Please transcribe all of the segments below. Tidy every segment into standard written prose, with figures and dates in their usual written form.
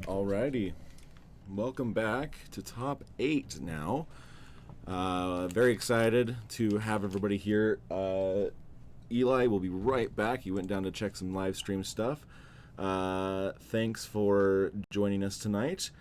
Alrighty, welcome back to top 8 now. Very excited to have everybody here. Eli will be right back. He went down to check some live stream stuff. Thanks for joining us tonight.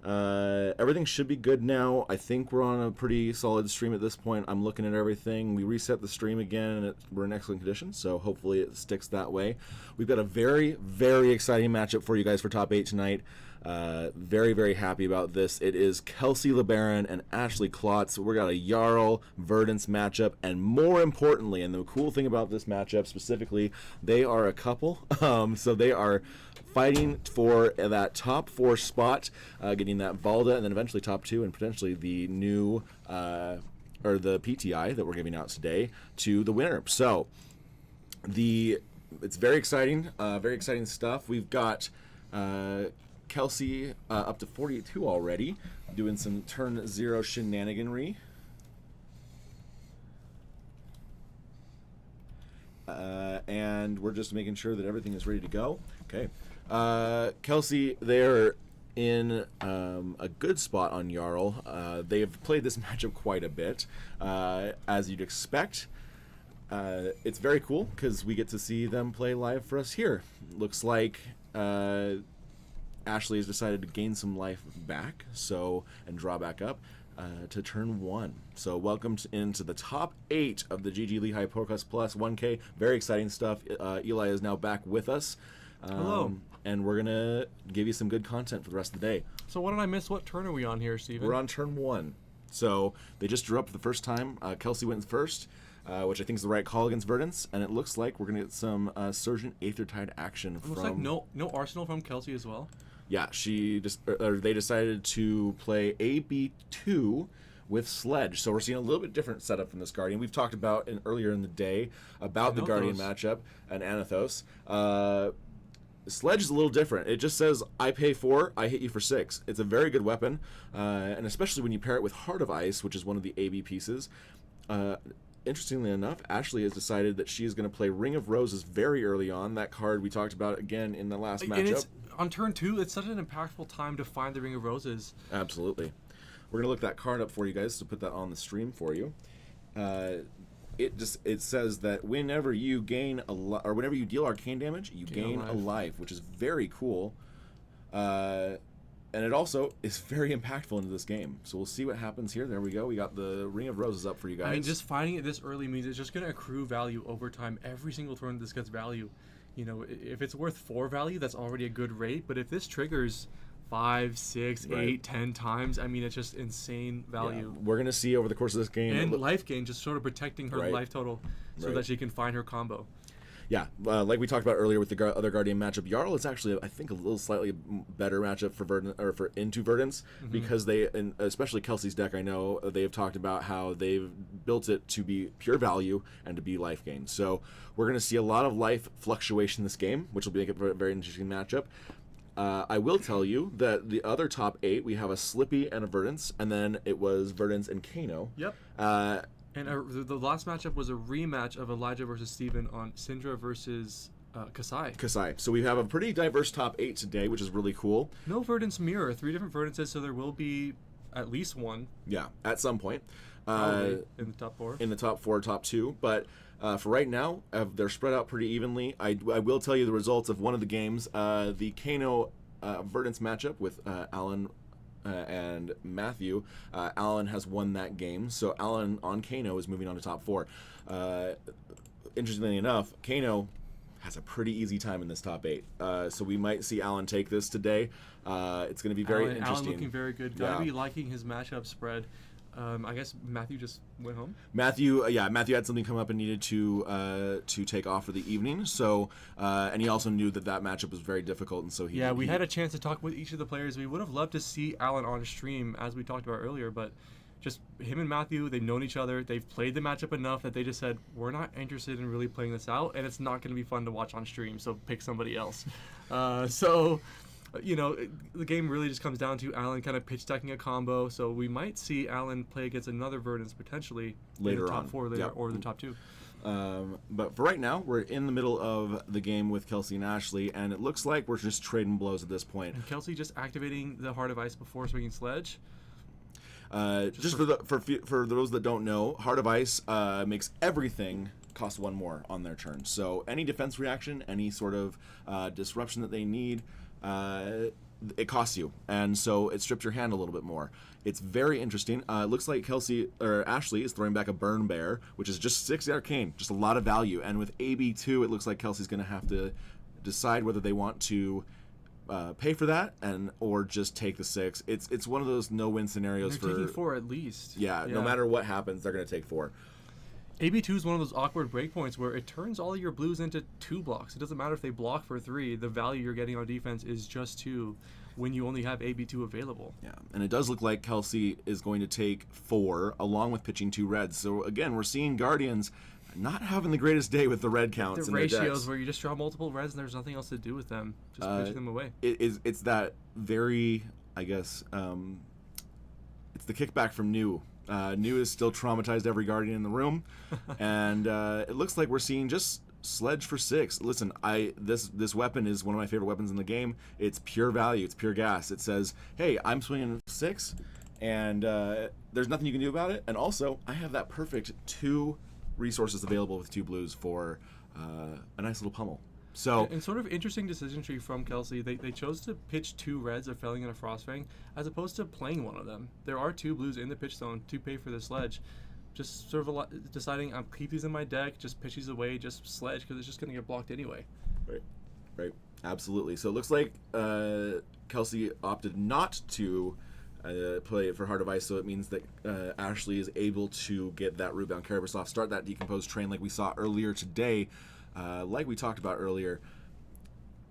Everything should be good now. I think we're on a pretty solid stream at this point. I'm looking at everything. We reset the stream again, and we're in excellent condition, so hopefully it sticks that way. We've got a very, very exciting matchup for you guys for top 8 tonight. Very, very happy about this. It is Kelsey LeBaron and Ashley Klotz. We got a Jarl Verdance matchup, and more importantly, and the cool thing about this matchup specifically, they are a couple. So they are fighting for that top 4 spot, getting that Valda, and then eventually top 2, and potentially the new or the PTI that we're giving out today to the winner. So it's very exciting stuff. We've got Kelsey up to 42 already, doing some turn 0 shenaniganry. And we're just making sure that everything is ready to go. Okay. Kelsey, they're in a good spot on Jarl. They've played this matchup quite a bit, as you'd expect. It's very cool because we get to see them play live for us here. Looks like Ashley has decided to gain some life back, and draw back up to turn 1. So welcome into the top 8 of the GG Lehi Podcast Plus 1K. Very exciting stuff. Eli is now back with us. Hello. And we're going to give you some good content for the rest of the day. So what did I miss? What turn are we on here, Steven? We're on turn 1. So they just drew up for the first time. Kelsey went first, which I think is the right call against Verdance. And it looks like we're going to get some Surgent Aethertide action from... Looks like no Arsenal from Kelsey as well. Yeah, they decided to play AB2 with Sledge. So we're seeing a little bit different setup from this Guardian. We've talked about earlier in the day about the Guardian matchup and Anathos. Sledge is a little different. It just says, I pay 4, I hit you for 6. It's a very good weapon, and especially when you pair it with Heart of Ice, which is one of the AB pieces. Interestingly enough, Ashley has decided that she is going to play Ring of Roses very early on. That card we talked about again in the last matchup. On turn 2, it's such an impactful time to find the Ring of Roses. Absolutely. We're going to look that card up for you guys to put that on the stream for you. It says that whenever you gain whenever you deal arcane damage, you gain a life, which is very cool. And it also is very impactful into this game. So we'll see what happens here. There we go. We got the Ring of Roses up for you guys. I mean, just finding it this early means it's just going to accrue value over time. Every single turn this gets value. You know, if it's worth 4 value, that's already a good rate. But if this triggers 5, 6, 8, 10 times, I mean, it's just insane value. Yeah. We're going to see over the course of this game. And life gain, just sort of protecting her life total so that she can find her combo. Yeah, like we talked about earlier with the other Guardian matchup, Jarl is actually, I think, a little slightly better matchup for into Verdance, because and especially Kelsey's deck, I know they have talked about how they've built it to be pure value and to be life gain. So we're going to see a lot of life fluctuation in this game, which will make it a very interesting matchup. I will tell you that the other top 8, we have a Slippy and a Verdance, and then it was Verdance and Kano. Yep. And the last matchup was a rematch of Elijah versus Steven on Syndra versus Kasai. So we have a pretty diverse top 8 today, which is really cool. No Verdance mirror, 3 different Verdances, so there will be at least one. Yeah, at some point. In the top 4. In the top 4, top 2. But for right now, they're spread out pretty evenly. I will tell you the results of one of the games. The Kano Verdance matchup with Alan and Matthew. Alan has won that game, so Alan on Kano is moving on to top 4. Interestingly enough, Kano has a pretty easy time in this top 8, so we might see Alan take this today. It's going to be very interesting. Alan looking very good. Gotta be liking his matchup spread. I guess Matthew just went home. Matthew had something come up and needed to take off for the evening. So, and he also knew that matchup was very difficult, and so he. Yeah, we had a chance to talk with each of the players. We would have loved to see Alan on stream, as we talked about earlier, but just him and Matthew, they've known each other. They've played the matchup enough that they just said, we're not interested in really playing this out, and it's not going to be fun to watch on stream. So pick somebody else. You know, the game really just comes down to Alan kind of pitch decking a combo, so we might see Alan play against another Verdance potentially later in the top on. 4 later, or the top 2. But for right now, we're in the middle of the game with Kelsey and Ashley, and it looks like we're just trading blows at this point. And Kelsey just activating the Heart of Ice before swinging Sledge. Just for those that don't know, Heart of Ice makes everything cost 1 more on their turn. So any defense reaction, any sort of disruption that they need, it costs you, and so it strips your hand a little bit more. It's very interesting. It looks like Ashley is throwing back a Burn Bear, which is just 6 arcane, just a lot of value. And with AB2, it looks like Kelsey's going to have to decide whether they want to pay for that or just take the 6. It's one of those no-win scenarios. They're taking 4 at least. Yeah, no matter what happens, they're going to take 4. AB2 is one of those awkward breakpoints where it turns all your blues into 2 blocks. It doesn't matter if they block for 3. The value you're getting on defense is just 2 when you only have AB2 available. Yeah, and it does look like Kelsey is going to take 4 along with pitching 2 reds. So again, we're seeing Guardians not having the greatest day with the red counts the in their decks. ratios where you just draw multiple reds and there's nothing else to do with them. Just pitching them away. It's that very, I guess, it's the kickback from New. New is still traumatized every Guardian in the room, and it looks like we're seeing just Sledge for 6. Listen, this weapon is one of my favorite weapons in the game. It's pure value. It's pure gas. It says, hey, I'm swinging 6, and there's nothing you can do about it. And also, I have that perfect 2 resources available with 2 blues for a nice little pummel. So, and sort of interesting decision tree from Kelsey. They chose to pitch 2 reds of Felling and a Frostfang as opposed to playing one of them. There are 2 blues in the pitch zone to pay for the Sledge. Just sort of deciding I'll keep these in my deck, just pitch these away, just Sledge because it's just going to get blocked anyway. Right, absolutely. So it looks like Kelsey opted not to play it for Heart of Ice, so it means that Ashley is able to get that Rootbound Carapace off, start that Decomposed Train like we saw earlier today. Like we talked about earlier,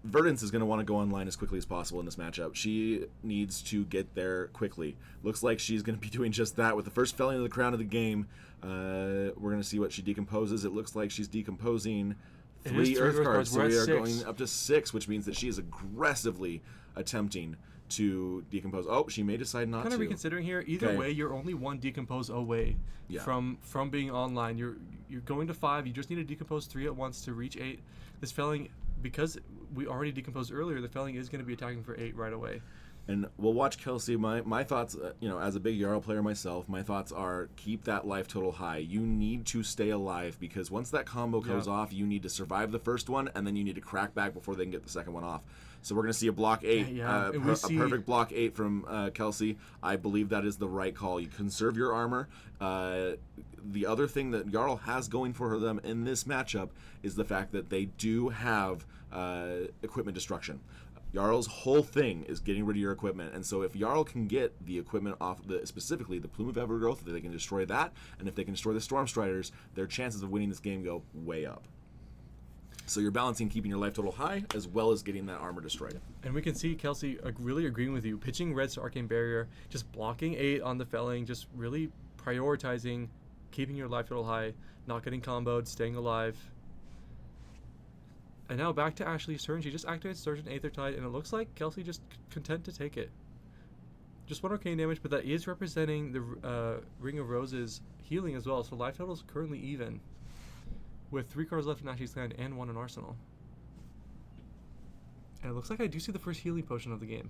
Verdance is going to want to go online as quickly as possible in this matchup. She needs to get there quickly. Looks like she's going to be doing just that with the first Felling of the Crown of the game. We're going to see what she decomposes. It looks like she's decomposing 3 Earth cards, so we are going up to 6, which means that she is aggressively attempting to decompose. Oh, she may decide not to. Kind of reconsidering here. Either way, you're only 1 decompose away from being online. You're going to 5. You just need to decompose 3 at once to reach 8. This Felling, because we already decomposed earlier, the Felling is going to be attacking for 8 right away. And we'll watch Kelsey. My thoughts, as a big Jarl player myself, my thoughts are keep that life total high. You need to stay alive because once that combo goes off, you need to survive the first one, and then you need to crack back before they can get the second one off. So we're going to see a block 8, a perfect block 8 from Kelsey. I believe that is the right call. You conserve your armor. The other thing that Jarl has going for them in this matchup is the fact that they do have equipment destruction. Jarl's whole thing is getting rid of your equipment, and so if Jarl can get the equipment off, specifically the Plume of Evergrowth, if they can destroy that, and if they can destroy the Stormstriders, their chances of winning this game go way up. So you're balancing keeping your life total high as well as getting that armor destroyed. And we can see Kelsey really agreeing with you, pitching reds to Arcane Barrier, just blocking 8 on the Felling, just really prioritizing keeping your life total high, not getting comboed, staying alive. And now back to Ashley's turn. She just activates Surge and Aethertide, and it looks like Kelsey just content to take it. Just 1 arcane damage, but that is representing the Ring of Roses healing as well. So life total is currently even, with 3 cards left in Ashley's hand and 1 in Arsenal. And it looks like I do see the first healing potion of the game.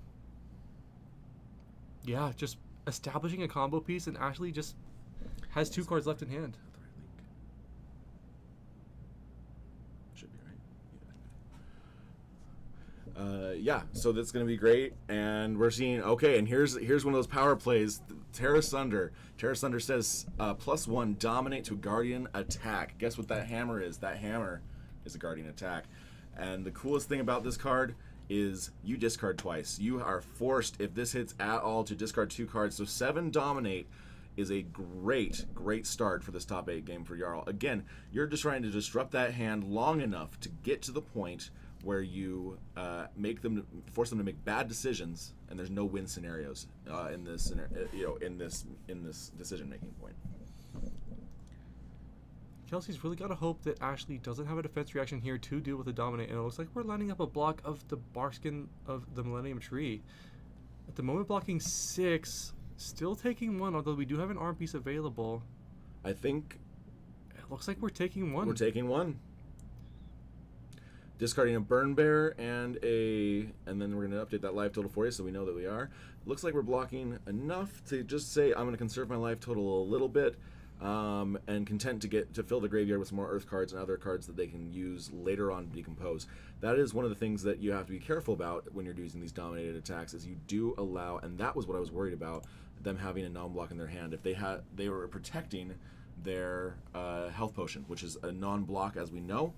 Yeah, just establishing a combo piece, and Ashley just has 2 cards left in hand. So that's going to be great, and we're seeing, okay, and here's one of those power plays, Terra Sunder. Terra Sunder says, +1, dominate to Guardian attack. Guess what that hammer is? That hammer is a Guardian attack. And the coolest thing about this card is you discard twice. You are forced, if this hits at all, to discard 2 cards. So 7 dominate is a great start for this top 8 game for Jarl. Again, you're just trying to disrupt that hand long enough to get to the point where you force them to make bad decisions, and there's no win scenarios in this decision making point. Kelsey's really got to hope that Ashley doesn't have a defense reaction here to deal with the dominate, and it looks like we're lining up a block of the barkskin of the Millennium Tree. At the moment, blocking 6, still taking 1, although we do have an arm piece available. I think it Looks like we're taking one. We're taking one. Discarding a Burn Bear and then we're going to update that life total for you so we know that we are. Looks like we're blocking enough to just say I'm going to conserve my life total a little bit, and content to fill the graveyard with some more Earth cards and other cards that they can use later on to decompose. That is one of the things that you have to be careful about when you're using these dominated attacks, is you do allow, and that was what I was worried about, them having a non-block in their hand. If they were protecting their health potion, which is a non-block as we know.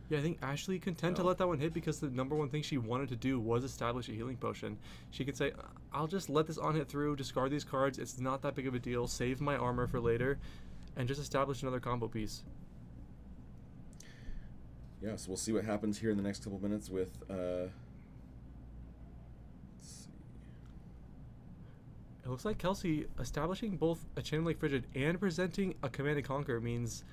Yeah, I think Ashley content to let that one hit because the number one thing she wanted to do was establish a healing potion. She could say, I'll just let this on hit through, discard these cards, it's not that big of a deal, save my armor for later, and just establish another combo piece. Yeah, so we'll see what happens here in the next couple minutes with, let's see. It looks like Kelsey establishing both a Chain Link Frigid and presenting a Command and Conquer means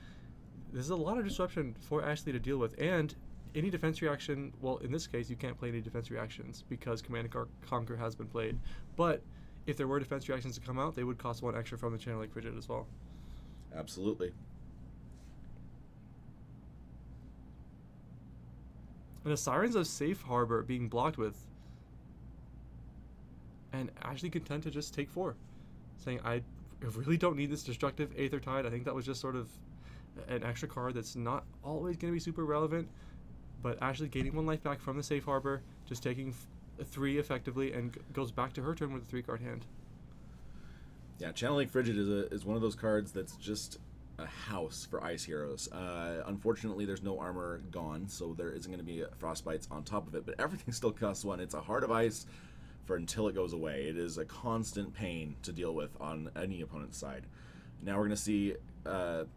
there's a lot of disruption for Ashley to deal with, and any defense reaction, well, in this case, you can't play any defense reactions because Command and Conquer has been played. But if there were defense reactions to come out, they would cost 1 extra from the Channel Lake Frigid as well. Absolutely. And the Sirens of Safe Harbor being blocked with, and Ashley content to just take 4, saying, I really don't need this destructive Aether Tide. I think that was just sort of an extra card that's not always going to be super relevant, but Ashley gaining 1 life back from the Safe Harbor, just taking 3 effectively, and goes back to her turn with a 3-card hand. Yeah, Channeling Frigid is one of those cards that's just a house for ice heroes. Unfortunately, there's no armor gone, so there isn't going to be frostbites on top of it, but everything still costs 1. It's a Heart of Ice for until it goes away. It is a constant pain to deal with on any opponent's side. Now we're going to see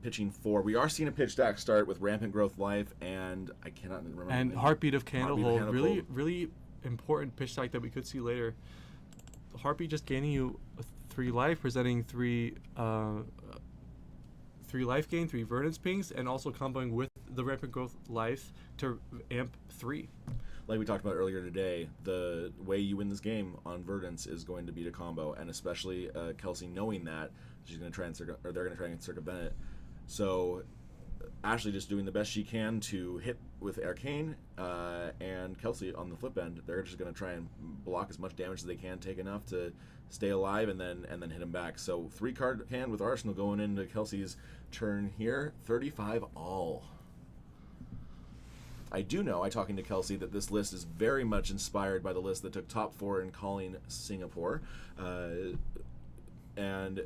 pitching 4. We are seeing a pitch stack start with Rampant Growth Life, and I cannot remember. And Heartbeat of Candlehold. Really, Candlehold. really important pitch stack that we could see later. Heartbeat just gaining you 3 life, presenting 3 life gain, 3 Verdance Pings, and also comboing with the Rampant Growth Life to amp 3. Like we talked about earlier today, the way you win this game on Verdance is going to be to combo, and especially Kelsey knowing that she's going to try and they're going to try and circumvent it. So Ashley just doing the best she can to hit with Arcane, and Kelsey on the flip end, they're just going to try and block as much damage as they can, take enough to stay alive, and then hit him back. So 3-card hand with Arsenal going into Kelsey's turn here, 35 all. I do know, talking to Kelsey, that this list is very much inspired by the list that took top 4 in Calling Singapore, and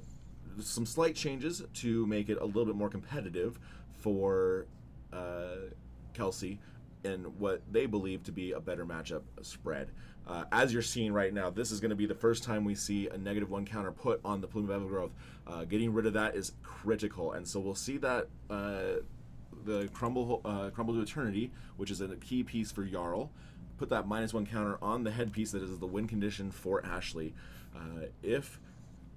some slight changes to make it a little bit more competitive for Kelsey in what they believe to be a better matchup spread. As you're seeing right now, this is going to be the first time we see a -1 counter put on the Plume of Evergrowth. Getting rid of that is critical, and so we'll see that the Crumble to Eternity, which is a key piece for Jarl, put that -1 counter on the headpiece that is the win condition for Ashley. If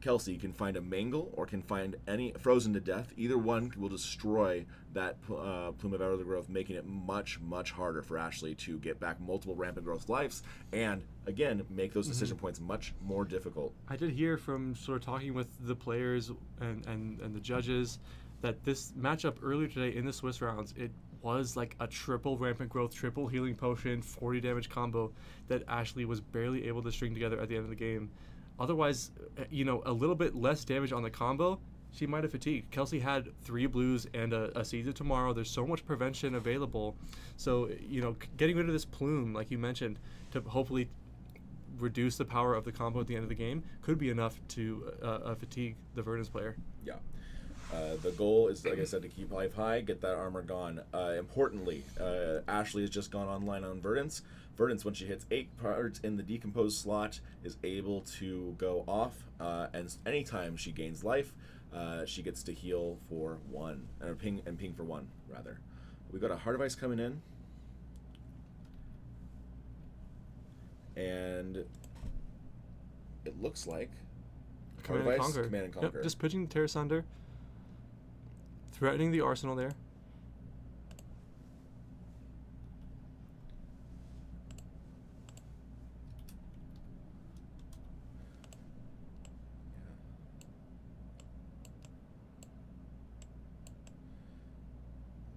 Kelsey can find a Mangle or can find any Frozen to Death, either one will destroy that Plume of Evergrowth, making it much, much harder for Ashley to get back multiple Rampant Growth lives and, again, make those decision points much more difficult. I did hear from sort of talking with the players and the judges that this matchup earlier today in the Swiss rounds, it was like a triple Rampant Growth, triple Healing Potion, 40 damage combo that Ashley was barely able to string together at the end of the game. Otherwise, a little bit less damage on the combo, she might have fatigued. Kelsey had 3 blues and a Seeds of Tomorrow. There's so much prevention available. So, getting rid of this Plume, like you mentioned, to hopefully reduce the power of the combo at the end of the game could be enough to fatigue the Verdance player. Yeah. The goal is, like I said, to keep life high, get that armor gone. Importantly, Ashley has just gone online on Verdance. Verdance, when she hits 8 cards in the decomposed slot, is able to go off, and anytime she gains life, she gets to heal for 1, and ping for 1, rather. We've got a Heart of Ice coming in, and it looks like Command and Conquer. Command and Conquer. Yep, just pitching Terra Sunder, threatening the arsenal there.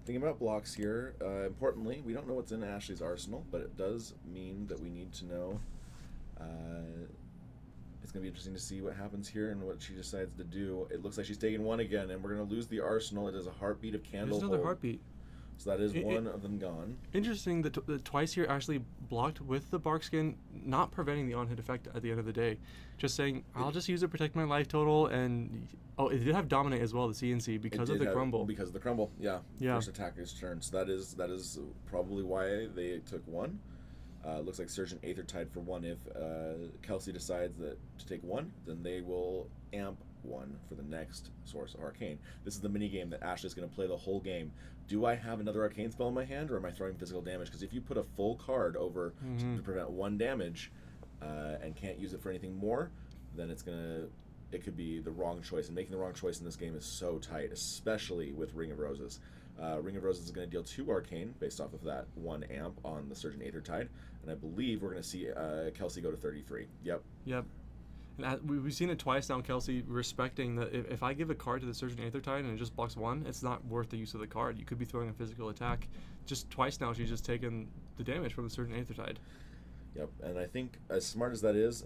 thinking about blocks here. Importantly, we don't know what's in Ashley's arsenal, but it does mean that we need to know. It's going to be interesting to see what happens here and what she decides to do. It looks like she's taking one again, and we're going to lose the arsenal. It is a heartbeat of candle. There's another heartbeat. So that is one of them gone. Interesting that twice here Ashley blocked with the bark skin, not preventing the on-hit effect at the end of the day. Just saying, I'll just use it to protect my life total. And it did have dominate as well, the CNC, because of the crumble. Because of the crumble, yeah. Yeah. First attacker's turn. So that is probably why they took one. Looks like Surgeon Aether tied for one. If Kelsey decides to take one, then they will amp one for the next source of Arcane. This is the mini game that Ashley's going to play the whole game. Do I have another Arcane spell in my hand, or am I throwing physical damage? Because if you put a full card over to prevent one damage and can't use it for anything more, then it could be the wrong choice. And making the wrong choice in this game is so tight, especially with Ring of Roses. Ring of Roses is going to deal 2 Arcane based off of that 1 amp on the Surgeon Aether Tide, and I believe we're going to see Kelsey go to 33. Yep. And we've seen it twice now, Kelsey respecting that if I give a card to the Surgeon Aether Tide and it just blocks 1, it's not worth the use of the card. You could be throwing a physical attack. Just twice now, she's just taken the damage from the Surgeon Aether Tide. Yep, and I think as smart as that is,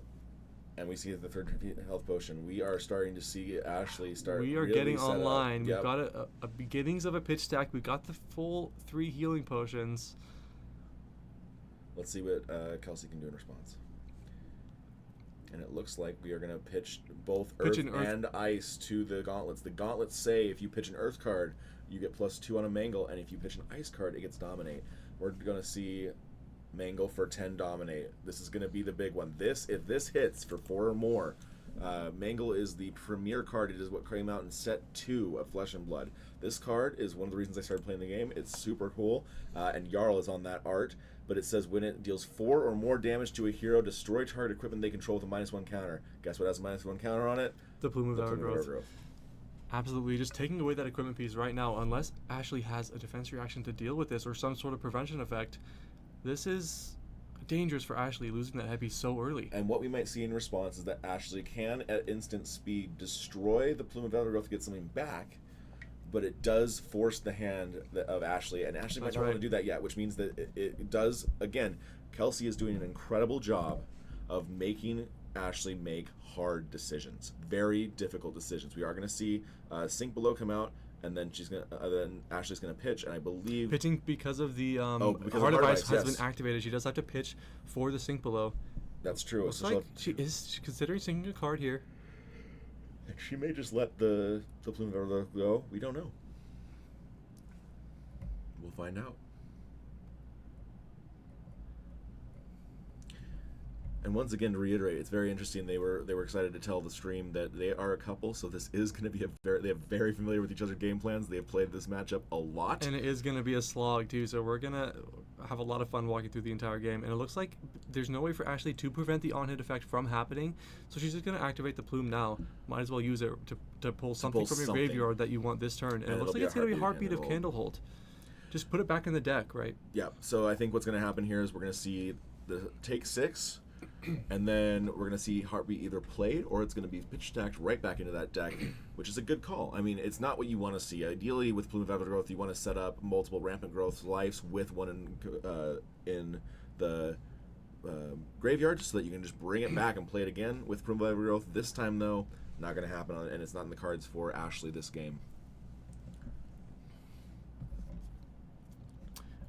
and we see the third health potion, we are starting to see Ashley start. We are really getting set online. Up. We've Yep. got a beginnings of a pitch stack. We've got the full 3 healing potions. Let's see what Kelsey can do in response. And it looks like we are going to pitch both Earth and Ice to the gauntlets. The gauntlets say if you pitch an Earth card, you get +2 on a Mangle, and if you pitch an Ice card, it gets Dominate. We're going to see Mangle for 10 Dominate. This is going to be the big one. If this hits for 4 or more, Mangle is the premier card. It is what came out in set 2 of Flesh and Blood. This card is one of the reasons I started playing the game. It's super cool, and Jarl is on that art. But it says when it deals 4 or more damage to a hero, destroy target equipment they control with a -1 counter. Guess what has a -1 counter on it? The Plume of Overgrowth. Absolutely, just taking away that equipment piece right now, unless Ashley has a defense reaction to deal with this or some sort of prevention effect, this is dangerous for Ashley, losing that head piece so early. And what we might see in response is that Ashley can, at instant speed, destroy the Plume of Overgrowth to get something back, but it does force the hand of Ashley, and Ashley might not want to do that yet, which means that it does, again, Kelsey is doing an incredible job of making Ashley make hard decisions, very difficult decisions. We are going to see Sink Below come out, and then then Ashley's going to pitch, and I believe pitching because of the because Heart of Ice has been activated. She does have to pitch for the Sink Below. That's true. Looks like she is considering sinking a card here. She may just let the Plume of Overgrowth go. We don't know. We'll find out. And once again, to reiterate, it's very interesting. They were excited to tell the stream that they are a couple, so this is going to be they are very familiar with each other's game plans. They have played this matchup a lot, and it is going to be a slog too. So we're gonna have a lot of fun walking through the entire game. And it looks like there's no way for Ashley to prevent the on-hit effect from happening. So she's just going to activate the Plume now. Might as well use it to pull something from your graveyard that you want this turn. And it looks like it's going to be Heartbeat of Candlehold. Just put it back in the deck, right? Yeah. So I think what's going to happen here is we're going to see the take 6. And then we're going to see Heartbeat either played or it's going to be pitch stacked right back into that deck, which is a good call. I mean, it's not what you want to see. Ideally, with Plume of Overgrowth, you want to set up multiple Rampant Growth lives with one in the graveyard so that you can just bring it back and play it again with Plume of Overgrowth. This time, though, not going to happen, and it's not in the cards for Ashley this game.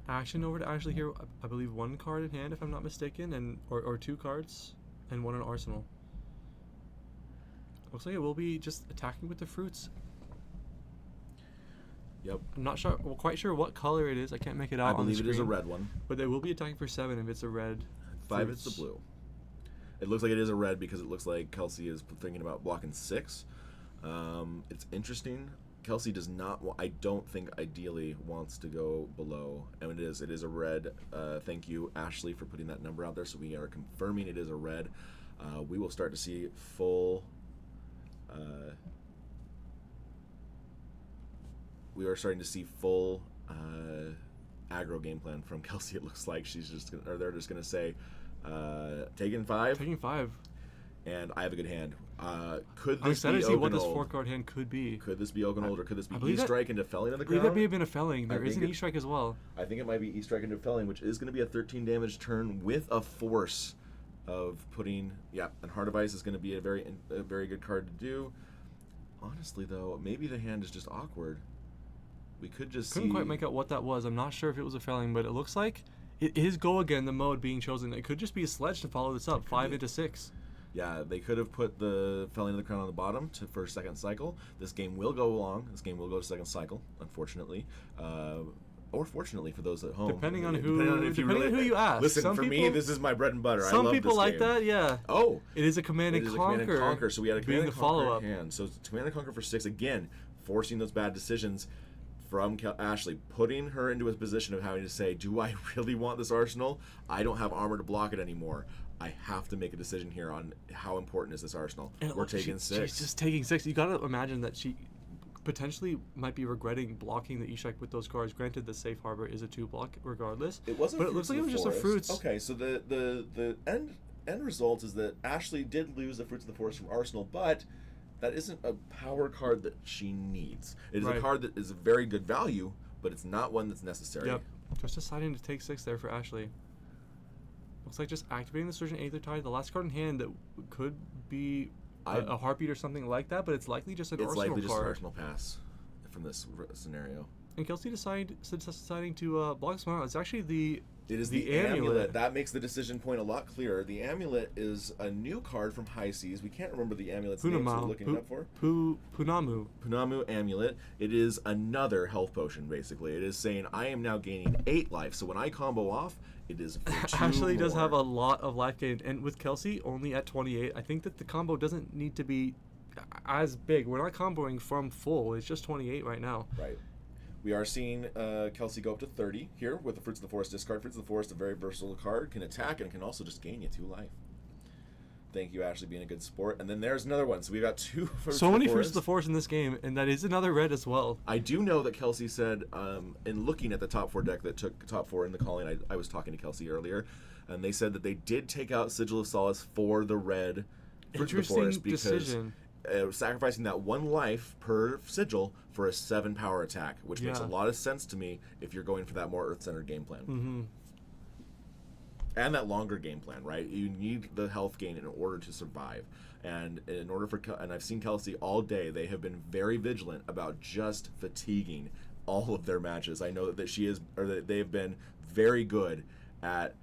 Action over to Ashley here. I believe 1 card in hand, if I'm not mistaken, and or 2 cards, and 1 in arsenal. Looks like it will be just attacking with the fruits. Yep. I'm not sure. Well, quite sure what color it is. I can't make it out. I believe on the it is a red one. But they will be attacking for 7 if it's a red. 5 it's the blue. It looks like it is a red because it looks like Kelsey is thinking about blocking 6. It's interesting. Kelsey does not. I don't think ideally wants to go below, and it is a red. Thank you, Ashley, for putting that number out there. So we are confirming it is a red. We will start to see full. We are starting to see full aggro game plan from Kelsey. It looks like she's just gonna, or they're just gonna say, taking 5. Taking 5. and I have a good hand. Could I'm this excited be to see what this Oakenold? 4-card hand could be. Could this be Oakenold, or could this be I believe that- E-Strike into Felling of the I believe Crown? that may have been a Felling. There is think an it- E-Strike as well. I think it might be E-Strike into Felling, which is going to be a 13 damage turn with a force of putting... Yeah, and Heart of Ice is going to be a very good card to do. Honestly, though, maybe the hand is just awkward. We could just Couldn't see... quite make out what that was. I'm not sure if it was a Felling, but it looks like it is Go Again, the mode being chosen. It could just be a Sledge to follow this up. 5 into 6. Yeah, they could have put the Felling of the Crown on the bottom for second cycle. This game will go long. This game will go to second cycle, unfortunately. Or fortunately for those at home. Depending on who you ask. Listen, Some for me, people- this is my bread and butter. I Some love people this like game. that, yeah. Oh, It is a Command it and is a Conquer. Command and Conquer. So we had a being Command the and Conquer follow-up. hand. So Command and Conquer for 6 again, forcing those bad decisions from Ashley, putting her into a position of having to say, do I really want this arsenal? I don't have armor to block it anymore. I have to make a decision here on how important is this arsenal. And We're taking 6. She's just taking 6. You gotta imagine that she potentially might be regretting blocking the E-Strike with those cards. Granted, the Safe Harbor is a 2-block regardless. It wasn't, but it looks like it was just a Fruits. Okay, so the end result is that Ashley did lose the Fruits of the Forest from Arsenal, but that isn't a power card that she needs. It is a Right. card that is a very good value, but it's not one that's necessary. Yep. Just deciding to take 6 there for Ashley. Looks like just activating the Surgeon Aether, the last card in hand that could be a Heartbeat or something like that, but it's likely just an It's Arsenal likely just an card. Arsenal pass from this scenario. And Kelsey deciding to block this one out. It's actually It is the amulet. That makes the decision point a lot clearer. The amulet is a new card from High Seas. We can't remember the amulet's name, so we're looking it up for. Punamu. Punamu amulet. It is another health potion, basically. It is saying I am now gaining 8 life. So when I combo off, it is for 2 Ashley does more. have a lot of life gain, and with Kelsey only at 28, I think that the combo doesn't need to be as big. We're not comboing from full. It's just 28 right now. Right. We are seeing Kelsey go up to 30 here with the Fruits of the Forest discard. Fruits of the Forest, a very versatile card, can attack and can also just gain you 2 life. Thank you, Ashley, being a good sport. And then there's another one. So we've got 2 Fruits So of the many Forest. Fruits of the Forest in this game, and that is another red as well. I do know that Kelsey said, in looking at the top 4 deck that took top 4 in the calling, I was talking to Kelsey earlier, and they said that they did take out Sigil of Solace for the red Fruits of the Forest Interesting because decision. Sacrificing that 1 life per sigil for a 7 power attack, which makes a Yeah. lot of sense to me if you're going for that more Earth-centered game plan. Mm-hmm. And that longer game plan, right? You need the health gain in order to survive. And in order for, and I've seen Kelsey all day, they have been very vigilant about just fatiguing all of their matches. I know that she is, or that they have been very good at,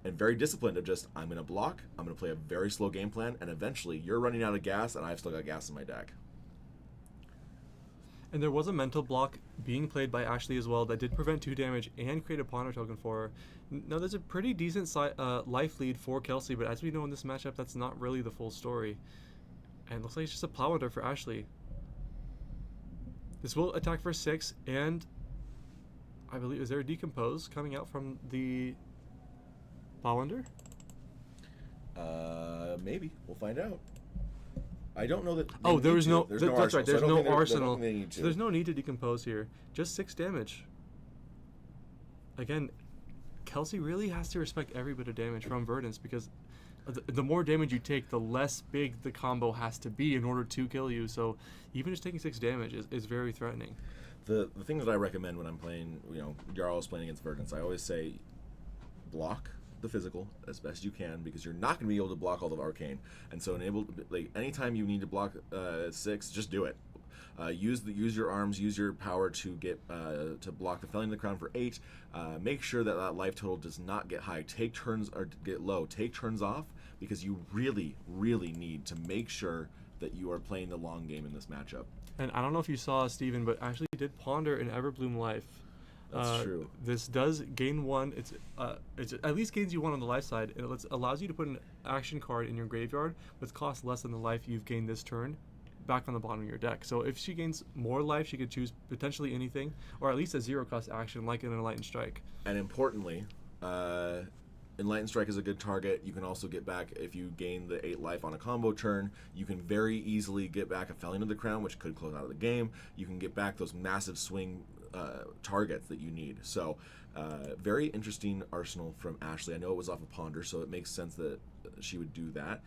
and very disciplined of just, I'm going to block, I'm going to play a very slow game plan, and eventually you're running out of gas, and I've still got gas in my deck. And there was a mental block being played by Ashley as well that did prevent 2 damage and create a Ponder token for her. Now there's a pretty decent life lead for Kelsey, but as we know in this matchup, that's not really the full story. And it looks like it's just a Plow Hunter for Ashley. This will attack for 6, and I believe, is there a Decompose coming out from the Plow Hunter? Maybe. We'll find out. I don't know that. Oh, there was no. There's That's no right. arsenal, There's so I don't no think I don't arsenal. think they need So to. there's no need to decompose here. Just 6 damage. Again, Kelsey really has to respect every bit of damage from Verdance because the more damage you take, the less big the combo has to be in order to kill you. So even just taking 6 damage is very threatening. The thing that I recommend when I'm playing, Jarl is playing against Verdance, I always say block the physical as best you can because you're not going to be able to block all of Arcane. And so anytime you need to block 6, just do it. Use your arms, use your power to get to block the Felling of the Crown for 8. Make sure that life total does not get high. Take turns or get low. Take turns off because you really, really need to make sure that you are playing the long game in this matchup. And I don't know if you saw, Steven, but Ashley did Ponder an Everbloom life. That's true. This does gain 1. It's at least gains you 1 on the life side. It allows you to put an action card in your graveyard with cost less than the life you've gained this turn back on the bottom of your deck. So if she gains more life, she could choose potentially anything, or at least a 0-cost action like an Enlightened Strike. And importantly, Enlightened Strike is a good target. You can also get back, if you gain the 8 life on a combo turn, you can very easily get back a Felling of the Crown, which could close out of the game. You can get back those massive swing targets that you need. So Very interesting arsenal from Ashley. I know it was off of Ponder, so it makes sense that she would do that.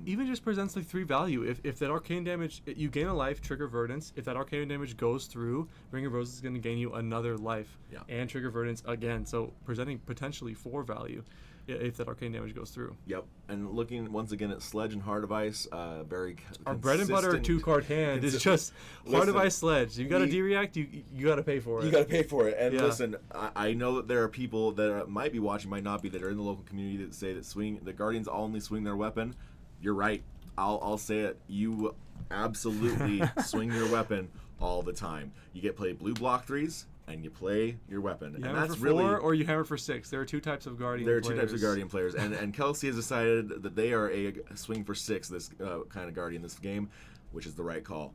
Even just presents like 3 value. If that arcane damage, you gain a life, trigger Verdance. If that arcane damage goes through, Ring of Roses is going to gain you another life and trigger Verdance again. So presenting potentially 4 value if that arcane damage goes through. Yep, and looking once again at Sledge and Heart of Ice, very our bread and butter 2-card hand is just Heart of Ice Sledge. You got a D-React, you got to pay for it. You got to pay for it. And listen, I know that there are people that might be watching, might not be, that are in the local community that say that the Guardians only swing their weapon. You're right. I'll say it. You absolutely swing your weapon all the time. You get played blue block 3s. And you play your weapon, you and that's for really 4 or you hammer for 6. There are 2 types of Guardian. There are 2 types of Guardian players, and Kelsey has decided that they are a swing for 6 this kind of Guardian this game, which is the right call,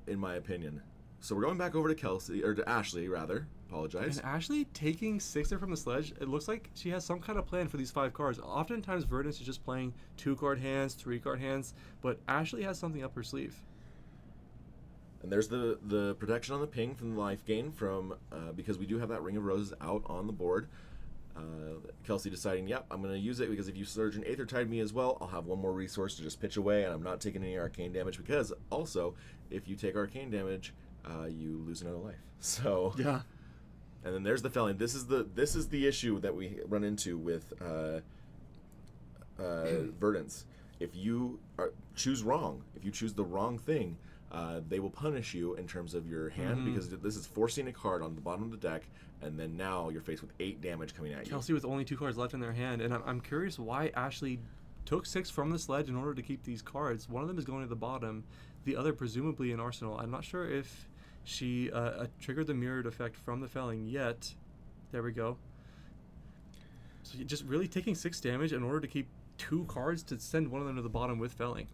in my opinion. So we're going back over to Kelsey, or to Ashley rather. Apologize. And Ashley taking 6 there from the Sledge. It looks like she has some kind of plan for these 5 cards. Oftentimes Verdance is just playing 2-card hands, 3-card hands, but Ashley has something up her sleeve. And there's the protection on the ping from the life gain from because we do have that Ring of Roses out on the board. Kelsey deciding, yep, I'm going to use it because if you Surge and Aether Tide me as well, I'll have one more resource to just pitch away, and I'm not taking any arcane damage because also if you take arcane damage, you lose another life. So yeah. And then there's the felling. This is the issue that we run into with Verdance. If you choose wrong, if you choose the wrong thing, they will punish you in terms of your hand because this is forcing a card on the bottom of the deck, and then now you're faced with 8 damage coming at you. Kelsey with only 2 cards left in their hand, and I'm curious why Ashley took 6 from the Sledge in order to keep these cards. One of them is going to the bottom, the other presumably in Arsenal. I'm not sure if she triggered the mirrored effect from the felling yet. There we go. So you're just really taking 6 damage in order to keep 2 cards to send one of them to the bottom with felling.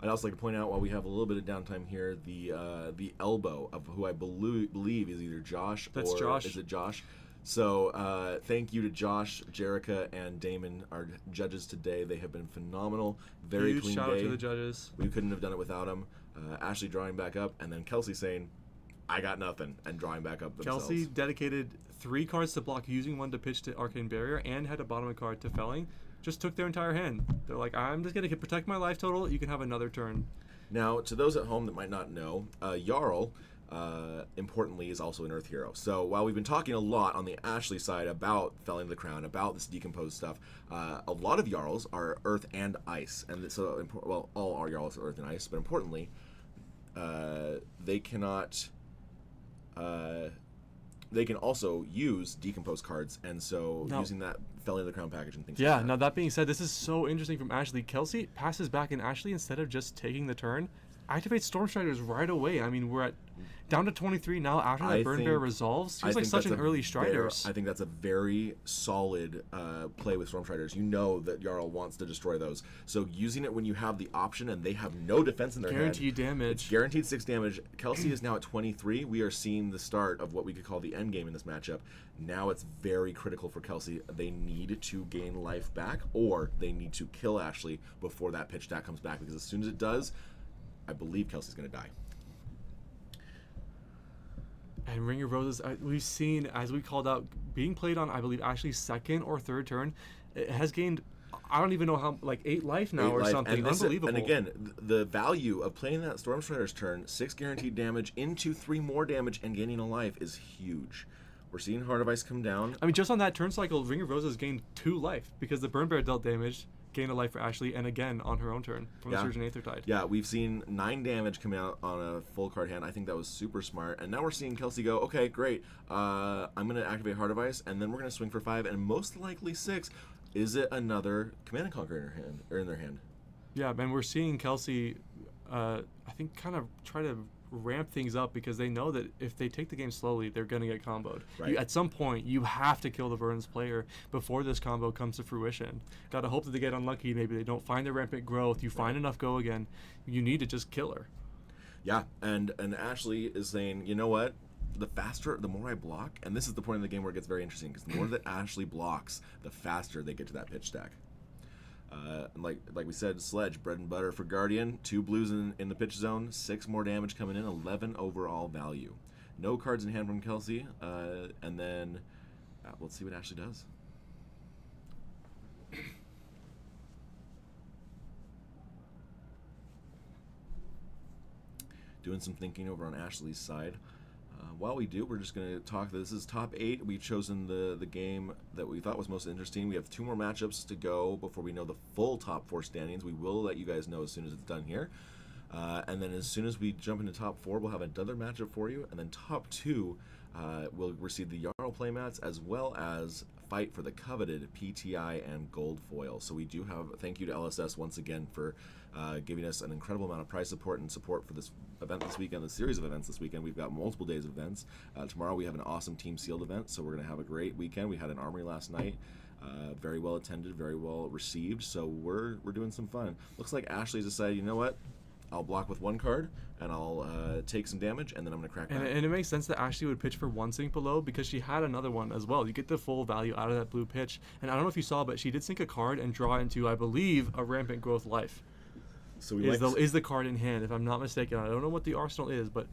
I'd also like to point out, while we have a little bit of downtime here, the elbow of who I believe is either Josh That's or Josh. Is it Josh? So thank you to Josh, Jerica, and Damon, our judges today. They have been phenomenal. Very Huge clean shout day. out to the judges. We couldn't have done it without them. Ashley drawing back up, and then Kelsey saying, I got nothing, and drawing back up themselves. Kelsey dedicated 3 cards to block, using 1 to pitch to Arcane Barrier, and had a bottom card to felling. Just took their entire hand. They're like, I'm just going to protect my life total. You can have another turn. Now, to those at home that might not know, Jarl, importantly, is also an Earth hero. So while we've been talking a lot on the Ashley side about Felling the Crown, about this decomposed stuff, a lot of Jarls are Earth and Ice. And so, well, all our Jarls are Earth and Ice, but importantly, they cannot... they can also use decomposed cards, and so using that Felling the Crown package and things like that. Yeah, now that being said, this is so interesting from Ashley. Kelsey passes back, and Ashley, instead of just taking the turn, activates Storm Striders right away. I mean, we're down to 23 now after that Burn Bear resolves. Seems like such an early Striders. I think that's a very solid play with Storm Striders. You know that Jarl wants to destroy those. So using it when you have the option and they have no defense in their Guaranteed damage. Guaranteed 6 damage. Kelsey is now at 23. We are seeing the start of what we could call the end game in this matchup. Now it's very critical for Kelsey. They need to gain life back, or they need to kill Ashley before that pitch stack comes back, because as soon as it does, I believe Kelsey's going to die. And Ring of Roses, we've seen, as we called out, being played on, I believe, Ashley's 2nd or 3rd turn. It has gained, I don't even know how, like 8 life now or something. Unbelievable. And again, the value of playing that Storm Strider's turn, 6 guaranteed damage into 3 more damage and gaining a life is huge. We're seeing Heart of Ice come down. I mean, just on that turn cycle, Ring of Roses gained 2 life because the Burn Bear dealt damage, gained a life for Ashley, and again on her own turn from the Surge and Aether Tide. Yeah, we've seen 9 damage come out on a full card hand. I think that was super smart. And now we're seeing Kelsey go, okay, great. I'm going to activate Heart of Ice, and then we're going to swing for 5, and most likely 6. Is it another Command and Conquer in her hand, or in their hand? Yeah, and we're seeing Kelsey, I think, kind of try to ramp things up because they know that if they take the game slowly, they're going to get comboed. Right. At some point, you have to kill the Verdance player before this combo comes to fruition. Got to hope that they get unlucky. Maybe they don't find the rampant growth. You find enough go again. You need to just kill her. Yeah, and Ashley is saying, you know what? The faster, the more I block, and this is the point of the game where it gets very interesting, because the more that Ashley blocks, the faster they get to that pitch stack. And like we said, Sledge, bread and butter for Guardian. 2 blues in the pitch zone, 6 more damage coming in, 11 overall value. No cards in hand from Kelsey. And then let's see what Ashley does. Doing some thinking over on Ashley's side. While we do, we're just going to talk. This is top 8. We've chosen the game that we thought was most interesting. We have 2 more matchups to go before we know the full top 4 standings. We will let you guys know as soon as it's done here. And then as soon as we jump into top 4, we'll have another matchup for you. And then top 2 will receive the Jarl playmats as well as fight for the coveted PTI and gold foil. So we do have, thank you to LSS once again for giving us an incredible amount of prize support and support for this event this weekend, the series of events this weekend. We've got multiple days of events. Tomorrow we have an awesome Team Sealed event, so we're going to have a great weekend. We had an armory last night. Very well attended, very well received, so we're doing some fun. Looks like Ashley's decided, you know what? I'll block with 1 card, and I'll take some damage, and then I'm going to crack back. And it makes sense that Ashley would pitch for 1 sink below because she had another one as well. You get the full value out of that blue pitch. And I don't know if you saw, but she did sink a card and draw into, I believe, a Rampant Growth Life. So is the card in hand, if I'm not mistaken. I don't know what the arsenal is, but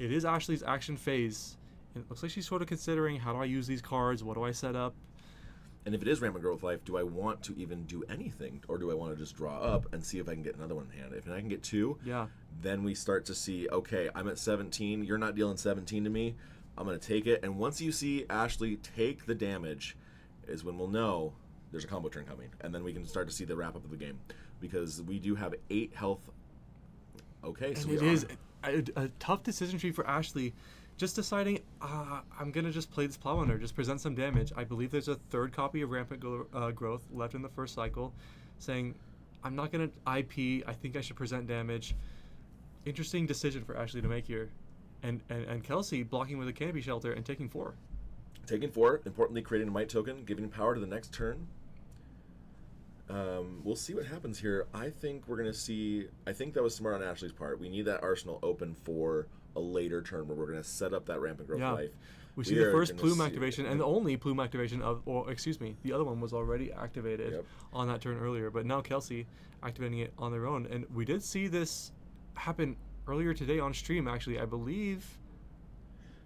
it is Ashley's action phase. And it looks like she's sort of considering, how do I use these cards? What do I set up? And if it is Rampant Growth Life, do I want to even do anything? Or do I want to just draw up and see if I can get another one in hand? If I can get 2, then we start to see, okay, I'm at 17. You're not dealing 17 to me. I'm going to take it. And once you see Ashley take the damage is when we'll know there's a combo turn coming. And then we can start to see the wrap-up of the game. Because we do have 8 health. Okay, so it is a tough decision tree for Ashley. Just deciding, I'm going to just play this Plowhunter, just present some damage. I believe there's a 3rd copy of Rampant Growth left in the first cycle, saying, I'm not going to IP, I think I should present damage. Interesting decision for Ashley to make here. And Kelsey blocking with a Canopy Shelter and taking 4. Taking 4, importantly creating a Might Token, giving power to the next turn. We'll see what happens here. I think we're going to see, I think that was smart on Ashley's part. We need that arsenal open for a later turn where we're going to set up that Rampant Growth Life. We see the first plume activation and the only plume activation of, or excuse me, the other one was already activated on that turn earlier, but now Kelsey activating it on their own. And we did see this happen earlier today on stream, actually. I believe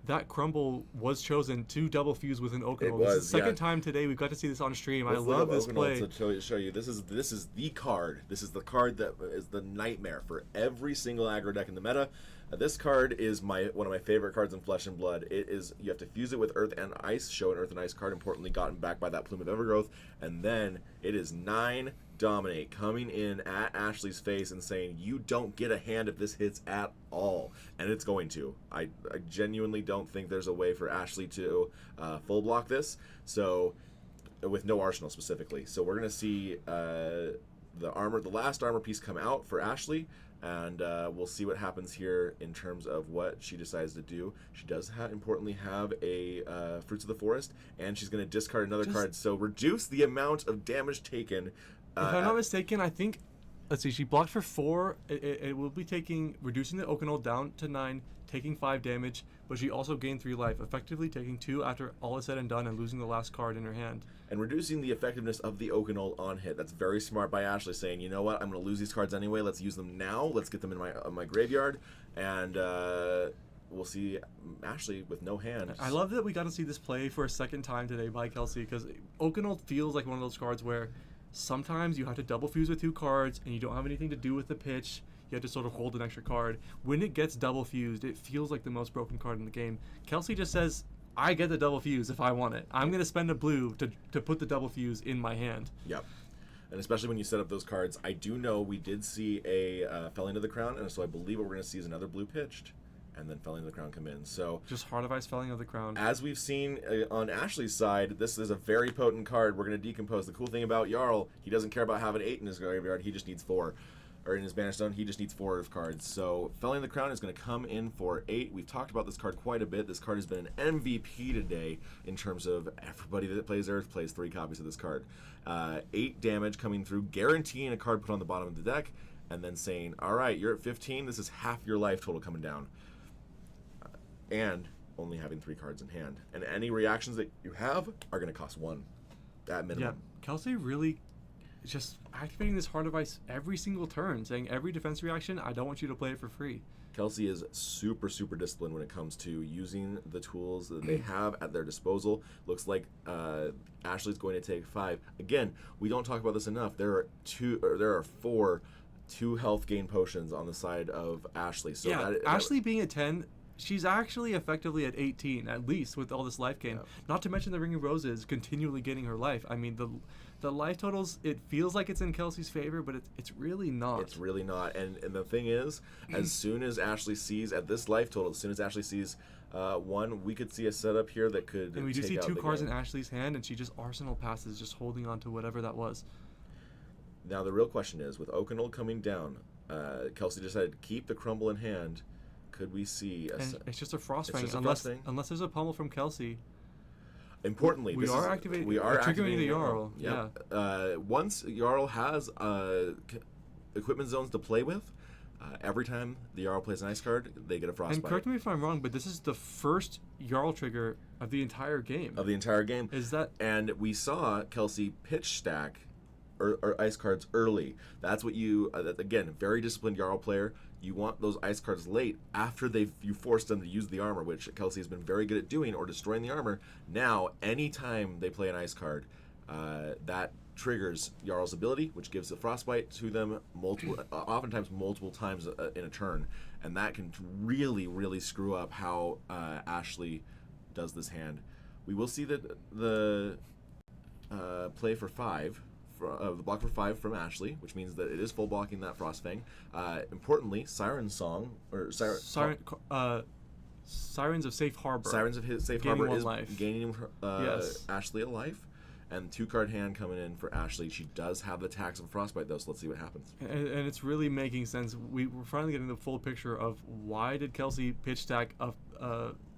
that crumble was chosen to double fuse with an Oakenol. This is the second time today we've got to see this on stream. I love this play. To show you, this is the card. This is the card that is the nightmare for every single aggro deck in the meta. This card is one of my favorite cards in Flesh and Blood. It is, you have to fuse it with Earth and Ice, show an Earth and Ice card, importantly gotten back by that Plume of Evergrowth, and then it is 9 Dominate coming in at Ashley's face and saying, you don't get a hand if this hits at all. And it's going to. I genuinely don't think there's a way for Ashley to full block this, so with no arsenal specifically. So we're going to see the last armor piece come out for Ashley, and we'll see what happens here in terms of what she decides to do. She does importantly have a Fruits of the Forest, and she's going to discard another card, so reduce the amount of damage taken. If I'm not mistaken, I think, let's see, she blocked for 4. It will be reducing the Oakenol down to 9, taking 5 damage, but she also gained 3 life, effectively taking 2 after all is said and done and losing the last card in her hand. And reducing the effectiveness of the Oakenol on hit. That's very smart by Ashley, saying, you know what, I'm going to lose these cards anyway, let's use them now, let's get them in my graveyard, and we'll see Ashley with no hand. I love that we got to see this play for a second time today by Kelsey, because Oakenol feels like one of those cards where sometimes you have to double fuse with 2 cards and you don't have anything to do with the pitch. You have to sort of hold an extra card. When it gets double fused, it feels like the most broken card in the game. Kelsey just says, I get the double fuse if I want it. I'm going to spend a blue to put the double fuse in my hand. Yep. And especially when you set up those cards, I do know we did see a Felling to the Crown, and so I believe what we're going to see is another blue pitched, and then Felling of the Crown come in. So just Heart of Ice, Felling of the Crown. As we've seen on Ashley's side, this is a very potent card. We're going to decompose. The cool thing about Jarl, he doesn't care about having 8 in his graveyard. He just needs 4. Or in his Banish Zone, he just needs 4 of cards. So Felling of the Crown is going to come in for 8. We've talked about this card quite a bit. This card has been an MVP today in terms of everybody that plays Earth plays 3 copies of this card. 8 damage coming through, guaranteeing a card put on the bottom of the deck, and then saying, all right, you're at 15. This is half your life total coming down. And only having 3 cards in hand. And any reactions that you have are going to cost 1 at minimum. Yeah, Kelsey really just activating this Heart of Ice every single turn, saying every defense reaction, I don't want you to play it for free. Kelsey is super, super disciplined when it comes to using the tools that they have at their disposal. Looks like Ashley's going to take 5. Again, we don't talk about this enough. There are 4 2 health gain potions on the side of Ashley. So yeah, Ashley being at 10, she's actually effectively at 18, at least, with all this life gain. Yeah. Not to mention the Ring of Roses continually getting her life. I mean, the life totals, it feels like it's in Kelsey's favor, but it's really not. It's really not. And the thing is, as soon as Ashley sees, at this life total, as soon as Ashley sees 1, we could see a setup here that could And we do take see out 2 the cards game. in Ashley's hand, and she just arsenal passes, just holding on to whatever that was. Now, the real question is, with Oakenhold coming down, Kelsey decided to keep the crumble in hand. Could we see And it's just a Frostfang, just a unless Frostfang. there's a pummel from Kelsey. Importantly, We are activating the Jarl. Yeah. Once Jarl has equipment zones to play with, every time the Jarl plays an ice card, they get a Frostbite. And correct me if I'm wrong, but this is the first Jarl trigger of the entire game. Is that? And we saw Kelsey pitch stack or ice cards early. That's what you again, very disciplined Jarl player. You want those ice cards late after you forced them to use the armor, which Kelsey has been very good at doing, or destroying the armor. Now, anytime they play an ice card, that triggers Jarl's ability, which gives a Frostbite to them oftentimes multiple times in a turn, and that can really, really screw up how Ashley does this hand. We will see that the play for 5. The block for 5 from Ashley, which means that it is full blocking that Frostfang. Importantly, Siren's Song Sirens of Safe Harbor. Sirens of his Safe Gaining Harbor 1 is life. gaining Yes. Ashley a life, and 2-card hand coming in for Ashley. She does have the tax of Frostbite though, so let's see what happens. And it's really making sense. We're finally getting the full picture of why did Kelsey pitch stack a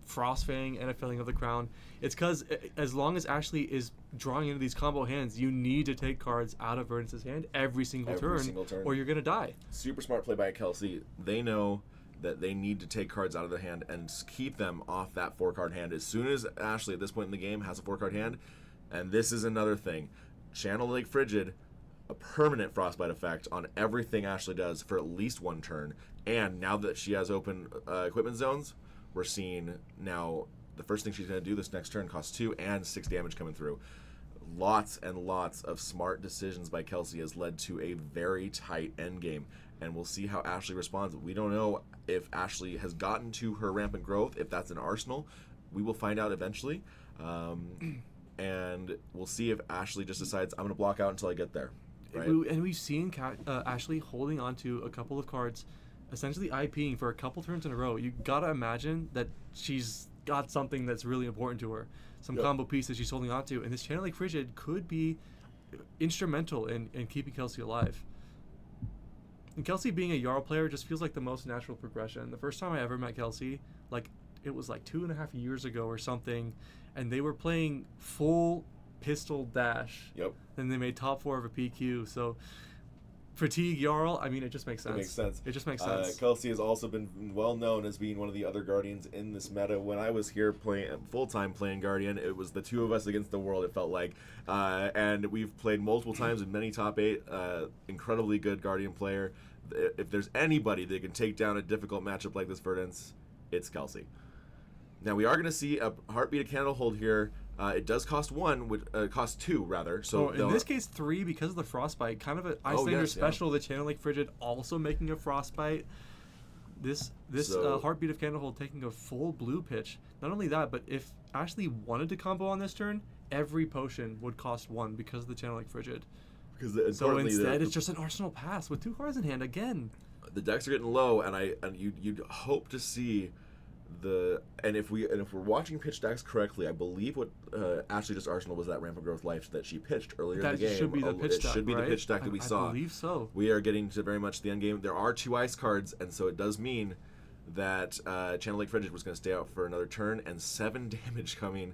Frostfang and a Filling of the Crown. It's because as long as Ashley is drawing into these combo hands, you need to take cards out of Verdance' hand every single turn, or you're going to die. Super smart play by Kelsey. They know that they need to take cards out of their hand and keep them off that 4-card hand. As soon as Ashley, at this point in the game, has a 4-card hand, and this is another thing, Channel Lake Frigid, a permanent Frostbite effect on everything Ashley does for at least 1 turn, and now that she has open equipment zones, we're seeing now the first thing she's going to do this next turn costs 2 and 6 damage coming through. Lots and lots of smart decisions by Kelsey has led to a very tight endgame, and we'll see how Ashley responds. We don't know if Ashley has gotten to her rampant growth, if that's an arsenal. We will find out eventually, and we'll see if Ashley just decides, I'm going to block out until I get there. Right? And we've seen Ashley holding on to a couple of cards, essentially IPing for a couple turns in a row. You gotta imagine that she's got something that's really important to her, some combo piece that she's holding on to, and this Channel Lake Frigid could be instrumental in keeping Kelsey alive. And Kelsey being a Jarl player just feels like the most natural progression. The first time I ever met Kelsey, it was 2.5 years ago or something, and they were playing full pistol dash. Yep. And they made top 4 of a PQ, so Fatigue Jarl, I mean, it just makes sense. It just makes sense. Kelsey has also been well known as being one of the other Guardians in this meta. When I was here playing full-time playing Guardian, it was the 2 of us against the world, it felt like. And we've played multiple times in many top 8. Incredibly good Guardian player. If there's anybody that can take down a difficult matchup like this Verdance, it's Kelsey. Now, we are going to see a Heartbeat of Candlehold here. It does cost 1, which costs 2 rather. So in this case 3 because of the Frostbite. Kind of an Icelander special. The Channel Lake Frigid also making a Frostbite. This Heartbeat of Candlehold taking a full blue pitch. Not only that, but if Ashley wanted to combo on this turn, every potion would cost 1 because of the Channel Lake Frigid. So instead, it's just an Arsenal Pass with 2 cards in hand again. The decks are getting low, and you'd hope to see if we're watching pitch decks correctly, I believe what Ashley just Arsenal was that Rampant Growth Life that she pitched earlier in the game. That should be the pitch deck, It should be the pitch deck that we saw. I believe so. We are getting to very much the end game. There are 2 ice cards, and so it does mean that Channel Lake Frigid was going to stay out for another turn, and 7 damage coming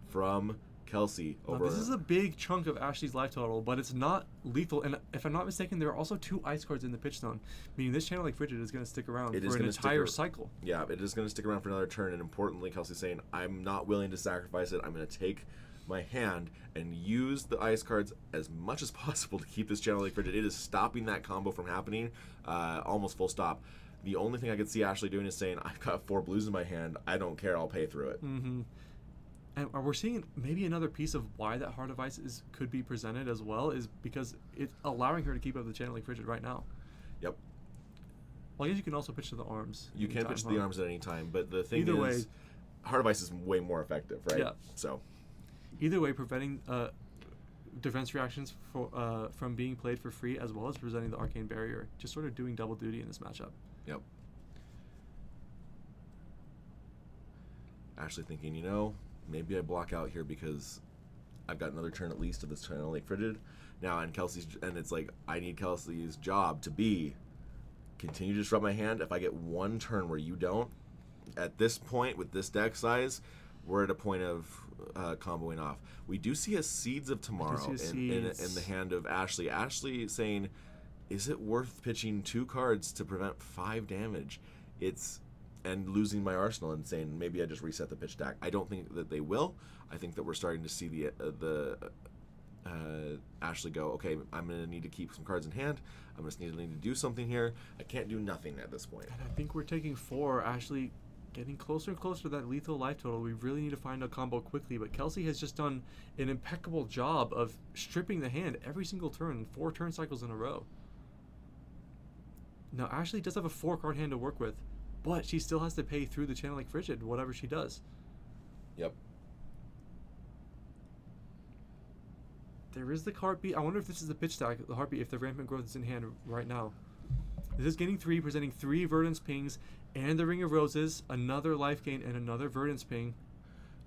from Kelsey over. Now, this is a big chunk of Ashley's life total, but it's not lethal. And if I'm not mistaken, there are also 2 ice cards in the pitch zone, meaning this Channel Lake Frigid is going to stick around for an entire cycle. Yeah, it is going to stick around for another turn, and importantly, Kelsey's saying, I'm not willing to sacrifice it. I'm going to take my hand and use the ice cards as much as possible to keep this Channel Lake Frigid. It is stopping that combo from happening, almost full stop. The only thing I could see Ashley doing is saying, I've got 4 blues in my hand. I don't care. I'll pay through it. Mm-hmm. And we're seeing maybe another piece of why that Heart of Ice could be presented as well is because it's allowing her to keep up the channeling frigid right now. Yep. Well, I guess you can also pitch to the arms. You can pitch to the arms at any time, but the thing Either is, way, Heart of Ice is way more effective, right? Yeah. So, either way, preventing defense reactions from being played for free, as well as presenting the arcane barrier, just sort of doing double duty in this matchup. Yep. Ashley thinking, maybe I block out here because I've got another turn at least of this Channel Lake Frigid. Now, and it's like, I need Kelsey's job to be continue to disrupt my hand. If I get one turn where you don't, at this point with this deck size, we're at a point of comboing off. We do see a Seeds of Tomorrow in the hand of Ashley. Ashley saying, is it worth pitching 2 cards to prevent 5 damage? And losing my arsenal and saying maybe I just reset the pitch stack. I don't think that they will. I think that we're starting to see the Ashley go, okay, I'm going to need to keep some cards in hand. I'm just need to do something here. I can't do nothing at this point. And I think we're taking 4, Ashley getting closer and closer to that lethal life total. We really need to find a combo quickly, but Kelsey has just done an impeccable job of stripping the hand every single turn, 4 turn cycles in a row. Now, Ashley does have a 4-card hand to work with, but she still has to pay through the Channel Lake Frigid, whatever she does. Yep. There is the Heartbeat. I wonder if this is the pitch stack, the Heartbeat, if the Rampant Growth is in hand right now. This is getting 3, presenting 3 Verdance Pings and the Ring of Roses, another life gain, and another Verdance Ping.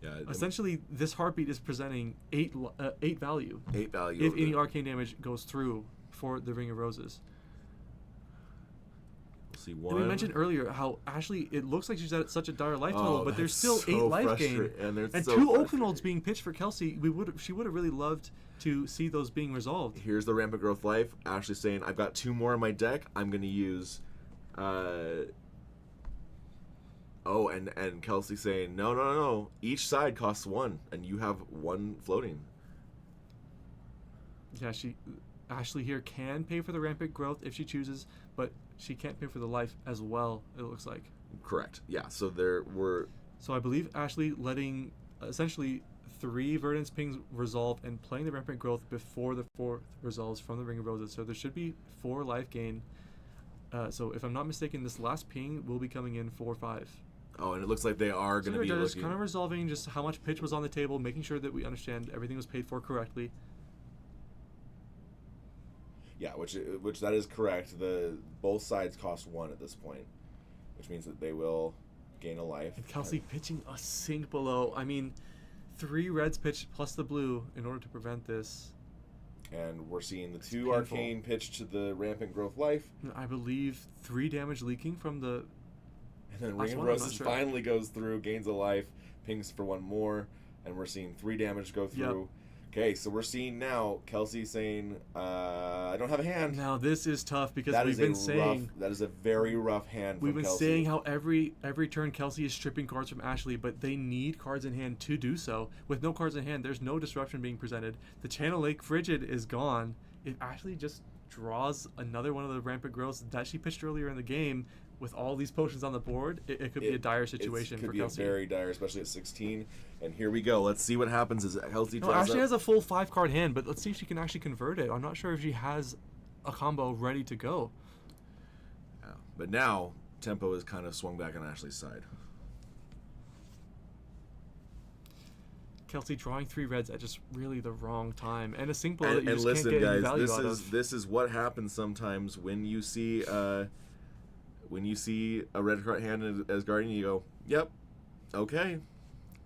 Yeah. Essentially, this Heartbeat is presenting 8 value. 8 value. If any arcane damage goes through for the Ring of Roses. See one. And we mentioned earlier how Ashley, it looks like she's at such a dire life total, but there's still so 8 life gain. And so 2 Oakenolds being pitched for Kelsey. She would have really loved to see those being resolved. Here's the Rampant Growth life. Ashley saying, I've got 2 more in my deck. I'm going to use... and Kelsey saying, no. Each side costs 1, and you have 1 floating. Yeah, Ashley here can pay for the Rampant Growth if she chooses, but she can't pay for the life as well, it looks like. Correct. Yeah, so there were... So I believe Ashley letting essentially 3 Verdance Pings resolve and playing the Rampant Growth before the 4th resolves from the Ring of Roses. So there should be 4 life gain. So if I'm not mistaken, this last ping will be coming in 4-5. Oh, and it looks like they are going to be just kind of resolving just how much pitch was on the table, making sure that we understand everything was paid for correctly. Yeah, which that is correct. Both sides cost 1 at this point, which means that they will gain a life. And Kelsey pitching a sink below. I mean, 3 reds pitched plus the blue in order to prevent this. And we're seeing the 2 painful. arcane pitched to the Rampant Growth life. I believe 3 damage leaking from the... And then Ring of Roses finally goes through, gains a life, pings for 1 more, and we're seeing 3 damage go through. Yep. Okay, so we're seeing now Kelsey saying, I don't have a hand. Now this is tough because we've been saying... That is a very rough hand We've from been Kelsey. saying how every turn Kelsey is stripping cards from Ashley, but they need cards in hand to do so. With no cards in hand, there's no disruption being presented. The Channel Lake Frigid is gone. If Ashley just draws another one of the Rampant Growths that she pitched earlier in the game, with all these potions on the board, it could be a dire situation for Kelsey. It could be very dire, especially at 16. And here we go. Let's see what happens as Kelsey draws Ashley up. has a full 5-card hand, but let's see if she can actually convert it. I'm not sure if she has a combo ready to go. Yeah. But now, tempo is kind of swung back on Ashley's side. Kelsey drawing 3 reds at just really the wrong time. And a sink blow that you and just listen, can't get any guys, value out of. this is what happens sometimes when you see... when you see a red card hand as Guardian, you go, yep, okay.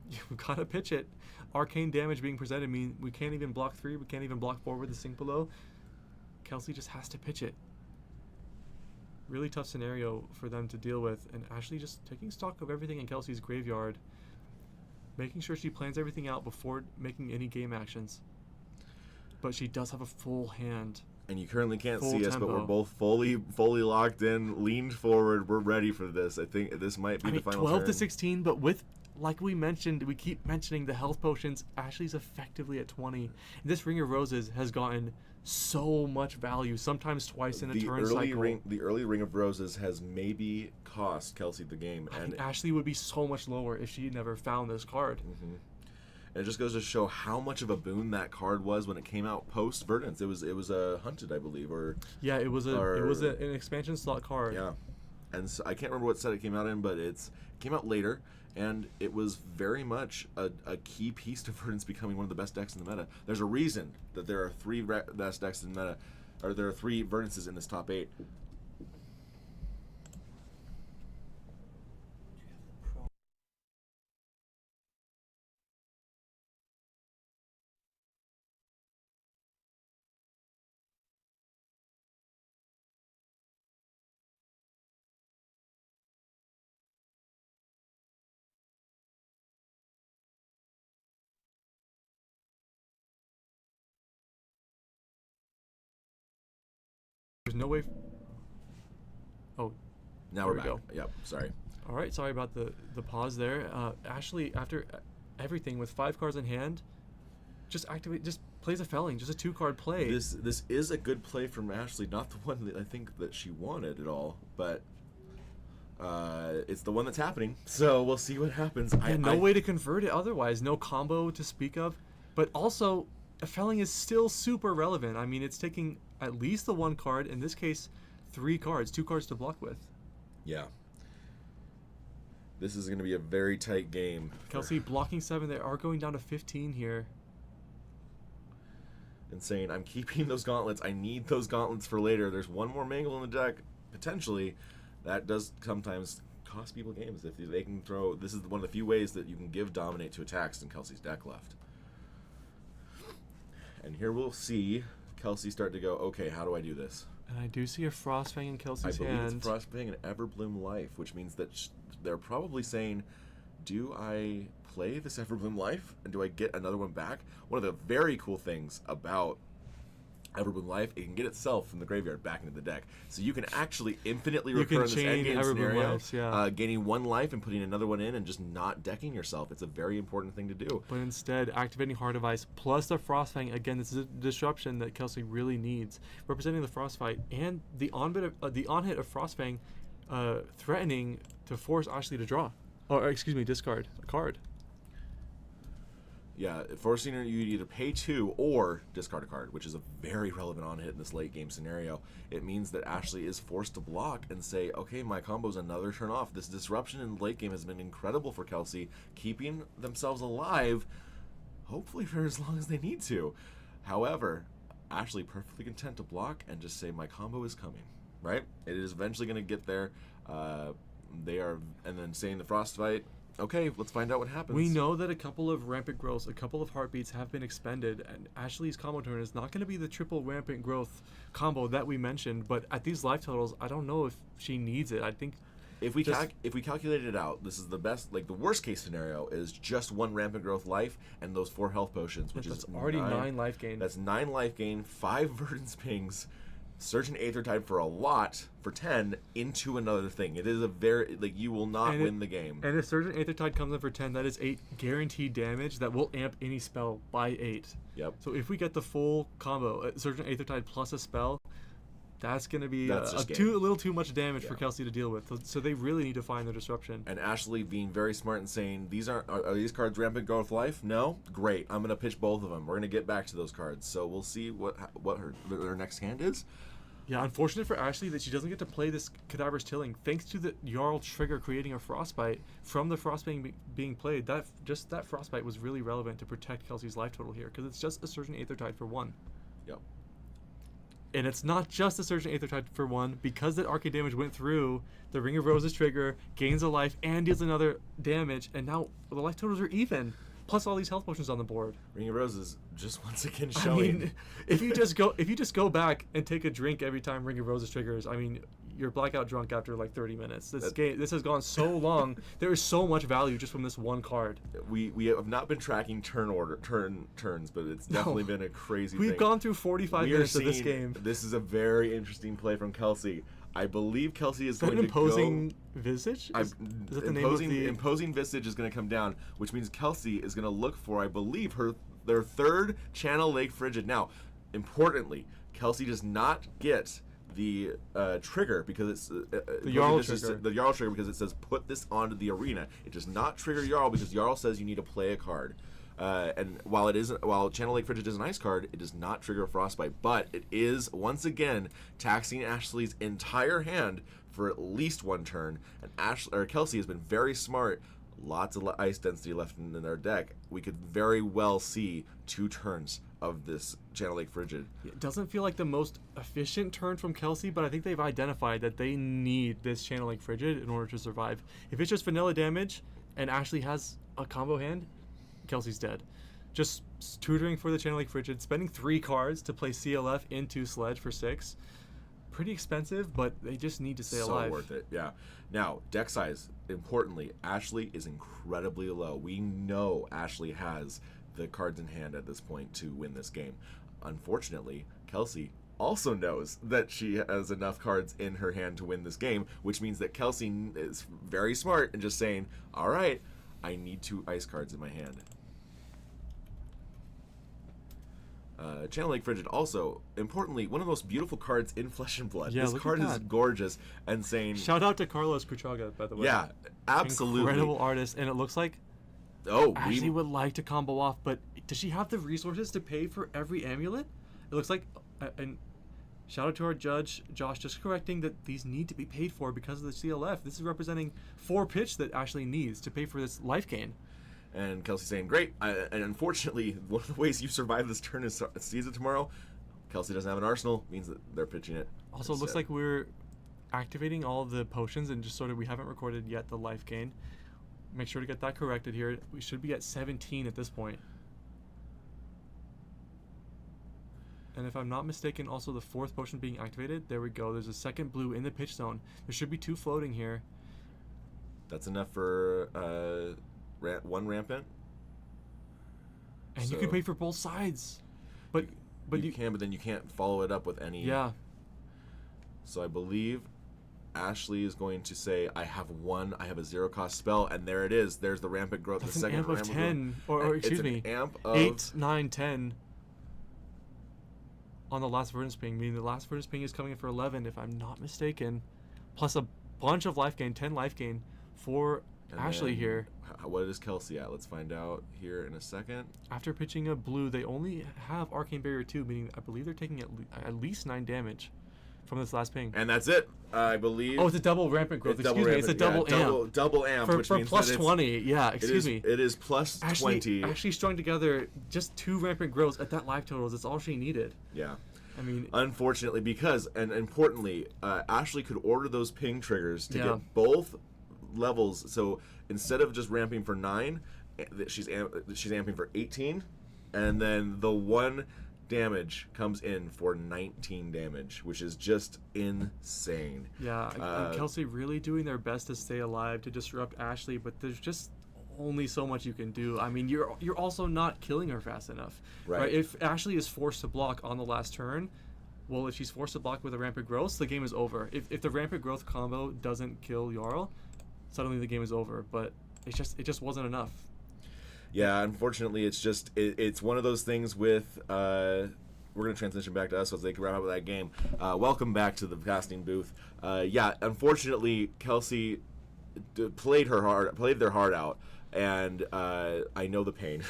You gotta pitch it. Arcane damage being presented mean we can't even block 3, we can't even block 4 with the sink below. Kelsey just has to pitch it. Really tough scenario for them to deal with, and Ashley just taking stock of everything in Kelsey's graveyard, making sure she plans everything out before making any game actions. But she does have a full hand. And you currently can't Full see us, tempo. but we're both fully locked in, leaned forward. We're ready for this. I think this might be the final 12 turn. to 16, but with, like we mentioned, we keep mentioning the health potions. Ashley's effectively at 20. And this Ring of Roses has gotten so much value, sometimes twice in a The turn early cycle. the early Ring of Roses has maybe cost Kelsey the game, I and think Ashley would be so much lower if she never found this card. and it just goes to show how much of a boon that card was when it came out post Verdance. It was hunted, I believe, or Yeah, it was an expansion slot card. yeah, and so I can't remember what set it came out in, but it came out later, and it was very much a key piece to Verdance becoming one of the best decks in the meta. There's a reason that there are three best decks in the meta, or there are three Verdances in this top 8. There's no way. Oh, Now there we're we back. go. Yep, sorry. All right, sorry about the pause there. Ashley, after everything with 5 cards in hand, just plays a Felling, just a 2-card play. This is a good play from Ashley, not the one that I think that she wanted at all, but it's the one that's happening. So we'll see what happens. Yeah, no way to convert it otherwise. No combo to speak of. But also, a Felling is still super relevant. I mean, it's taking at least the 1 card. In this case, 3 cards, 2 cards to block with. Yeah. This is going to be a very tight game. Kelsey blocking 7. They are going down to 15 here. And saying, I'm keeping those gauntlets. I need those gauntlets for later. There's one more mangle in the deck, potentially. That does sometimes cost people games. If they can throw... This is one of the few ways that you can give Dominate to attacks in Kelsey's deck left. And here we'll see Kelsey start to go, okay, how do I do this? And I do see a Frostfang in Kelsey's hand. I believe it's Frostfang and Everbloom Life, which means that they're probably saying, do I play this Everbloom Life and do I get another one back? One of the very cool things about Everbloom Life, it can get itself from the graveyard back into the deck. So you can actually infinitely recur in this endgame scenario, lives, yeah. Gaining 1 life and putting another one in and just not decking yourself. It's a very important thing to do. But instead, activating Heart Device plus the Frostfang, again, this is a disruption that Kelsey really needs. Representing the Frostfight and the on-hit of Frostfang threatening to force Ashley to draw. Or, excuse me, discard a card. Yeah, forcing you to either pay 2 or discard a card, which is a very relevant on hit in this late game scenario. It means that Ashley is forced to block and say, okay, my combo's another turn off. This disruption in the late game has been incredible for Kelsey, keeping themselves alive, hopefully for as long as they need to. However, Ashley perfectly content to block and just say, my combo is coming, right? It is eventually going to get there. And then saying the Frostfight, okay, let's find out what happens. We know that a couple of Rampant Growths, a couple of Heartbeats have been expended, and Ashley's combo turn is not going to be the triple Rampant Growth combo that we mentioned, but at these life totals, I don't know if she needs it. I think if we calculated it out, this is the best, like the worst case scenario is just 1 Rampant Growth life and those 4 health potions, which is already 9 life gain. That's 9 life gain, 5 Verdance Pings, Surge and Aether Tide for a lot, for 10, into another thing. It is a very, like, you will not win the game. And if Surge and Aether Tide comes in for 10, that is 8 guaranteed damage that will amp any spell by 8. Yep. So if we get the full combo, Surge and Aether Tide plus a spell, that's going to be a little too much damage for Kelsey to deal with. So they really need to find the disruption. And Ashley being very smart and saying, are these cards Rampant Growth Life? No? Great. I'm going to pitch both of them. We're going to get back to those cards. So we'll see what her next hand is. Yeah, unfortunate for Ashley that she doesn't get to play this Cadaver's Tilling. Thanks to the Jarl trigger creating a Frostbite from the Frostbite being played, that Frostbite was really relevant to protect Kelsey's life total here, because it's just a Surge and Aether Tide for 1. Yep. And it's not just a Surge and Aether Tide for 1, because that arcade damage went through, the Ring of Roses trigger, gains a life, and deals another damage, and now the life totals are even. Plus all these health potions on the board. Ring of Roses just once again showing. I mean, if you just go back and take a drink every time Ring of Roses triggers, I mean, you're blackout drunk after like 30 minutes. This has gone so long. There is so much value just from this 1 card. We have not been tracking turns, but it's definitely been a crazy thing. We've gone through 45 minutes of this game. This is a very interesting play from Kelsey. I believe Kelsey is going Imposing to go... Visage? Is that the name of the... Imposing Visage is going to come down, which means Kelsey is going to look for, I believe, their 3rd Channel Lake Frigid. Now, importantly, Kelsey does not get the trigger because it's the Jarl trigger. The Jarl trigger because it says put this onto the arena. It does not trigger Jarl because Jarl says you need to play a card. And while Channel Lake Frigid is an ice card, it does not trigger Frostbite, but it is once again taxing Ashley's entire hand for at least one turn. And Kelsey has been very smart. Lots of ice density left in their deck. We could very well see 2 turns of this Channel Lake Frigid. It doesn't feel like the most efficient turn from Kelsey, but I think they've identified that they need this Channel Lake Frigid in order to survive. If it's just vanilla damage and Ashley has a combo hand, Kelsey's dead. Just tutoring for the Channel Lake Frigid, spending 3 cards to play CLF into Sledge for 6. Pretty expensive, but they just need to stay alive. So worth it, yeah. Now, deck size, importantly, Ashley is incredibly low. We know Ashley has the cards in hand at this point to win this game. Unfortunately, Kelsey also knows that she has enough cards in her hand to win this game, which means that Kelsey is very smart and just saying, all right, I need 2 ice cards in my hand. Channel Lake Frigid also, importantly, one of the most beautiful cards in Flesh and Blood. Yeah, this card is gorgeous and saying... Shout out to Carlos Kuchaga, by the way. Yeah, absolutely. Incredible artist, and it looks like Ashley would like to combo off, but does she have the resources to pay for every amulet? It looks like... and shout out to our judge, Josh, just correcting that these need to be paid for because of the CLF. This is representing 4 pitch that Ashley needs to pay for this life gain. And Kelsey saying, great. And unfortunately, one of the ways you survive this turn is seize it tomorrow. Kelsey doesn't have an arsenal, means that they're pitching it. Also, it looks like we're activating all the potions and just sort of, we haven't recorded yet the life gain. Make sure to get that corrected here. We should be at 17 at this point. And if I'm not mistaken, also the 4th potion being activated. There we go. There's a 2nd blue in the pitch zone. There should be 2 floating here. That's enough for 1 rampant. And you can pay for both sides. But you can, but then you can't follow it up with any. Yeah. So I believe Ashley is going to say, I have a 0-cost spell, and there it is. There's the rampant growth. That's the second amp of 10, or excuse me, amp of 8, 9, 10 on the last Verdance Ping, meaning the last Verdance Ping is coming in for 11, if I'm not mistaken, plus a bunch of life gain, 10 life gain for Ashley here. What is Kelsey at? Let's find out here in a second. After pitching a blue, they only have Arcane Barrier 2, meaning I believe they're taking at least 9 damage from this last ping. And that's it, I believe. Oh, it's a double rampant growth. Excuse me, it's a double amp. Double amp, which means plus that 20. Yeah, excuse me. It is plus 20. Ashley strung together just 2 rampant growths at that life totals. That's all she needed. Yeah. I mean, unfortunately, because, and importantly, Ashley could order those ping triggers to Yeah. get both levels. So instead of just ramping for 9, she's amping for 18, and then the 1 damage comes in for 19 damage, which is just insane. Yeah, and Kelsey really doing their best to stay alive, to disrupt Ashley, but there's just only so much you can do. I mean, you're also not killing her fast enough. Right. If Ashley is forced to block on the last turn, well, if she's forced to block with a rampant growth, the game is over. If the rampant growth combo doesn't kill Jarl, suddenly the game is over. But it just wasn't enough. Yeah, unfortunately, it's one of those things with. We're going to transition back to us so they can wrap up that game. Welcome back to the casting booth. Yeah, unfortunately, Kelsey played their heart out, and I know the pain.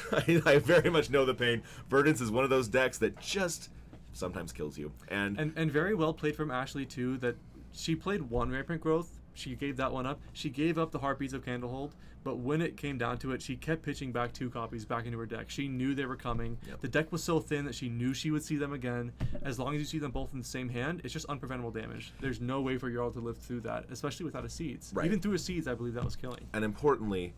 I very much know the pain. Verdance is one of those decks that just sometimes kills you. And very well played from Ashley, too, that she played 1 rampant growth. She gave that one up. She gave up the Heartbeats of Candlehold, but when it came down to it, she kept pitching back 2 copies back into her deck. She knew they were coming. Yep. The deck was so thin that she knew she would see them again. As long as you see them both in the same hand, it's just unpreventable damage. There's no way for Jarl to live through that, especially without a Seeds. Right. Even through a Seeds, I believe that was killing. And importantly,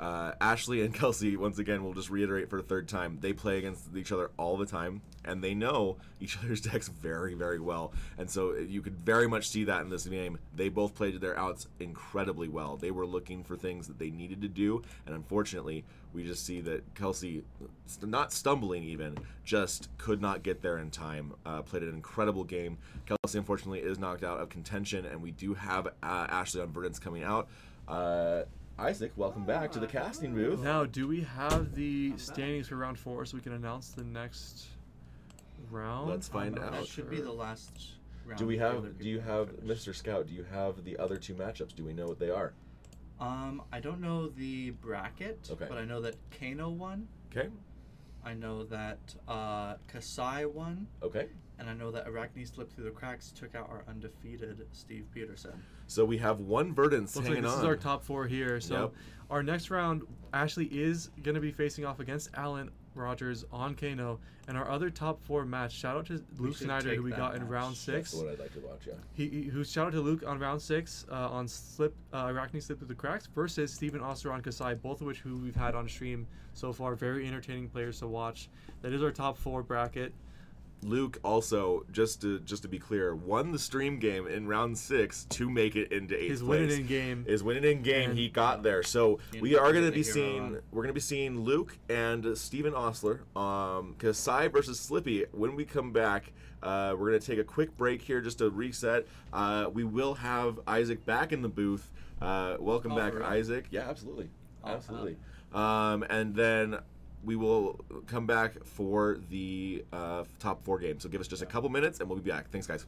Ashley and Kelsey, once again, we'll just reiterate for a 3rd time, they play against each other all the time, and they know each other's decks very, very well. And so you could very much see that in this game. They both played their outs incredibly well. They were looking for things that they needed to do, and unfortunately, we just see that Kelsey, not stumbling even, just could not get there in time. Played an incredible game. Kelsey, unfortunately, is knocked out of contention, and we do have Ashley on Verdance coming out. Isaac, welcome back to the casting booth. Now, do we have the standings for round 4 so we can announce the next round. Let's find I'm not out. That should be the last round. Do we the other have? Do you people have, finish. Mr. Scout? Do you have the other two matchups? Do we know what they are? I don't know the bracket, Okay. but I know that Kano won. Okay. I know that Kasai won. Okay. And I know that Arachne slipped through the cracks, took out our undefeated Steve Peterson. So we have one Verdance Looks hanging like this on. is our top 4 here. So Yep. our next round, Ashley is going to be facing off against Alan Rogers on Kano. And our other top 4 match, shout out to Luke should Snyder, take who we that got in match. round That's 6. what I'd like to watch. Yeah. Who shout out to Luke on round 6 on Arachne slip through the cracks versus Steven Oster on Kasai, both of which who we've had on stream so far. Very entertaining players to watch. That is our top 4 bracket. Luke also, just to be clear, won the stream game in round 6 to make it into 8th His place. winning in game. His winning in game, And- he got there. So He we are going to ended be up getting a seeing hero on. we're going to be seeing Luke and Steven Osler, Kasai versus Slippy. When we come back, we're going to take a quick break here just to reset. We will have Isaac back in the booth. Welcome back, for real? Isaac. Yeah, absolutely, Oh, absolutely. And then we will come back for the top 4 games. So give us just a couple minutes and we'll be back. Thanks, guys.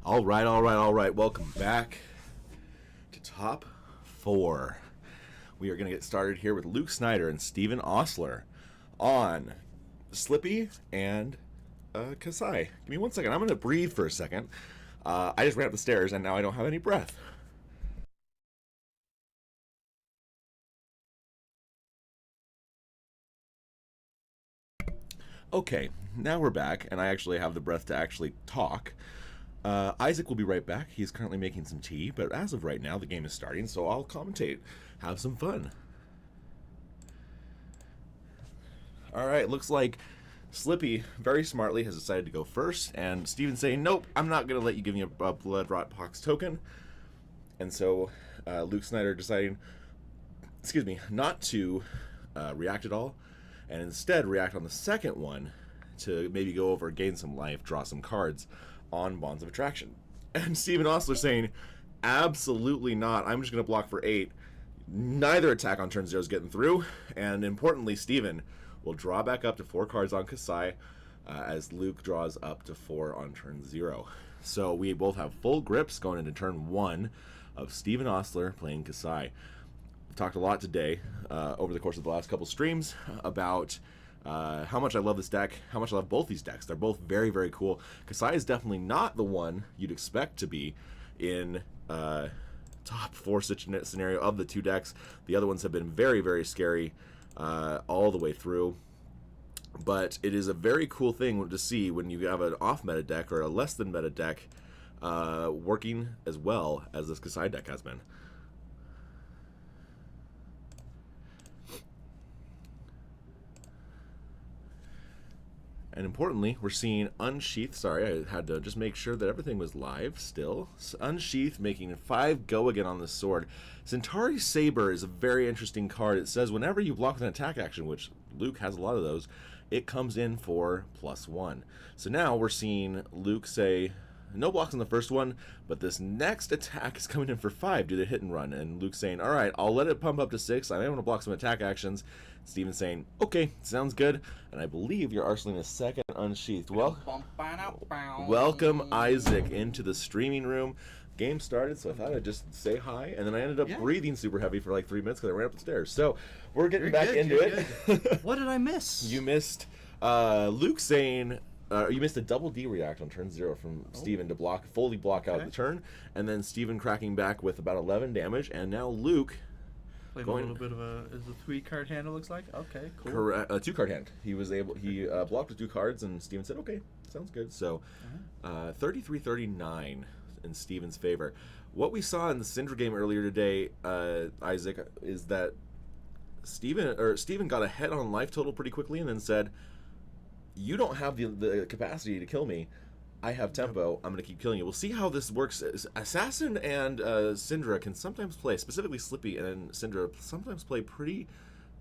All right, all right, all right. Welcome back to Top 4. We are going to get started here with Luke Snyder and Steven Osler on Slippy and Kasai. Give me 1 second. I'm going to breathe for a second. I just ran up the stairs and now I don't have any breath. Okay, now we're back, and I actually have the breath to actually talk. Isaac will be right back. He's currently making some tea, but as of right now, the game is starting, so I'll commentate. Have some fun. Alright, looks like Slippy, very smartly, has decided to go first, and Steven's saying, nope, I'm not going to let you give me a Blood Rot Pox token. And so, Luke Snyder deciding, not to react at all, and instead react on the second one to maybe go over, gain some life, draw some cards on Bonds of Attraction. And Steven Osler saying, absolutely not, I'm just going to block for 8. Neither attack on turn 0 is getting through, and importantly, Steven will draw back up to 4 cards on Kasai as Luke draws up to 4 on turn 0. So we both have full grips going into turn 1 of Steven Osler playing Kasai. Talked a lot today over the course of the last couple streams about how much I love this deck, how much I love both these decks. They're both very, very cool. Kasai is definitely not the one you'd expect to be in top 4 scenario of the 2 decks. The other ones have been very, very scary all the way through. But it is a very cool thing to see when you have an off-meta deck or a less-than-meta deck working as well as this Kasai deck has been. And importantly, we're seeing Unsheath. Sorry, I had to just make sure that everything was live still. So Unsheath making 5 go again on this sword. Centauri Saber is a very interesting card. It says whenever you block with an attack action, which Luke has a lot of those, it comes in for +1. So now we're seeing Luke say, no blocks on the first one, but this next attack is coming in for 5. Do the hit and run. And Luke's saying, all right, I'll let it pump up to 6. I may want to block some attack actions. Steven's saying, okay, sounds good. And I believe you're arsenaling a second Unsheathed. Well, welcome Isaac into the streaming room. Game started, so I thought I'd just say hi, and then I ended up breathing super heavy for like 3 minutes because I ran up the stairs. So we're getting back into it. What did I miss? You missed Luke saying you missed a double D react on turn 0 from Steven to fully block out the turn, and then Steven cracking back with about 11 damage, and now Luke playing a little bit of a 3-card hand. It looks like. Okay, cool. Correct. 2-card hand. He blocked with 2 cards, and Steven said, "Okay, sounds good." So, 33-39 in Steven's favor. What we saw in the Syndra game earlier today, Isaac, is that Steven got ahead on life total pretty quickly, and then said, "You don't have the capacity to kill me. I have tempo. I'm going to keep killing you." We'll see how this works. Assassin and Syndra can sometimes play, specifically Slippy and Syndra, sometimes play pretty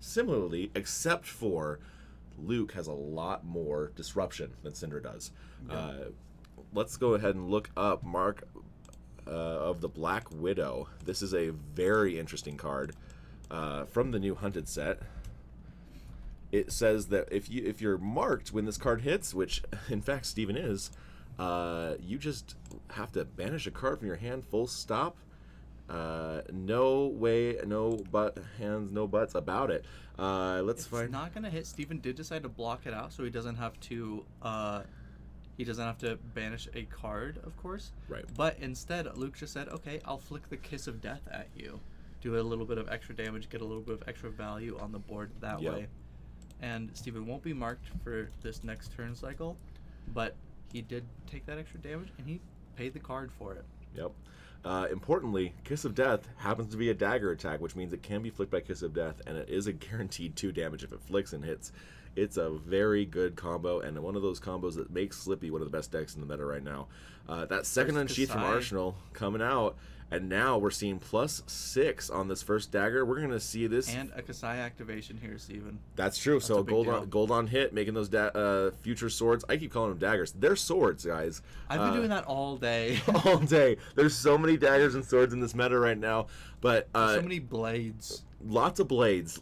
similarly, except for Luke has a lot more disruption than Syndra does. Let's go ahead and look up Mark of the Black Widow. This is a very interesting card from the new Hunted set. It says that if you're marked when this card hits, which in fact Steven is, you just have to banish a card from your hand, full stop. No way, no hands, no buts about it. Let's find. It's not gonna hit. Steven did decide to block it out, so he doesn't have to. He doesn't have to banish a card, of course. Right. But instead, Luke just said, "Okay, I'll flick the Kiss of Death at you, do a little bit of extra damage, get a little bit of extra value on the board that way." And Steven won't be marked for this next turn cycle, but he did take that extra damage, and he paid the card for it. Yep. Importantly, Kiss of Death happens to be a dagger attack, which means it can be flicked by Kiss of Death, and it is a guaranteed 2 damage if it flicks and hits. It's a very good combo, and one of those combos that makes Slippy one of the best decks in the meta right now. That second Unsheath from Arsenal coming out, and now we're seeing +6 on this first dagger. We're going to see this. And a Kasai activation here, Steven. That's true. So gold on hit, making those future swords. I keep calling them daggers. They're swords, guys. I've been doing that all day. All day. There's so many daggers and swords in this meta right now. But so many blades. Lots of blades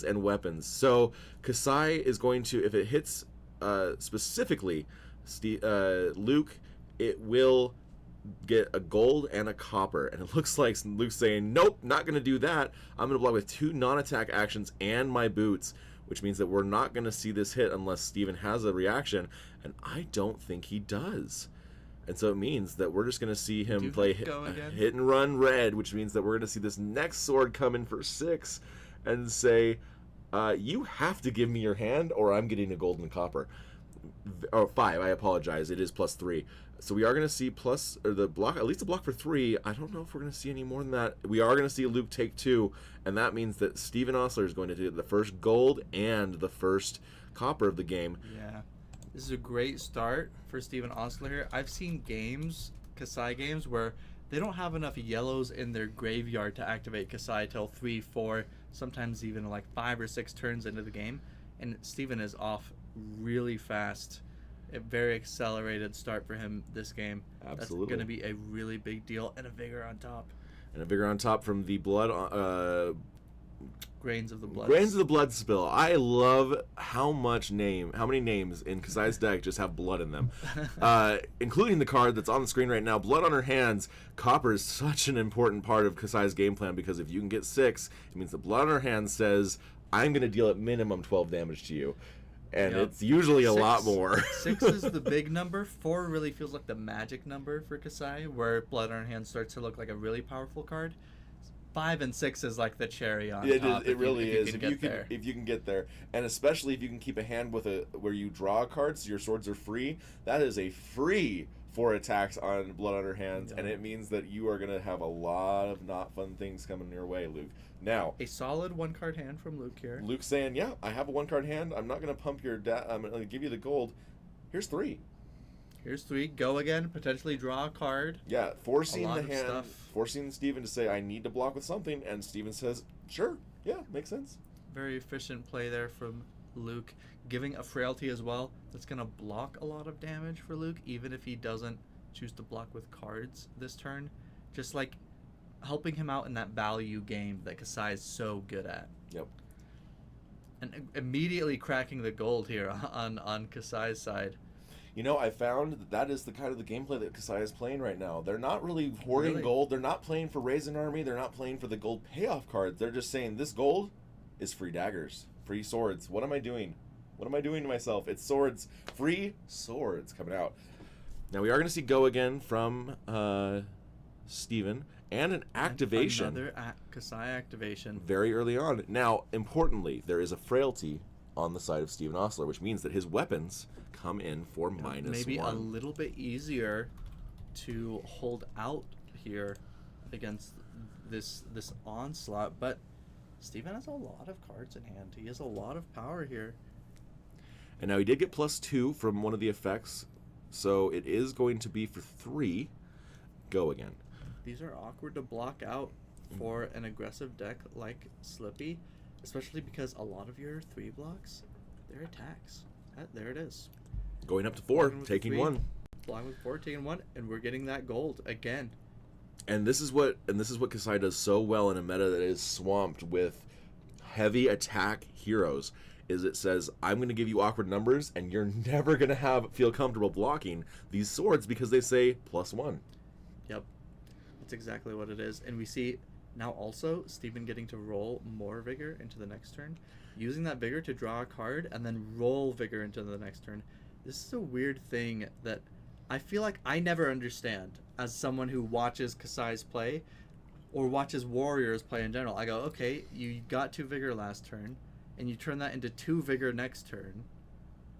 and weapons. So Kasai is going to, if it hits specifically Luke, it will get a gold and a copper, and it looks like Luke's saying, nope, not going to do that. I'm going to block with 2 non-attack actions and my boots, which means that we're not going to see this hit unless Steven has a reaction, and I don't think he does. And so it means that we're just going to see him play hit and run red, which means that we're going to see this next sword come in for 6 and say, you have to give me your hand or I'm getting a gold and copper. Or 5, I apologize. It is +3. So we are going to see at least a block for 3. I don't know if we're going to see any more than that. We are going to see Luke take 2, and that means that Steven Ostler is going to get the first gold and the first copper of the game. Yeah. This is a great start for Steven Ostler here. I've seen Kasai games, where they don't have enough yellows in their graveyard to activate Kasai till 3, 4, sometimes even like 5 or 6 turns into the game. And Steven is off really fast. A very accelerated start for him this game. Absolutely. That's going to be a really big deal. And a vigor on top. And a vigor on top from the blood... Grains of the blood. Grains of the blood spill. I love how many names in Kasai's deck just have blood in them. Including the card that's on the screen right now, Blood on Her Hands. Copper is such an important part of Kasai's game plan, because if you can get 6, it means that Blood on Her Hands says, I'm going to deal at minimum 12 damage to you. And it's usually a lot more. 6 is the big number. 4 really feels like the magic number for Kasai, where Blood on Her Hands starts to look like a really powerful card. 5 and 6 is like the cherry on top. It really is. If you can get there, and especially if you can keep a hand with where you draw cards, so your swords are free. That is a free 4 attacks on Blood on Her Hands, and it means that you are going to have a lot of not fun things coming your way, Luke. Now, a solid 1-card hand from Luke here. Luke's saying, "Yeah, I have a 1-card hand. I'm not going to pump your. I'm going to give you the gold. Here's 3." Here's 3. Go again. Potentially draw a card. Yeah, forcing the hand, forcing Steven to say, I need to block with something, and Steven says, sure, yeah, makes sense. Very efficient play there from Luke. Giving a frailty as well. That's going to block a lot of damage for Luke, even if he doesn't choose to block with cards this turn. Just like helping him out in that value game that Kasai is so good at. Yep. And immediately cracking the gold here on Kasai's side. You know, I found that is the kind of the gameplay that Kasai is playing right now. They're not really hoarding gold. They're not playing for Raise an Army. They're not playing for the gold payoff cards. They're just saying, this gold is free daggers, free swords. What am I doing? What am I doing to myself? It's swords. Free swords coming out. Now, we are going to see go again from Steven, and an activation. Another Kasai activation. Very early on. Now, importantly, there is a frailty on the side of Steven Ostler, which means that his weapons come in for -1. Maybe a little bit easier to hold out here against this onslaught, but Steven has a lot of cards in hand. He has a lot of power here. And now he did get +2 from one of the effects, so it is going to be for 3. Go again. These are awkward to block out for an aggressive deck like Slippy, especially because a lot of your 3 blocks, they're attacks. There it is. Going up to 4, taking 1. Blocking with 4, taking 1, and we're getting that gold again. And this is what Kasai does so well in a meta that is swamped with heavy attack heroes. Is it says, I'm going to give you awkward numbers, and you're never going to feel comfortable blocking these swords because they say +1. Yep, that's exactly what it is. And we see now also Steven getting to roll more vigor into the next turn, using that vigor to draw a card and then roll vigor into the next turn. This is a weird thing that I feel like I never understand as someone who watches Kasai's play or watches Warriors play in general. I go, okay, you got 2 vigor last turn, and you turn that into 2 vigor next turn,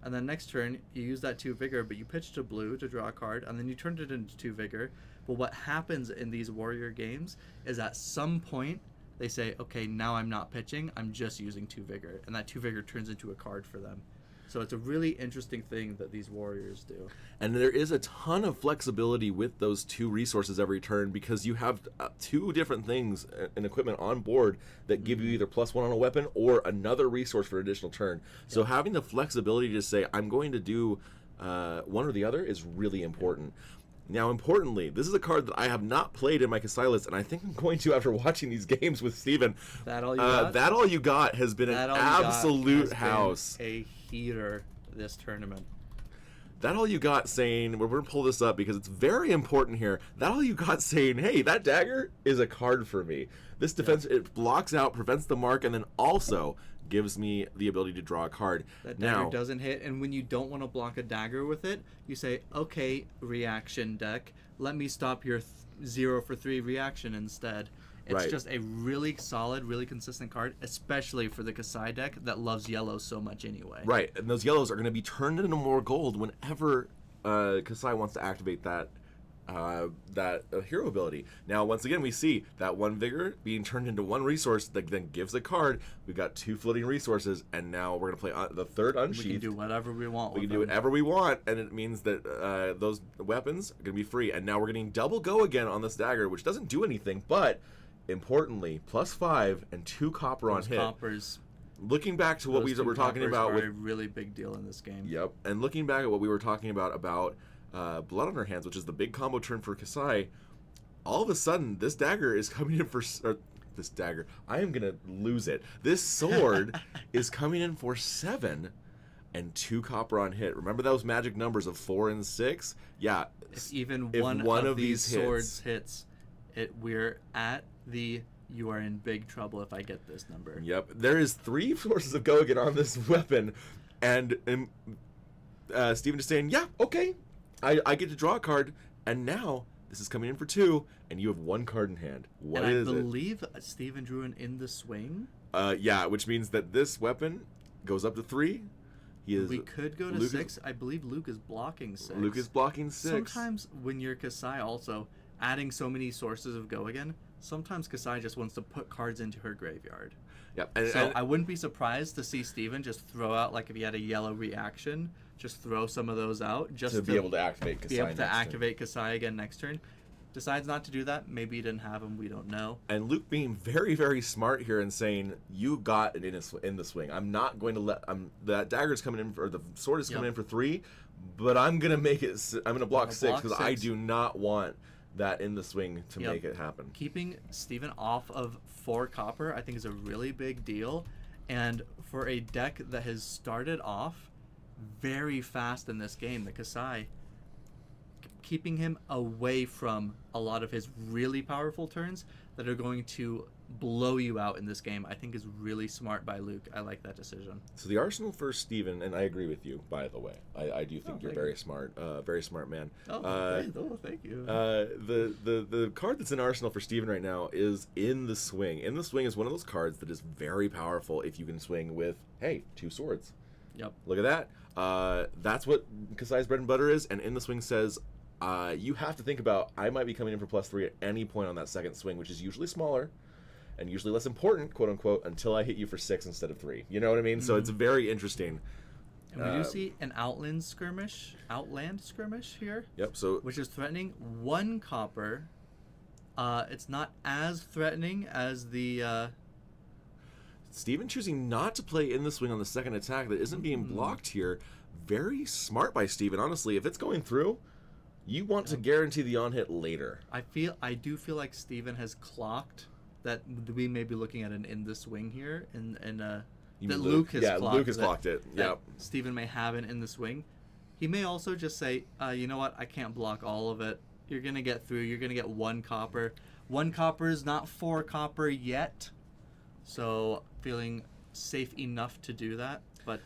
and then next turn you use that 2 vigor, but you pitch to blue to draw a card, and then you turned it into 2 vigor. But what happens in these Warrior games is at some point they say, okay, now I'm not pitching, I'm just using 2 vigor, and that 2 vigor turns into a card for them. So it's a really interesting thing that these Warriors do. And there is a ton of flexibility with those 2 resources every turn, because you have 2 different things and equipment on board that give you either +1 on a weapon or another resource for an additional turn. So having the flexibility to say, I'm going to do one or the other is really important. Now, importantly, this is a card that I have not played in my Kasai list, and I think I'm going to after watching these games with Steven. That all you got? That all you got has been an absolute house. A heater this tournament. that all you got saying, we're going to pull this up because it's very important here. That all you got saying, hey, that dagger is a card for me. This defense, it blocks out, prevents the mark, and then also gives me the ability to draw a card. That dagger doesn't hit, and when you don't want to block a dagger with it, you say, okay, reaction deck, let me stop your 0 for 3 reaction instead. It's just a really solid, really consistent card, especially for the Kasai deck that loves yellow so much anyway. Right, and those yellows are going to be turned into more gold whenever Kasai wants to activate that hero ability. Now, once again, we see that 1 vigor being turned into 1 resource that then gives a card. We've got 2 floating resources, and now we're going to play the third unsheath. We can do whatever we want. We can do whatever we want, and it means that those weapons are going to be free. And now we're getting double go again on this dagger, which doesn't do anything, but importantly, +5 and 2 copper on hit. Coppers. Looking back to what we were talking about with a really big deal in this game. Yep, and looking back at what we were talking about Blood on Her Hands, which is the big combo turn for Kasai, all of a sudden this dagger is coming in for this dagger. I am gonna lose it. This sword is coming in for 7 and 2 copper on hit. Remember those magic numbers of 4 and 6? Yeah. If one of these swords hits, we're at you are in big trouble if I get this number. Yep. There is 3 sources of Go-Again on this weapon, and Steven is saying, yeah, okay, I get to draw a card, and now this is coming in for 2, and you have 1 card in hand. What is it? I believe Steven drew an in the swing. Yeah, which means that this weapon goes up to 3. We could go to 6. I believe Luke is blocking 6. Luke is blocking 6. Sometimes when you're Kasai also, adding so many sources of Go-Again, sometimes Kasai just wants to put cards into her graveyard. Yep. So I wouldn't be surprised to see Steven just throw out, like if he had a yellow reaction, just throw some of those out just to be able to activate Kasai. Be able to activate Kasai again next turn. Decides not to do that. Maybe he didn't have him. We don't know. And Luke being very, very smart here and saying, you got it in the swing. I'm not going to let... that dagger's coming in, or the sword is coming in for 3, but I'm going to make it... I'm going to block 6 because I do not want that in the swing to make it happen. Keeping Steven off of 4 copper, I think, is a really big deal. And for a deck that has started off very fast in this game, the Kasai, keeping him away from a lot of his really powerful turns that are going to blow you out in this game, I think is really smart by Luke. I like that decision. So the arsenal for Steven, and I agree with you, by the way. I do think you're very smart man. Thank you. The card that's in arsenal for Steven right now is In the Swing. In the Swing is one of those cards that is very powerful if you can swing with, hey, 2 swords. Yep. Look at that. That's what Kasai's bread and butter is, and In the Swing says, you have to think about, I might be coming in for +3 at any point on that second swing, which is usually smaller and usually less important, quote unquote, until I hit you for 6 instead of 3. You know what I mean? Mm-hmm. So it's very interesting. And we do see an outland skirmish here. Yep. So which is threatening 1 copper. It's not as threatening as the. Steven choosing not to play In the Swing on the second attack that isn't being blocked here. Very smart by Steven. Honestly, if it's going through, you want to guarantee the on hit later. I do feel like Steven has clocked that we may be looking at an In the Swing here, that Luke has clocked. Luke has clocked it. Yep. Steven may have an In the Swing. He may also just say, you know what, I can't block all of it. You're gonna get through. You're gonna get 1 copper. 1 copper is not 4 copper yet, so feeling safe enough to do that. But